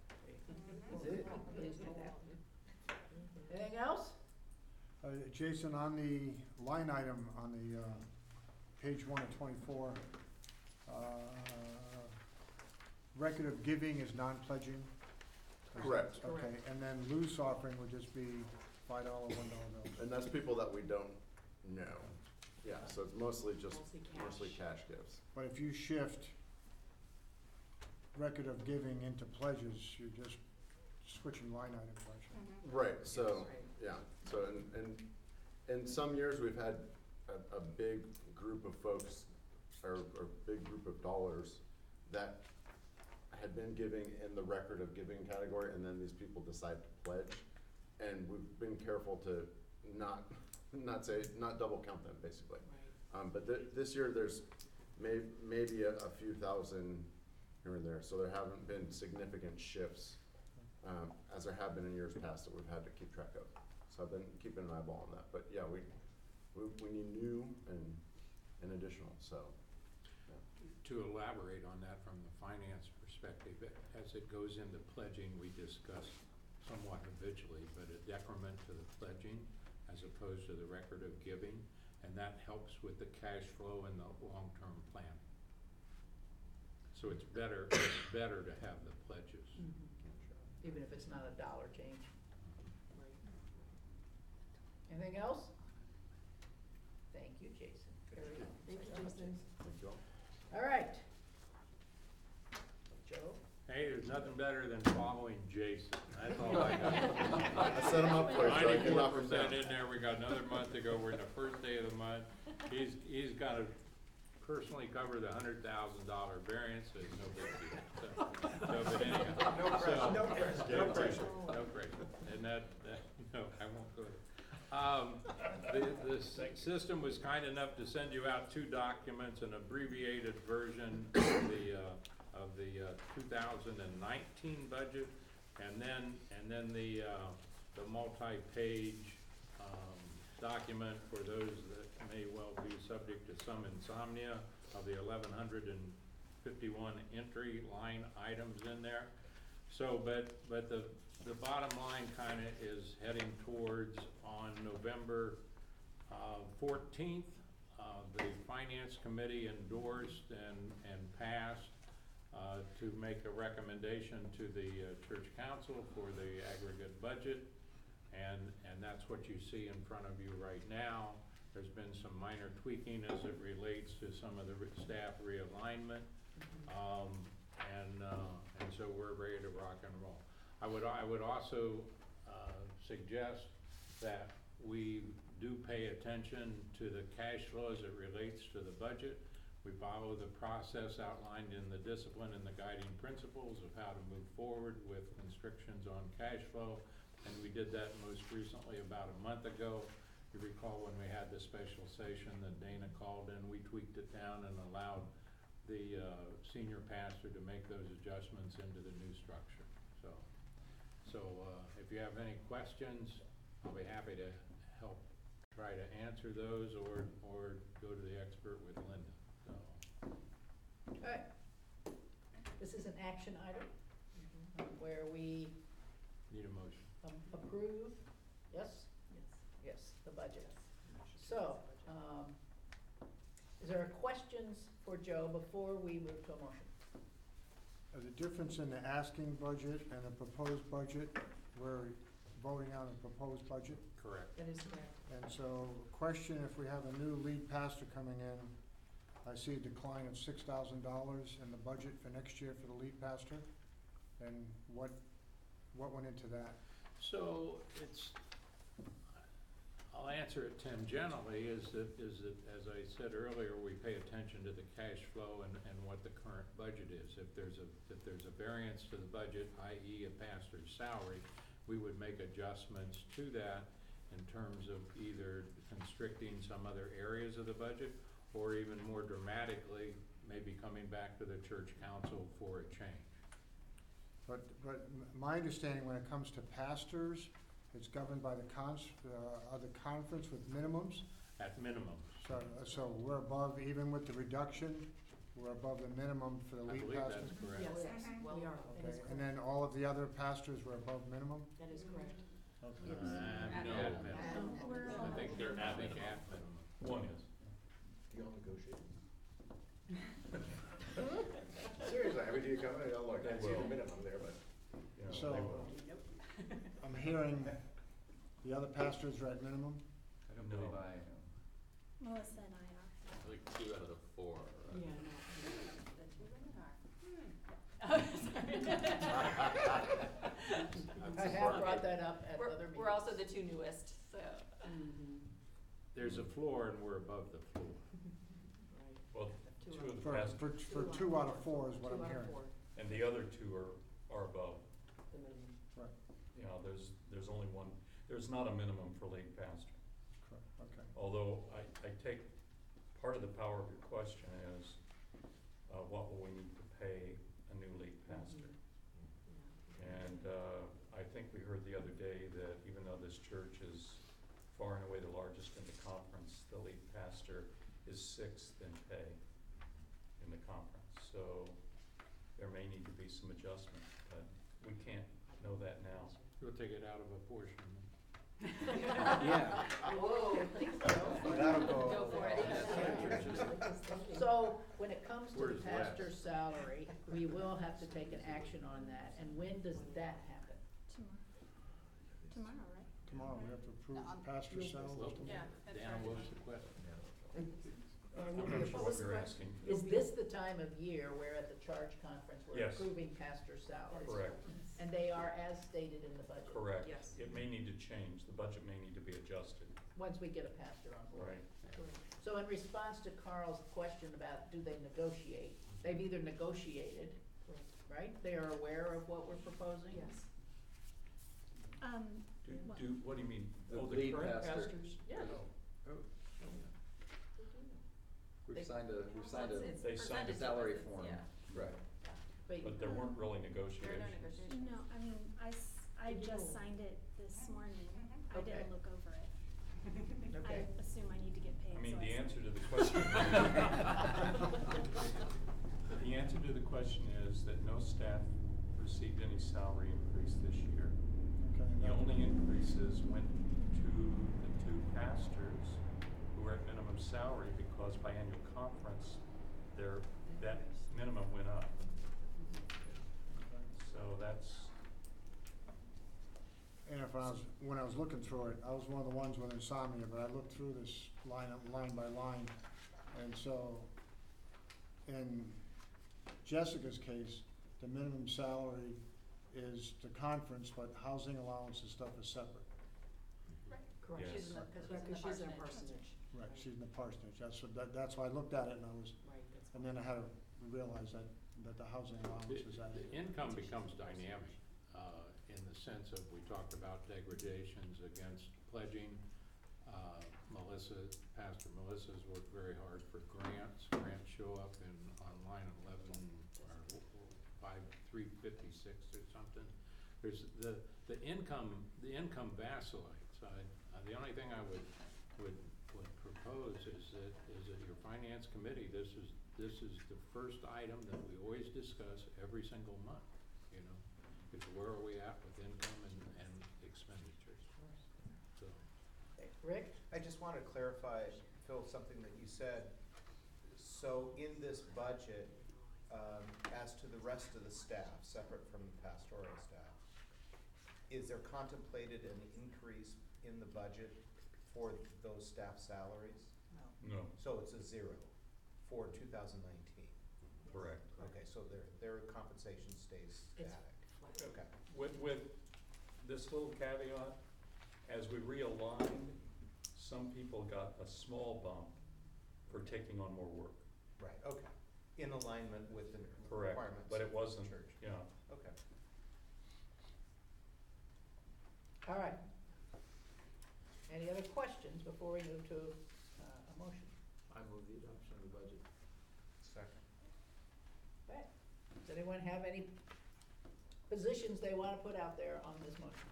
Please do that. Anything else? Jason, on the line item on the page 1 of 24, record of giving is non-pledging? Correct. Okay, and then loose offering would just be $5 $1 bill. And that's people that we don't know. Yeah, so it's mostly cash gifts. But if you shift record of giving into pledges, you're just switching line items, aren't you? Right, so, yeah, so in some years, we've had a big group of folks, or big group of dollars that had been giving in the record of giving category, and then these people decide to pledge. And we've been careful to not double count them, basically. But this year, there's maybe a few thousand here and there, so there haven't been significant shifts, as there have been in years past that we've had to keep track of. So I've been keeping an eyeball on that, but yeah, we need new and additional, so. Yeah. To elaborate on that from the finance perspective, as it goes into pledging, we discuss somewhat habitually, but a decrement to the pledging as opposed to the record of giving, and that helps with the cash flow and the long-term plan. So it's better to have the pledges. Even if it's not a dollar change. Anything else? Thank you, Jason. Very good. Thank you, Jason. Thank you all. All right. Joe? Hey, there's nothing better than following Jason. That's all I got. I set him up for you, so I can knock him down. 94% in there, we got another month to go, we're in the first day of the month. He's gotta personally cover the $100,000 variance, so it's no big deal. So, but anyhow. No pressure. No pressure. No pressure, no pressure. And that, no, I won't go there. The system was kind enough to send you out 2 documents, an abbreviated version of the 2019 budget, and then the multi-page document for those that may well be subject to some insomnia of the 1,151 entry line items in there. So, but the bottom line kind of is heading towards on November 14th. The Finance Committee endorsed and passed to make a recommendation to the Church Council for the aggregate budget. And that's what you see in front of you right now. There's been some minor tweaking as it relates to some of the staff realignment. And so we're ready to rock and roll. I would also suggest that we do pay attention to the cash flow as it relates to the budget. We follow the process outlined in the discipline and the guiding principles of how to move forward with constrictions on cash flow. And we did that most recently about a month ago. You recall when we had the special session that Dana called in, we tweaked it down and allowed the senior pastor to make those adjustments into the new structure. So if you have any questions, I'll be happy to help try to answer those or go to the expert with Linda. So. Okay. This is an action item where we Need a motion. approve Yes? Yes, the budget. So, is there questions for Joe before we move to a motion? The difference in the asking budget and the proposed budget, we're voting on a proposed budget. Correct. That is correct. And so, question, if we have a new lead pastor coming in, I see a decline of $6,000 in the budget for next year for the lead pastor. And what went into that? So it's, I'll answer it tangentially, is that, as I said earlier, we pay attention to the cash flow and what the current budget is. If there's a variance to the budget, i.e. a pastor's salary, we would make adjustments to that in terms of either constricting some other areas of the budget, or even more dramatically, maybe coming back to the church council for a change. But my understanding when it comes to pastors, it's governed by the conference with minimums. At minimum. So we're above, even with the reduction, we're above the minimum for the I lead believe pastor? that's correct. Yes, we are. That Okay, is and correct. then all of the other pastors were above minimum? That is correct. Okay. No, at minimum. I think they're at minimum. One is. Do y'all negotiate? Seriously, I mean, do you come in, look, I see the will. minimum there, but, you know, So, they will. I'm hearing the other pastors are at minimum? I don't believe I am. Melissa and I are. Like 2 out of the 4. Yeah, I have brought that up at other meetings. We're also the 2 newest, so. There's a floor and we're above the floor. Well, 2 of the For pastors, 2 out of 4 is what I'm hearing. and the other 2 are above. The minimum. Right, You know, there's only one, there's not a minimum for lead pastor. correct, okay. Although I take, part of the power of your question is, what will we need to pay a new lead pastor? And I think we heard the other day that even though this church is far and away the largest in the conference, the lead pastor is 6th in pay in the conference. So there may need to be some adjustment, but we can't know that now. We'll take it out of a portion. Yeah. Whoa. That'll go. Go for it. So, when it comes to the Where's Les? pastor's salary, we will have to take an action on that, and when does that happen? Tomorrow, right? Tomorrow, we have to approve pastor's salaries. Yeah. Dan, what was the question? I'm not sure what you're asking. Is this the time of year where at the charge conference we're Yes. approving pastor salaries? Correct. And they are as stated in the budget? Correct. Yes. It may need to change, the budget may need to be adjusted. Once we get a pastor on board? Right. So in response to Carl's question about do they negotiate, they've either negotiated, right? They are aware of what we're proposing? Yes. What do you mean? The Oh, the lead current pastor. pastors? Yes. Oh. We've signed a They signed a salary form. Yeah. Right. But there weren't really There are no negotiations. negotiations. No, I mean, I just signed it this morning. I Okay. didn't look over it. Okay. I assume I need to get paid, I mean, so the signed answer it. to the question. The answer to the question is that no staff received any salary increase this year. Okay, The now- only increases went to the 2 pastors who were at minimum salary because by annual conference, that minimum went up. So that's, And when I was looking through it, I was one of the ones with insomnia, but I looked through this line by line. And so, in Jessica's case, the minimum salary is the conference, but housing allowance and stuff is separate. Correct. Yes. She's in the, because she's in the parsonage. Right, she's in the parsonage. That's why I looked at it and I was, Right, that's and then I had to realize that the housing allowance is The added. income becomes dynamic, in the sense of, we talked about degradations against pledging. Pastor Melissa's worked very hard for grants. Grants show up on line 11, or 356 or something. There's the income vacillates. The only thing I would propose is that your finance committee, this is the first item that we always discuss every single month, you know, is where are we at with income and expenditures. Rick? I just want to clarify, Phil, something that you said. So in this budget, as to the rest of the staff, separate from the pastoral staff, is there contemplated an increase in the budget for those staff salaries? No. So it's a zero for 2019? Correct. Okay, so their compensation stays static? Okay. With this little caveat, as we realigned, some people got a small bump for taking on more work. Right, okay. In alignment with the Correct, requirements but it of the wasn't, church? yeah. Okay. All right. Any other questions before we move to a motion? I move the adoption of the budget. Second. Okay. Does anyone have any positions they want to put out there on this motion?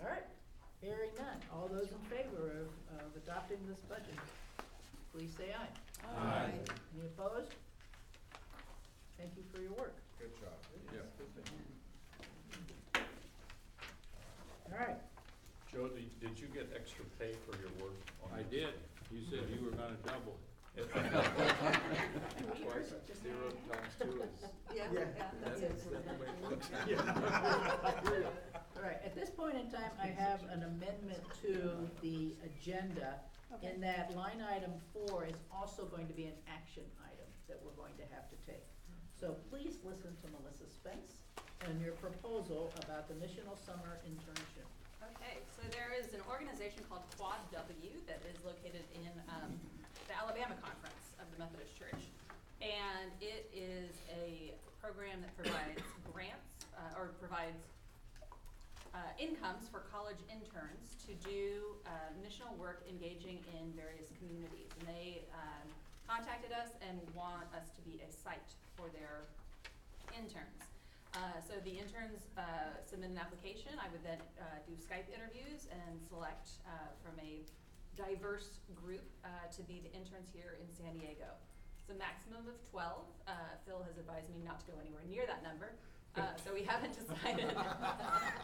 All right. Hearing none. All those in favor of adopting this budget, please say aye. Aye. Any opposed? Thank you for your work. Good job. Yeah. All right. Joe, did you get extra pay for your work? I did. You said you were gonna double it. Twice, 0 times 2 is. Yeah, that's That's it. the way it works. All right, at this point in time, I have an amendment to the agenda in that line item 4 is also going to be an action item that we're going to have to take. So please listen to Melissa Spence and your proposal about the missional summer internship. Okay, so there is an organization called Quad W that is located in the Alabama Conference of the Methodist Church. And it is a program that provides grants or provides incomes for college interns to do missional work engaging in various communities. And they contacted us and want us to be a site for their interns. So the interns submit an application. I would then do Skype interviews and select from a diverse group to be the interns here in San Diego. It's a maximum of 12. Phil has advised me not to go anywhere near that number. So we haven't decided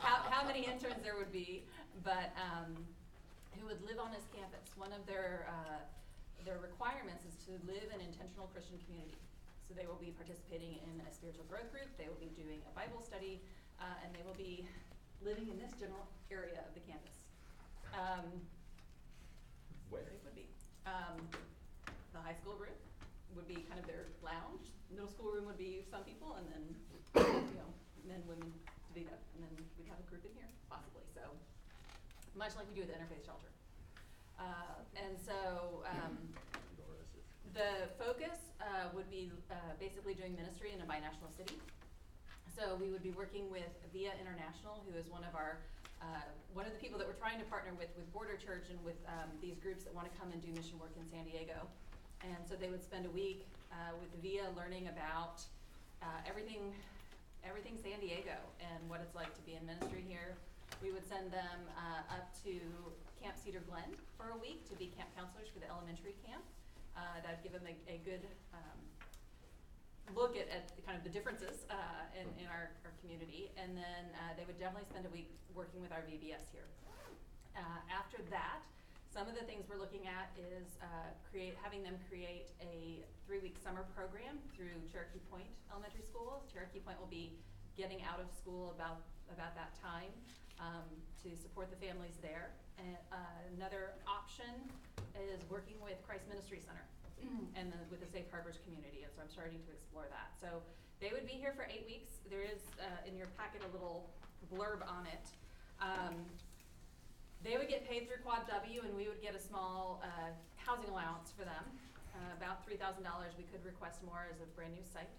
how many interns there would be, but who would live on his campus. One of their requirements is to live in intentional Christian community. So they will be participating in a spiritual growth group, they will be doing a Bible study, and they will be living in this general area of the campus. Where? They would be. The high school room would be kind of their lounge. Middle school room would be some people, and then, men, women to be that. And then we'd have a group in here, possibly. So much like we do with the interfaith shelter. And so the focus would be basically doing ministry in a binational city. So we would be working with Via International, who is one of the people that we're trying to partner with Border Church and with these groups that want to come and do mission work in San Diego. And so they would spend a week with Via learning about everything San Diego and what it's like to be in ministry here. We would send them up to Camp Cedar Glen for a week to be camp counselors for the elementary camp. That'd give them a good look at kind of the differences in our community. And then they would definitely spend a week working with our VBS here. After that, some of the things we're looking at is having them create a 3-week summer program through Cherokee Point Elementary School. Cherokee Point will be getting out of school about that time to support the families there. And another option is working with Christ Ministry Center and with the Safe Harbors community. And so I'm starting to explore that. So they would be here for 8 weeks. There is in your packet a little blurb on it. They would get paid through Quad W, and we would get a small housing allowance for them, about $3,000. We could request more as a brand new site.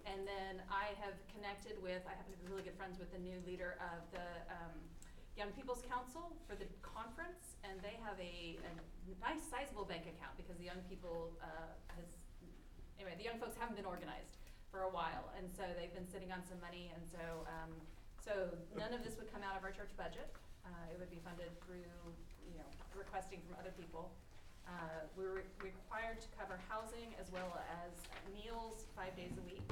And then I have connected with, I happen to be really good friends with the new leader of the Young People's Council for the conference, and they have a nice sizable bank account because the young people the young folks haven't been organized for a while, and so they've been sitting on some money, and so none of this would come out of our church budget. It would be funded through, requesting from other people. We're required to cover housing as well as meals 5 days a week.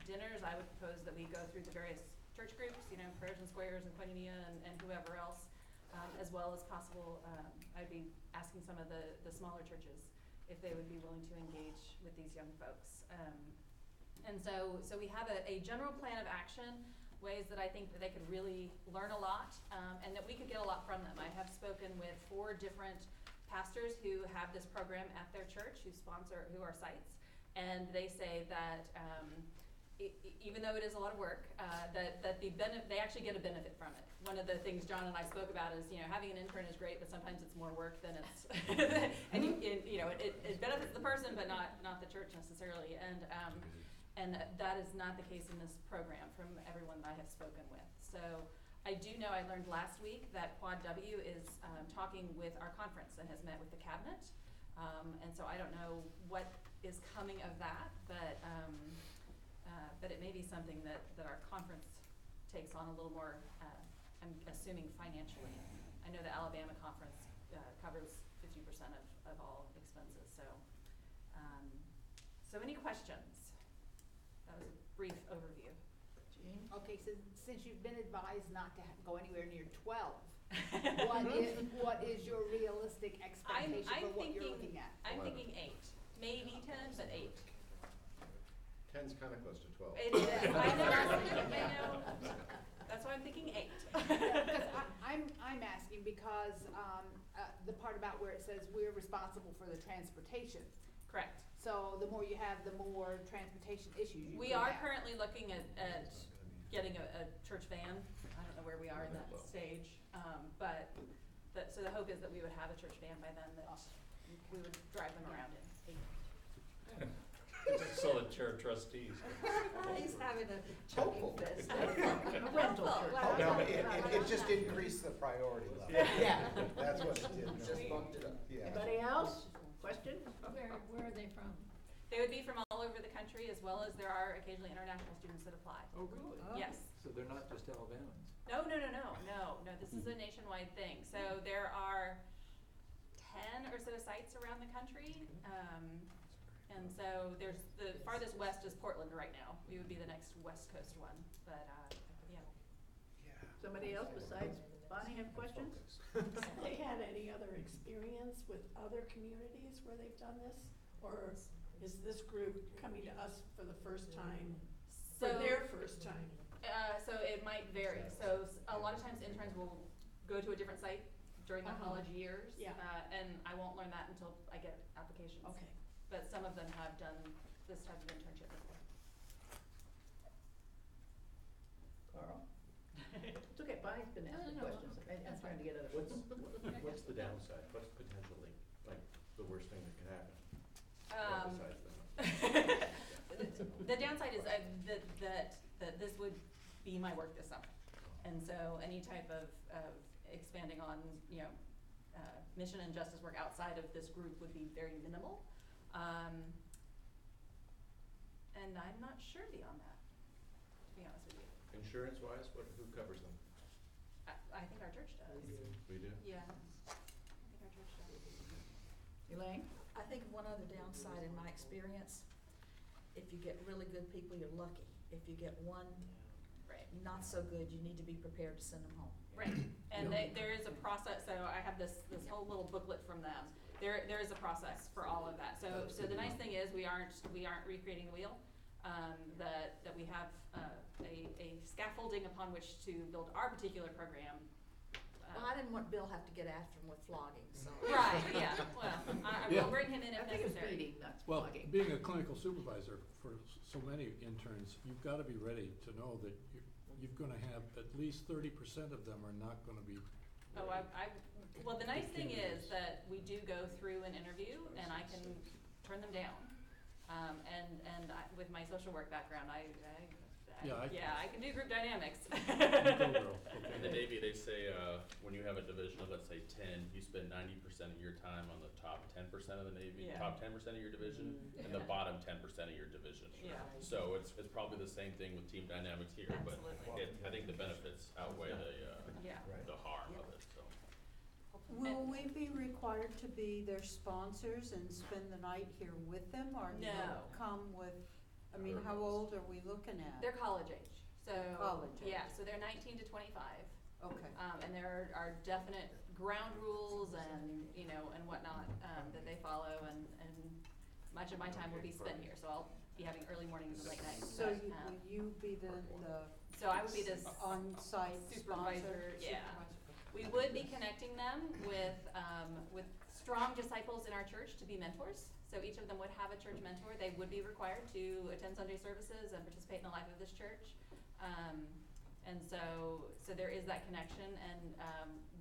Dinners, I would propose that we go through the various church groups, Prayers and Squares and Koinonia and whoever else, as well as possible, I'd be asking some of the smaller churches if they would be willing to engage with these young folks. And so we have a general plan of action, ways that I think that they could really learn a lot, and that we could get a lot from them. I have spoken with 4 different pastors who have this program at their church, who are sites, and they say that even though it is a lot of work, that they actually get a benefit from it. One of the things John and I spoke about is, having an intern is great, but sometimes it's more work than it's, and it benefits the person, but not the church necessarily. And that is not the case in this program from everyone that I have spoken with. So I do know, I learned last week that Quad W is talking with our conference and has met with the cabinet. And so I don't know what is coming of that, but it may be something that our conference takes on a little more, I'm assuming financially. I know the Alabama conference covers 50% of all expenses. So any questions? That was a brief overview. Jean? Okay, so since you've been advised not to go anywhere near 12, what is your realistic expectation for what you're looking at? I'm thinking 8, maybe 10, but 8. 10's kind of close to 12. It is. I know. That's why I'm thinking 8. Because I'm asking because the part about where it says we're responsible for the transportation. Correct. So the more you have, the more transportation issues you We could are have. currently looking at getting a church van. I don't know where we are in that stage, so the hope is that we would have a church van by then that we would drive them around in. So the chair trustees. He's having a choking fest. Rental church. No, but it just increased the priority level. Yeah. That's what it did. Just bumped it up. Yeah. Anybody else? Questions? Where are they from? They would be from all over the country, as well as there are occasionally international students that apply. Oh, really? Yes. So they're not just Alabamans? No. This is a nationwide thing. So there are 10 or so sites around the country. And so there's the farthest west is Portland right now. We would be the next West Coast one, but yeah. Somebody else besides Bonnie have questions? Have they had any other experience with other communities where they've done this? Or is this group coming to us for the first time, for their first time? So it might vary. So a lot of times interns will go to a different site during their college years. Yeah. And I won't learn that until I get applications. Okay. But some of them have done this type of internship before. Carl? It's okay, Bonnie's been asking questions. I'm trying to get other. What's the downside? What's potentially, like, the worst thing that could happen? Besides that? The downside is that this would be my work this summer. And so any type of expanding on, mission and justice work outside of this group would be very minimal. And I'm not sure beyond that, to be honest with you. Insurance-wise, who covers them? I think our church does. We do? Yeah, I think our church does. Elaine? I think one other downside in my experience, if you get really good people, you're lucky. If you get one not so good, you need to be prepared to send them home. Right, and there is a process, so I have this whole little booklet from them. There is a process for all of that. So the nice thing is we aren't recreating the wheel. That we have a scaffolding upon which to build our particular program. Well, I didn't want Bill have to get after him with flogging, so. Right, yeah, well, I will bring him in if I think it's necessary. beating, not Well, flogging. being a clinical supervisor for so many interns, you've got to be ready to know that you're going to have at least 30% of them are not going to be. Oh, well, the nice thing is that we do go through an interview and I can turn them down. And with my social work background, I can do group dynamics. In the Navy, they say when you have a division of, let's say, 10, you spend 90% of your time on the top 10% of the Navy, top 10% of your division, and the bottom 10% of your division. Yeah. So it's probably the same thing with team dynamics here, but I think the benefits outweigh the harm of it. So. Will we be required to be their sponsors and spend the night here with them, or No. come with, how old are we looking at? They're college age, So, College age. yeah, so they're 19 to 25. Okay. And there are definite ground rules and, you know, and whatnot, that they follow, and much of my time will be spent here, so I'll be having early mornings and late nights. So but, will you be the so I would be the on-site supervisor, sponsor? yeah. We would be connecting them with strong disciples in our church to be mentors. So each of them would have a church mentor. They would be required to attend Sunday services and participate in the life of this church. And so there is that connection. And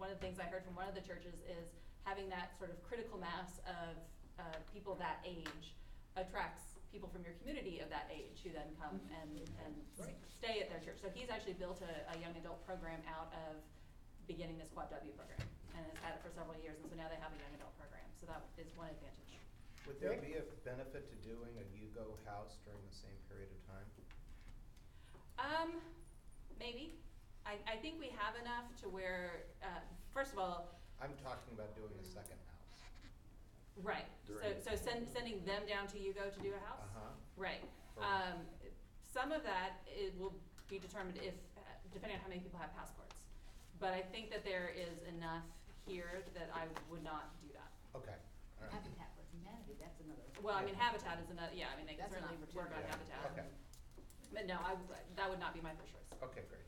one of the things I heard from one of the churches is having that sort of critical mass of people that age attracts people from your community of that age who then come and stay at their church. So he's actually built a young adult program out of beginning this Quad W program and has had it for several years. And so now they have a young adult program. So that is one advantage. Would there be a benefit to doing a Yugo house during the same period of time? Maybe. I think we have enough to where, first of all, I'm talking about doing a second house. right. So sending them down to Yugo to do a house? Right. Some of that will be determined if, depending on how many people have passports. But I think that there is enough here that I would not do that. Okay. All right. Habitat for Humanity, that's another. Well, I mean, Habitat is another, yeah, I mean, they can That's an certainly work on opportunity. Habitat. Okay. But no, that would not be my first choice. Okay, great.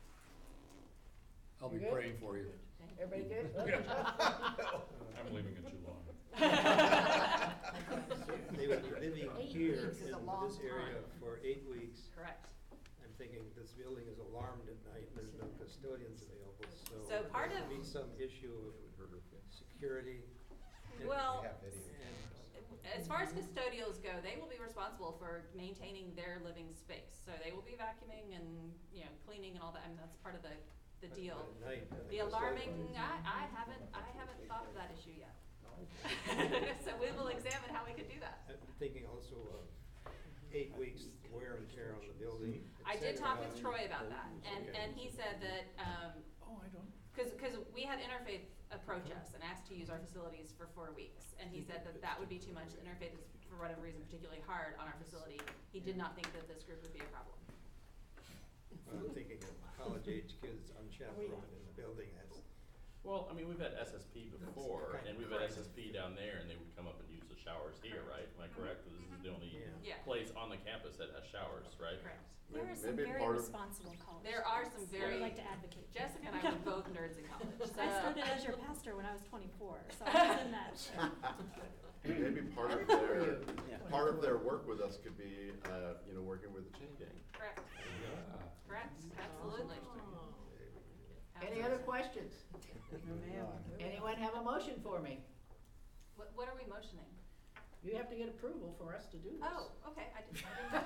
I'll be You good? praying for you. Everybody good? I'm leaving it too long. They would be living 8 here weeks is a in long this area time. for 8 weeks. Correct. I'm thinking this building is alarmed at night, and there's no custodians available, So part there of- would be some issue of security. And- Well, We have video. as far as custodials go, they will be responsible for maintaining their living space. So they will be vacuuming and, you know, cleaning and all that, and that's part of the deal. At night, The alarming, I haven't thought of that issue yet. So we will examine how we could do that. I'm thinking also of 8 weeks wear and tear on the building. I did etc. talk with Troy about that, and he said that, because we had Interfaith approach us and asked to use our facilities for 4 weeks, and he said that that would be too much. Interfaith is, for whatever reason, particularly hard on our facility. He did not think that this group would be a problem. I'm thinking of college-age kids unchaperoned in the building, that's. Well, I mean, we've had SSP before, and we've had SSP down there, and they would come up and use the showers here, right? Am I correct? This is the only Yeah. place on the campus that has showers, right? Correct. There are some Maybe very part of- responsible colleges. There are some very. I would like to advocate. for. Jessica and I were both nerds in college. So. I started as your pastor when I was 24, so I was in that. Maybe part of their work with us could be, you know, working with the chain gang. Correct. Correct. Absolutely. Any other questions? No, ma'am. Anyone have a motion for me? What are we motioning? You have to get approval for us to do this. Oh, okay. I didn't.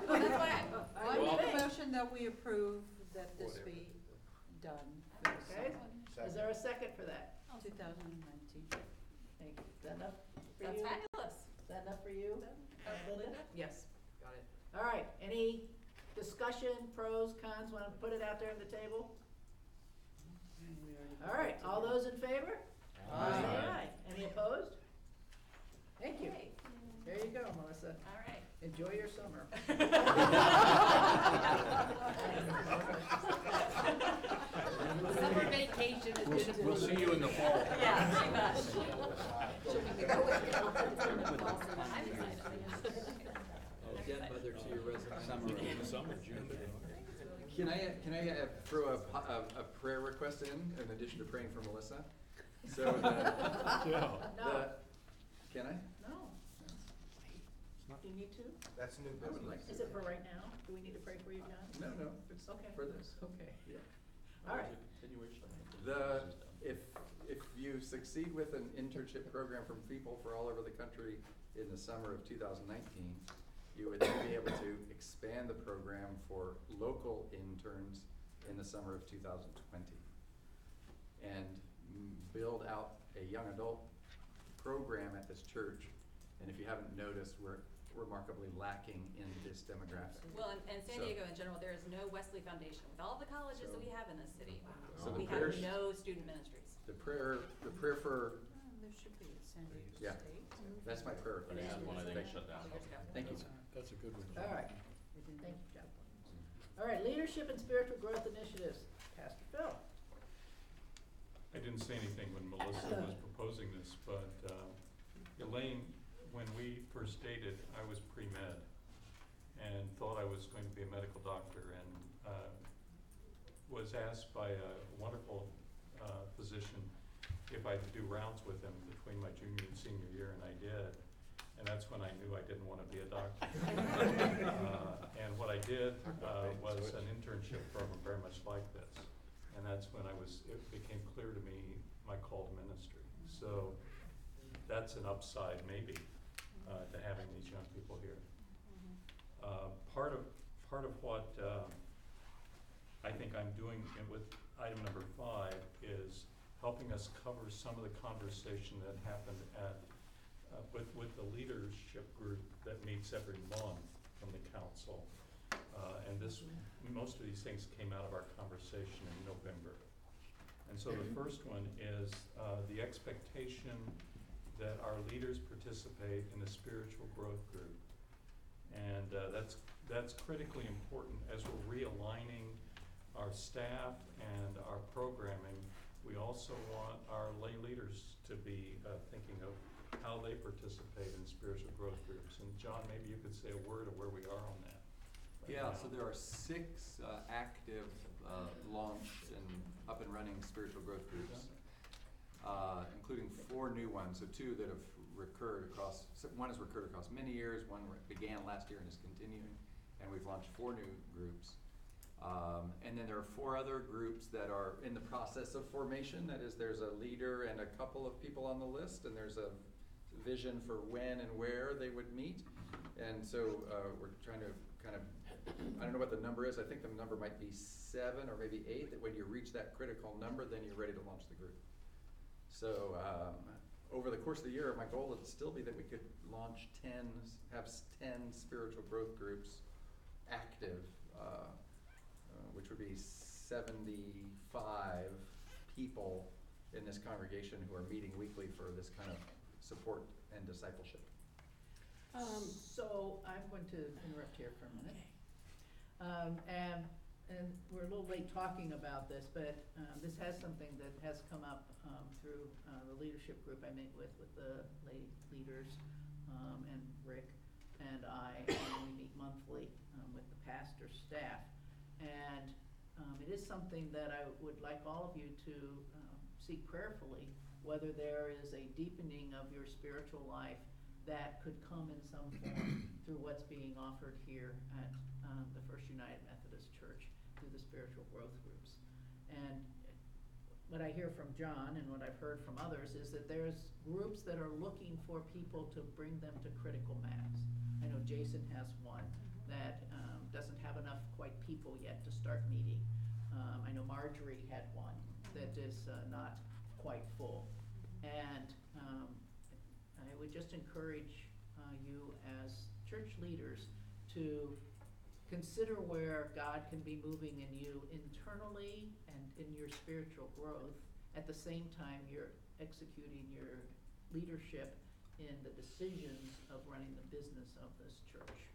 Well, that's why I make a motion that we approve that this be done for the Okay, summer, is there a second for that? 2019. Thank you. Is that enough for That's you? fabulous. Is that enough for you, Linda? Yes. Got it. All right, any discussion, pros, cons, wanna put it out there on the table? All right, all those in favor? Aye. Say aye. Any opposed? Thank you. Okay. There you go, Melissa. All right. Enjoy your summer. Summer vacation is just. We'll see you in the fall. Yeah, pretty much. Again, mother to your resident. Summer, June. Can I throw a prayer request in addition to praying for Melissa? So No. Can I? No. Do you need to? That's new business. Is it for right now? Do we need to pray for you, John? No, it's Okay. for this. Okay. Yeah. All right. Continuation. If you succeed with an internship program from people for all over the country in the summer of 2019, you would then be able to expand the program for local interns in the summer of 2020 and build out a young adult program at this church. And if you haven't noticed, we're remarkably lacking in this demographic. Well, and San Diego in general, there is no Wesley Foundation. With all the colleges that we have in this city, So the we have parish- no student ministries. The prayer for, There should be a San Diego yeah, State. that's my prayer But request. they had one, I think, shut down. Years ago. Thank you. That's a good one. All right. Thank you, John. All right, leadership Leadership and Spiritual Growth Initiatives, Pastor Phil. I didn't say anything when Melissa was proposing this, but Elaine, when we first dated, I was pre-med and thought I was going to be a medical doctor, and was asked by a wonderful physician if I could do rounds with him between my junior and senior year, and I did. And that's when I knew I didn't want to be a doctor. And what I did was an internship program very much like this. And that's when it became clear to me my call to ministry. So that's an upside maybe to having these young people here. Part of what I think I'm doing with item number 5 is helping us cover some of the conversation that happened at with the leadership group that meets every month from the council. And most of these things came out of our conversation in November. And so the first one is the expectation that our leaders participate in a spiritual growth group. And that's critically important as we're realigning our staff and our programming. We also want our lay leaders to be thinking of how they participate in spiritual growth groups. And John, maybe you could say a word of where we are on that. Yeah, so there are 6 active, launched and up and running spiritual growth groups, including 4 new ones. So 2 that have recurred across, one has recurred across many years, one began last year and is continuing, and we've launched 4 new groups. And then there are 4 other groups that are in the process of formation. That is, there's a leader and a couple of people on the list, and there's a vision for when and where they would meet. And so we're trying to kind of, I don't know what the number is. I think the number might be 7 or maybe 8, that when you reach that critical number, then you're ready to launch the group. So over the course of the year, my goal would still be that we could launch have 10 spiritual growth groups active, which would be 75 people in this congregation who are meeting weekly for this kind of support and discipleship. So I'm going to interrupt here for a minute. And we're a little late talking about this, but this has something that has come up through the leadership group I meet with the lay leaders and Rick and I, and we meet monthly with the pastor staff. And it is something that I would like all of you to seek prayerfully, whether there is a deepening of your spiritual life that could come in some form through what's being offered here at the First United Methodist Church through the spiritual growth groups. And what I hear from John and what I've heard from others is that there's groups that are looking for people to bring them to critical mass. I know Jason has one that doesn't have enough quite people yet to start meeting. I know Marjorie had one that is not quite full. And I would just encourage you as church leaders to consider where God can be moving in you internally and in your spiritual growth. At the same time, you're executing your leadership in the decisions of running the business of this church.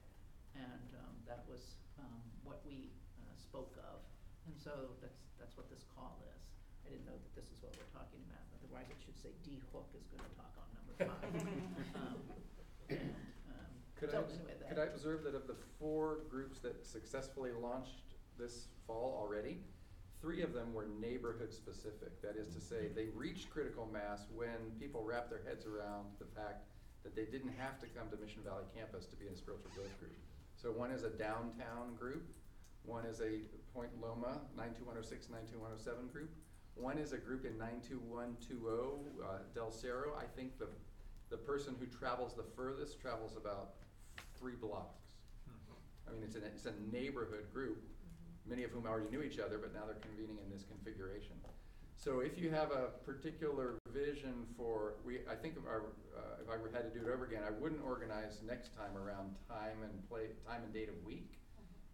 And that was what we spoke of. And so that's what this call is. I didn't know that this is what we're talking about. Otherwise, it should say D. Hook is going to talk on number 5. Could I observe that of the 4 groups that successfully launched this fall already, 3 of them were neighborhood specific. That is to say, they reached critical mass when people wrapped their heads around the fact that they didn't have to come to Mission Valley campus to be in a spiritual growth group. So one is a downtown group, one is a Point Loma 92106, 92107 group, one is a group in 92120 Del Cerro. I think the person who travels the furthest travels about 3 blocks. I mean, it's a neighborhood group, many of whom already knew each other, but now they're convening in this configuration. So if you have a particular vision for, I think if I had to do it over again, I wouldn't organize next time around time and date of week,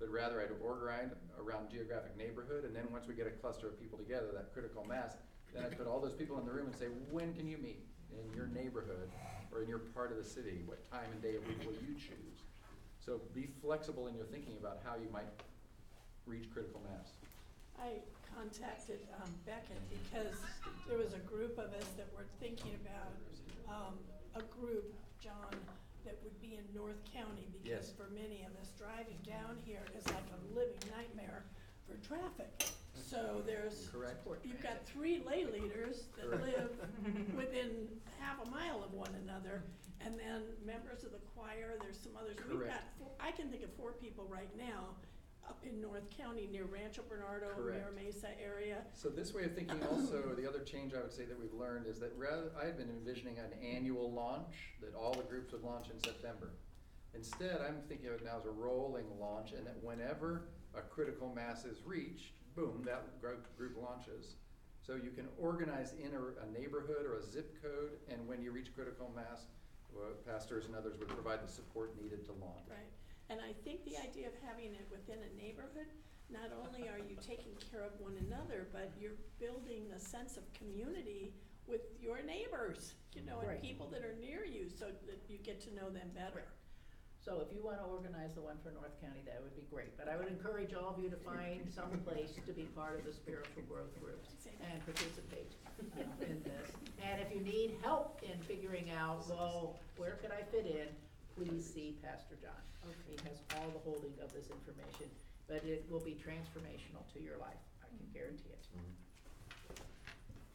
but rather I'd organize around geographic neighborhood, and then once we get a cluster of people together, that critical mass, then I'd put all those people in the room and say, when can you meet in your neighborhood or in your part of the city? What time and day of week will you choose? So be flexible in your thinking about how you might reach critical mass? I contacted Beckett because there was a group of us that were thinking about a group, John, that would be in North County, because Yes. for many of us, driving down here is like a living nightmare for traffic. So there's, Correct. you've got 3 lay leaders that Correct. live within half a mile of one another, and then members of the choir, there's some others. We've got, Correct. I can think of 4 people right now up in North County near Rancho Bernardo, Correct. Mira Mesa area. So this way of thinking also, the other change I would say that we've learned is that rather, I had been envisioning an annual launch, that all the groups would launch in September. Instead, I'm thinking of it now as a rolling launch, and that whenever a critical mass is reached, boom, that group launches. So you can organize in a neighborhood or a zip code, and when you reach critical mass, pastors and others would provide the support needed to launch. Right. And I think the idea of having it within a neighborhood, not only are you taking care of one another, but you're building a sense of community with your neighbors, you know, and Right. people that are near you, so that you get to know them better. So if you want to organize the one for North County, that would be great. But I would encourage all of you to find some place to be part of the spiritual growth groups and participate in this. And if you need help in figuring out, well, where could I fit in, please see Pastor John. He has all the holding of this information, but it will be transformational to your life. I can guarantee it.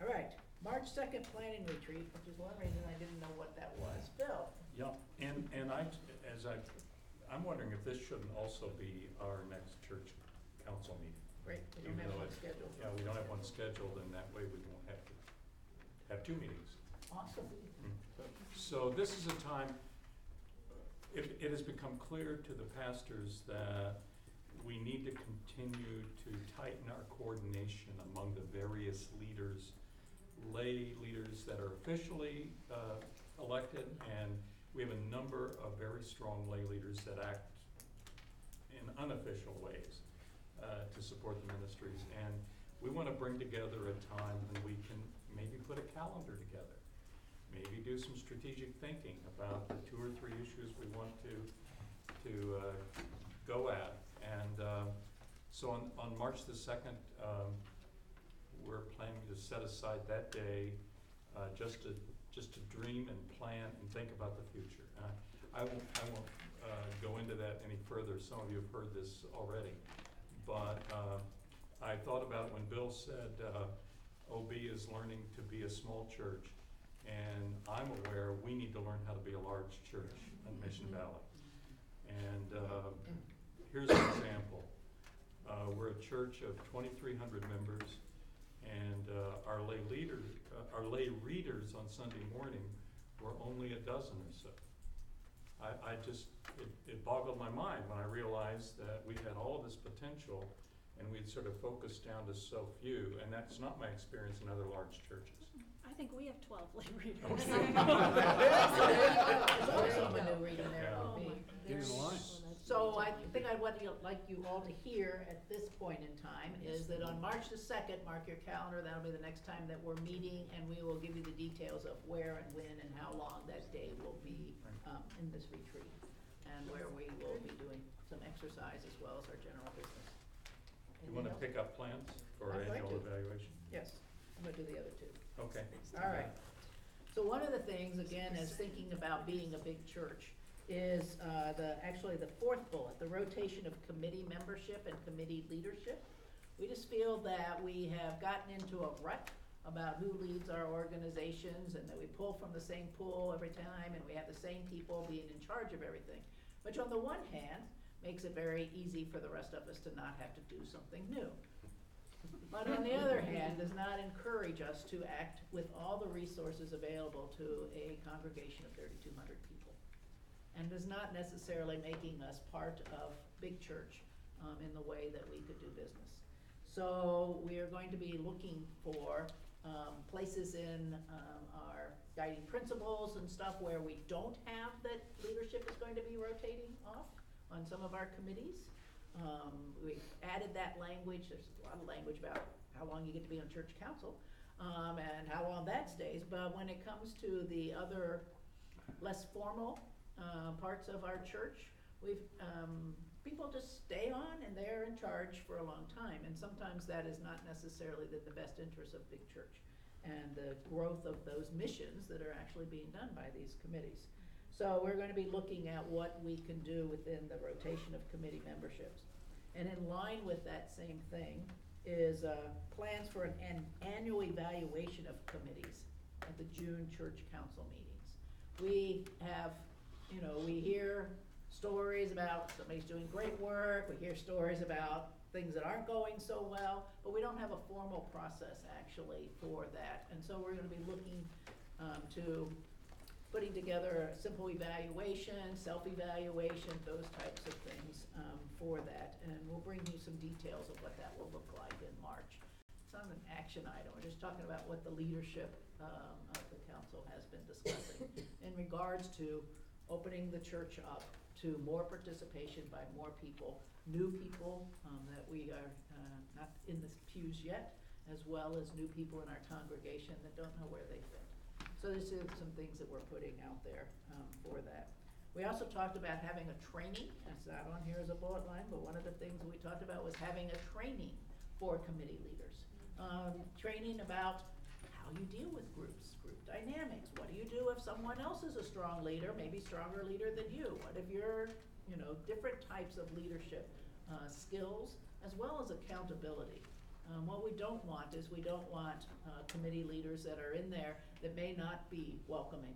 All right, March 2nd planning retreat, which is one reason I didn't know what that was. Phil? Yeah, and I'm wondering if this shouldn't also be our next church council meeting. Great, we don't Even have though one it- scheduled. Yeah, we don't have one scheduled, and that way we won't have to have 2 meetings. Awesome. So this is a time, it has become clear to the pastors that we need to continue to tighten our coordination among the various leaders, lay leaders that are officially elected, and we have a number of very strong lay leaders that act in unofficial ways to support the ministries. And we want to bring together a time when we can maybe put a calendar together, maybe do some strategic thinking about the 2 or 3 issues we want to go at. And so on March the 2nd, we're planning to set aside that day just to dream and plan and think about the future. I won't go into that any further. Some of you have heard this already, but I thought about when Bill said OB is learning to be a small church, and I'm aware we need to learn how to be a large church in Mission Valley. And here's an example. We're a church of 2,300 members, and our lay readers on Sunday morning were only a dozen or so. It boggled my mind when I realized that we had all of this potential and we'd sort of focused down to so few, and that's not my experience in other large churches. I think we have 12 lay readers. There's someone new reading there Oh with me. Get in line. So I think I would like you all to hear at this point in time is that on March the 2nd, mark your calendar, that'll be the next time that we're meeting, and we will give you the details of where and when and how long that day will be in this retreat, and where we will be doing some exercise as well as our general business. You want to pick up plans for I'd like annual to. evaluation? Yes, I'm gonna do the other 2. Okay. All right. So one of the things, again, is thinking about being a big church is actually the 4th bullet, the rotation of committee membership and committee leadership. We just feel that we have gotten into a rut about who leads our organizations, and that we pull from the same pool every time, and we have the same people being in charge of everything, which on the one hand makes it very easy for the rest of us to not have to do something new. But on the other hand, does not encourage us to act with all the resources available to a congregation of 3,200 people, and is not necessarily making us part of big church in the way that we could do business. So we are going to be looking for places in our guiding principles and stuff where we don't have that leadership is going to be rotating off on some of our committees. We've added that language. There's a lot of language about how long you get to be on church council and how long that stays. But when it comes to the other less formal parts of our church, we've people just stay on and they're in charge for a long time. And sometimes that is not necessarily the best interest of big church and the growth of those missions that are actually being done by these committees. So we're going to be looking at what we can do within the rotation of committee memberships. And in line with that same thing is plans for an annual evaluation of committees at the June church council meetings. We have, we hear stories about somebody's doing great work, we hear stories about things that aren't going so well, but we don't have a formal process actually for that. And so we're going to be looking to putting together a simple evaluation, self-evaluation, those types of things for that. And we'll bring you some details of what that will look like in March. It's not an action item, we're just talking about what the leadership of the council has been discussing in regards to opening the church up to more participation by more people, new people that we are not in the pews yet, as well as new people in our congregation that don't know where they fit. So these are some things that we're putting out there for that. We also talked about having a training. That's not on here as a bullet line, but one of the things that we talked about was having a training for committee leaders. Training about how you deal with groups, group dynamics. What do you do if someone else is a strong leader, maybe stronger leader than you? What if you're, different types of leadership skills as well as accountability. What we don't want is we don't want committee leaders that are in there that may not be welcoming,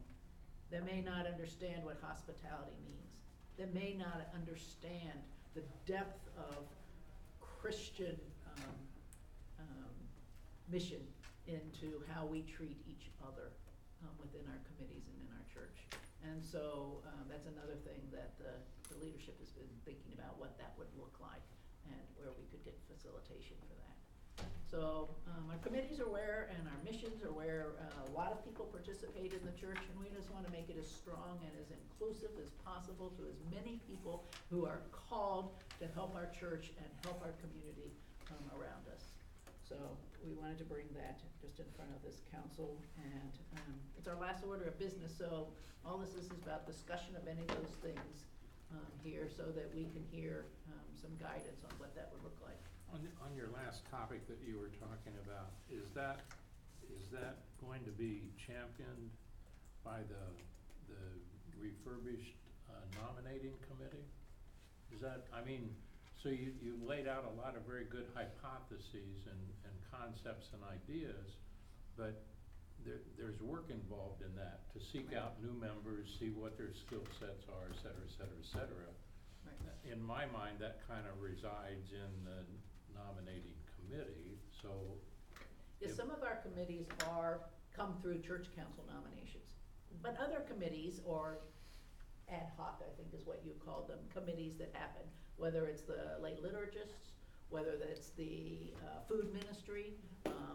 that may not understand what hospitality means, that may not understand the depth of Christian mission into how we treat each other within our committees and in our church. And so that's another thing that the leadership has been thinking about, what that would look like and where we could get facilitation for that. So our committees are where, and our missions are where a lot of people participate in the church, and we just want to make it as strong and as inclusive as possible to as many people who are called to help our church and help our community around us. So we wanted to bring that just in front of this council, and it's our last order of business, so all this is about discussion of any of those things here so that we can hear some guidance on what that would look like. On your last topic that you were talking about, is that going to be championed by the refurbished nominating committee? Is that, so you laid out a lot of very good hypotheses and concepts and ideas, but there's work involved in that to seek out new members, see what their skill sets are, et cetera, et cetera, et cetera. Right. In my mind, that kind of resides in the nominating committee, so. Yeah, some of our committees come through church council nominations, but other committees, or ad hoc, I think is what you call them, committees that happen, whether it's the lay liturgists, whether it's the food ministry,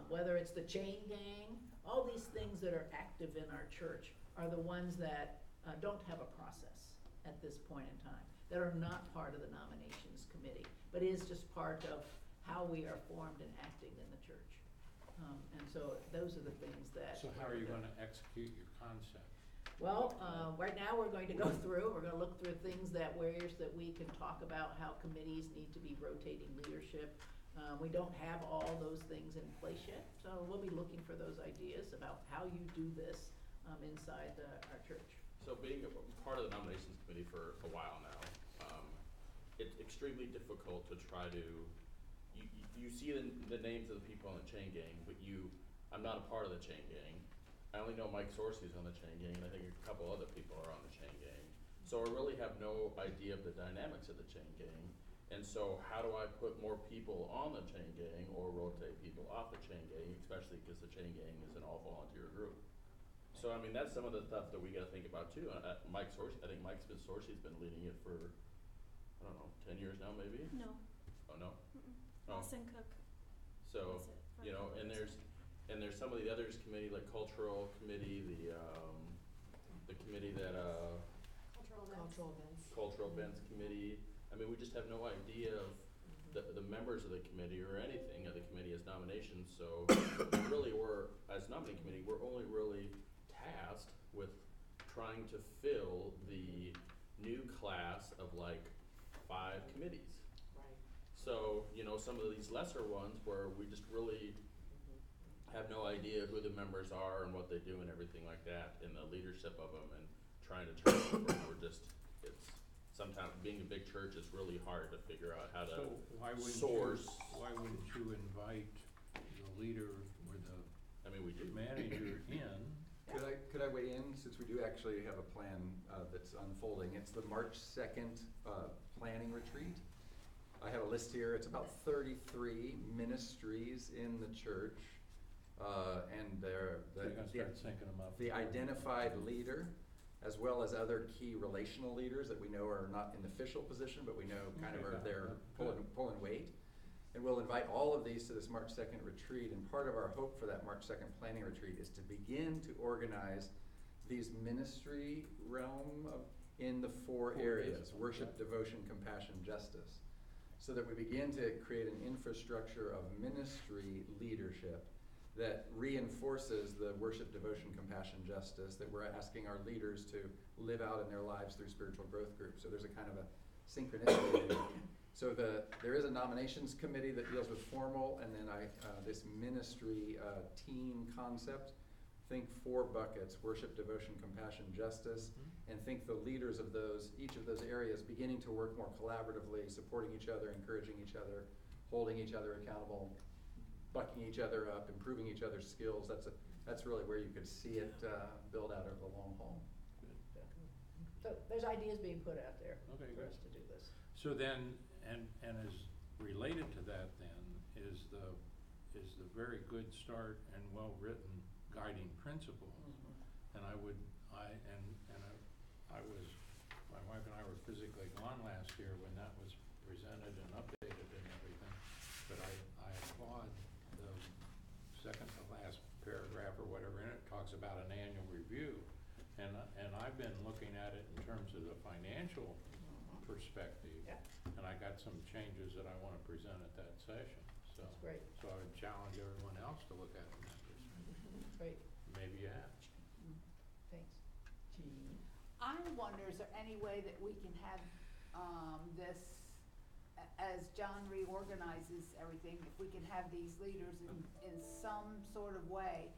whether it's the chain gang, all these things that are active in our church are the ones that don't have a process at this point in time, that are not part of the nominations committee, but is just part of how we are formed and acting in the church. And so those are the things that. So how are you going to execute your concept? Well, right now we're going to go through, we're going to look through things that we can talk about how committees need to be rotating leadership. We don't have all those things in place yet, so we'll be looking for those ideas about how you do this inside our church. So being a part of the nominations committee for a while now, it's extremely difficult to try to, you see the names of the people on the chain gang, but I'm not a part of the chain gang. I only know Mike Sorcy's on the chain gang, and I think a couple other people are on the chain gang. So I really have no idea of the dynamics of the chain gang. And so how do I put more people on the chain gang or rotate people off the chain gang, especially because the chain gang is an all-volunteer group? So, that's some of the stuff that we got to think about, too. Mike Sorcy, I think Mike Sorcy's been leading it for, 10 years now, maybe? No. Oh, no? Oh. Austin Cook. So, and there's some of the others committee, like cultural committee, the committee that, cultural events committee. We just have no idea of the members of the committee or anything of the committee as nominations. So really as nominating committee, we're only really tasked with trying to fill the new class of 5 committees. Right. So, you know, some of these lesser ones where we just really have no idea who the members are and what they do and everything like that, and the leadership of them, and trying to turn over, we're just, it's, sometimes being a big church is really hard to figure out how to So why source. why wouldn't you invite the leader or the I mean, we do. manager in? Could I weigh in, since we do actually have a plan that's unfolding? It's the March 2nd planning retreat. I have a list here. It's about 33 ministries in the church. And they're So you're gonna start syncing them up. the identified leader, as well as other key relational leaders that we know are not in the official position, but we know kind of Okay, are there good. pulling weight. And we'll invite all of these to this March 2nd retreat. And part of our hope for that March 2nd planning retreat is to begin to organize these ministry realm in the 4 areas: worship, devotion, compassion, justice. So that we begin to create an infrastructure of ministry leadership that reinforces the worship, devotion, compassion, justice that we're asking our leaders to live out in their lives through spiritual growth groups. So there's a kind of a synchronicity there. So there is a nominations committee that deals with formal, and then this ministry team concept. Think 4 buckets: worship, devotion, compassion, justice, and think the leaders of each of those areas beginning to work more collaboratively, supporting each other, encouraging each other, holding each other accountable, bucking each other up, improving each other's skills. That's really where you could see it build out over the long haul. So there's ideas being put out there Okay, for good. us to do this. So then, and as related to that then, is the very good start and well-written guiding principle. And my wife and I were physically gone last year when that was presented and updated and everything. But I applaud the second to last paragraph or whatever in it talks about an annual review. And I've been looking at it in terms of the financial perspective. Yeah. And I got some changes that I want to present at that session. So, That's great. So I would challenge everyone else to look at it from that perspective. Great. Maybe you have. Thanks. Jean? I wonder, is there any way that we can have this, as John reorganizes everything, if we can have these leaders in some sort of way,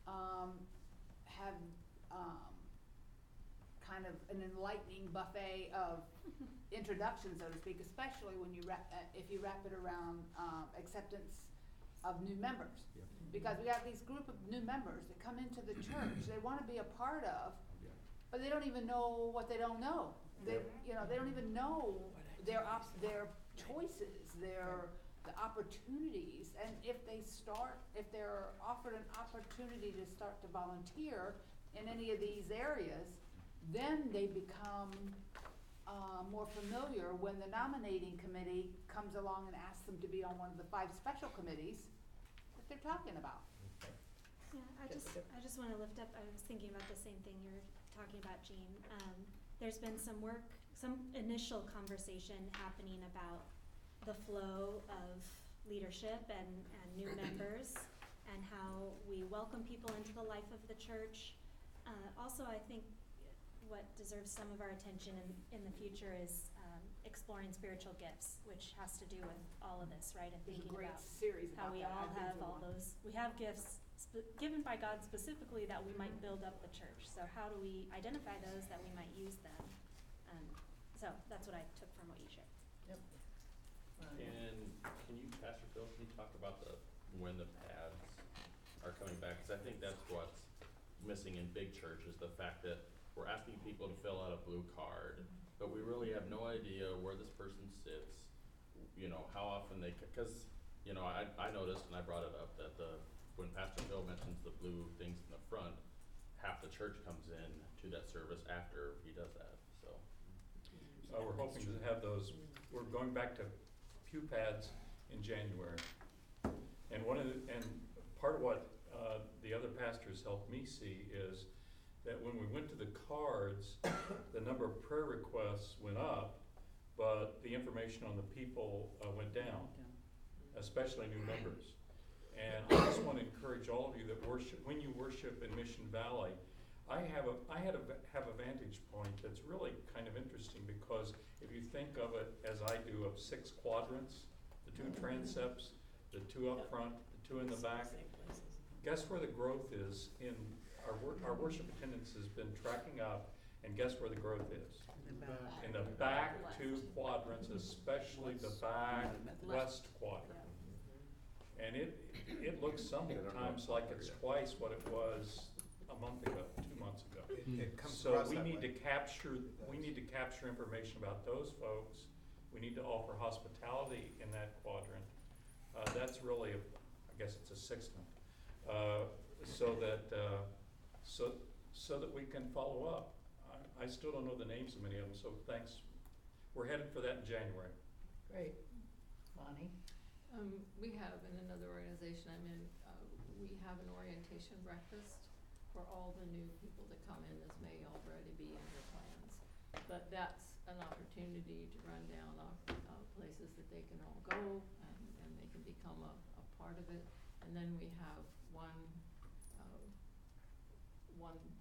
have kind of an enlightening buffet of introductions, so to speak, especially when if you wrap it around acceptance of new members. Yeah. Because we have these group of new members that come into the church, they want to be a part of, but they don't even know what they don't know. They don't even know their choices, the opportunities, and if they're offered an opportunity to start to volunteer in any of these areas, then they become more familiar when the nominating committee comes along and asks them to be on one of the 5 special committees that they're talking about. Yeah, I just want to lift up, I was thinking about the same thing you're talking about, Jean. There's been some initial conversation happening about the flow of leadership and new members and how we welcome people into the life of the church. Also, I think what deserves some of our attention in the future is exploring spiritual gifts, which has to do with all of this, right? And thinking about how we all have all those, we have gifts given by God specifically that we might build up the church. So how do we identify those that we might use them? So that's what I took from what you shared. Yep. Can you, Pastor Phil, can you talk about when the pads are coming back? Because I think that's what's missing in big churches, the fact that we're asking people to fill out a blue card, but we really have no idea where this person sits, how often because, I noticed, and I brought it up, that when Pastor Phil mentions the blue things in the front, half the church comes in to that service after he does that, so. We're hoping to have those, we're going back to pew pads in January. And part of what the other pastors helped me see is that when we went to the cards, the number of prayer requests went up, but the information on the people went down, especially new members. And I just want to encourage all of you that worship, when you worship in Mission Valley, I have a vantage point that's really kind of interesting, because if you think of it as I do, of 6 quadrants, the 2 transepts, the 2 up front, the 2 in the back, guess where the growth is in our worship attendance has been tracking up, and guess where the growth is? In the back 2 quadrants, especially the back west quadrant. And it looks sometimes like it's twice what it was a month ago, 2 months ago. It comes So across we that need way. to capture information about those folks. We need to offer hospitality in that quadrant. That's really, I guess it's a sextant. So that we can follow up. I still don't know the names of many of them, so thanks. We're headed for that in January. Great. Bonnie? We have, in another organization I'm in, we have an orientation breakfast for all the new people that come in. This may already be in your plans. But that's an opportunity to run down places that they can all go, and they can become a part of it. And then we have one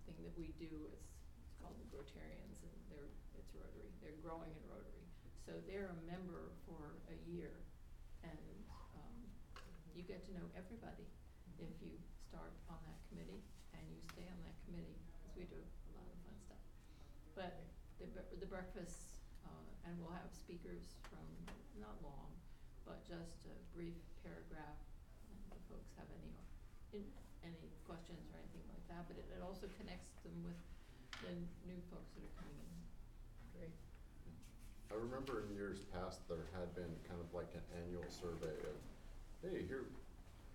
thing that we do, it's called the Rotarians, and it's Rotary. They're growing in Rotary. So they're a member for a year, and you get to know everybody if you start on that committee and you stay on that committee, because we do a lot of fun stuff. But the breakfasts, and we'll have speakers from, not long, but just a brief paragraph, and if folks have any questions or anything like that. But it also connects them with the new folks that are coming in. Great. I remember in years past there had been kind of like an annual survey of, hey, here,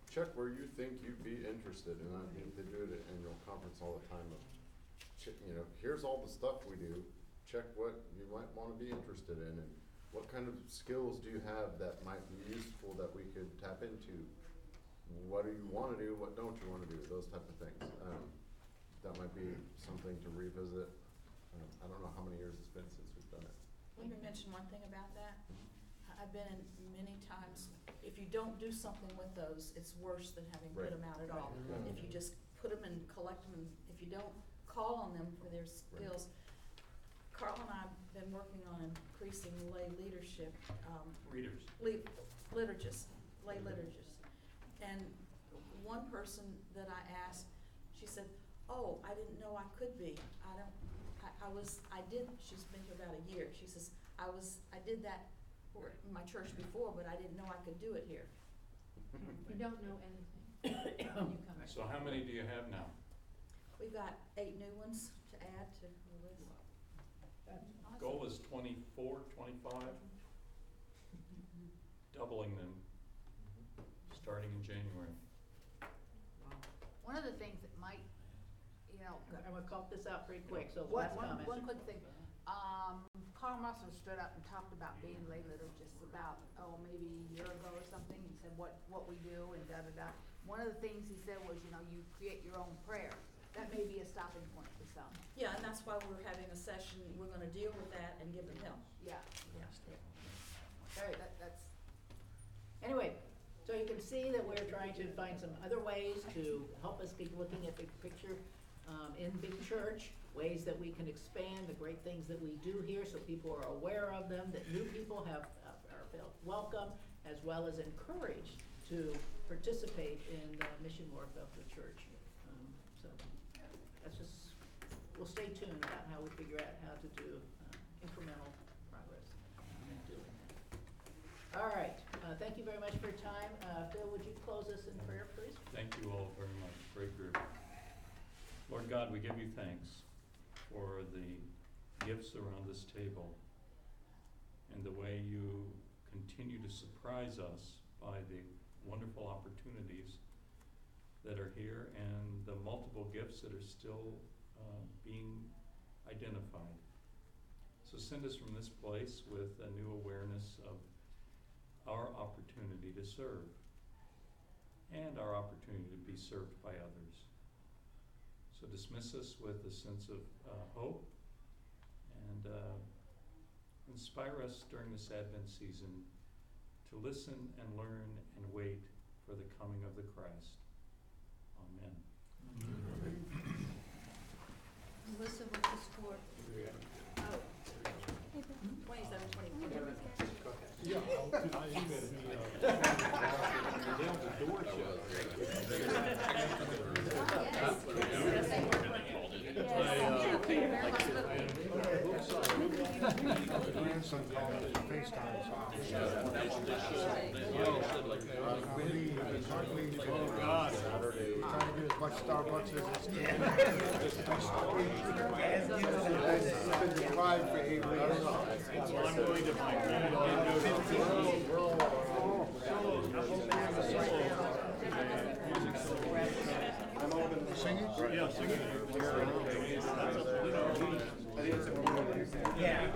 check where you think you'd be interested. And I think they do it at annual conference all the time of, here's all the stuff we do. Check what you might want to be interested in, and what kind of skills do you have that might be useful that we could tap into. What do you want to do? What don't you want to do? Those type of things. That might be something to revisit. I don't know how many years it's been since we've done it. Let me mention one thing about that. I've been in many times, if you don't do something with those, it's worse than having put them out at all. If you just put them and collect them, if you don't call on them for their skills. Carl and I have been working on increasing lay leadership. Liturgists, lay liturgists. And one person that I asked, she said, oh, I didn't know I could be. She's been here about a year. She says, I did that for my church before, but I didn't know I could do it here. You don't know anything when you come. So how many do you have now? We've got 8 new ones to add to the list. Awesome. Goal is 24, 25, doubling them starting in January. One of the things that might, I'm gonna call this out pretty quick, so One last comment. quick thing. Carl Musser stood up and talked about being lay liturgists about, maybe a year ago or something. He said what we do and da-da-da. One of the things he said was, you create your own prayer. That may be a stopping point for some. Yeah, and that's why we're having a session. We're gonna deal with that and give them help. Yeah. All right, anyway, so you can see that we're trying to find some other ways to help us be looking at the picture in big church, ways that we can expand the great things that we do here so people are aware of them, that new people are felt welcome, as well as encouraged to participate in the mission work of the church. So that's just, we'll stay tuned about how we figure out how to do incremental progress in doing that. All right, thank you very much for your time. Phil, would you close us in prayer, please? Thank you all very much. Great group. Lord God, we give you thanks for the gifts around this table and the way you continue to surprise us by the wonderful opportunities that are here and the multiple gifts that are still being identified. So send us from this place with a new awareness of our opportunity to serve and our opportunity to be served by others. So dismiss us with a sense of hope and inspire us during this Advent season to listen and learn and wait for the coming of the Christ. Amen. Melissa, what's the score? Oh, 27, 24. Yeah, I emailed me, down the door Grandson called us FaceTime, oh God, trying to get as much Starbucks as he can. Been deprived for 8 weeks. I'm going to my Singing? Yeah, singing. Yeah.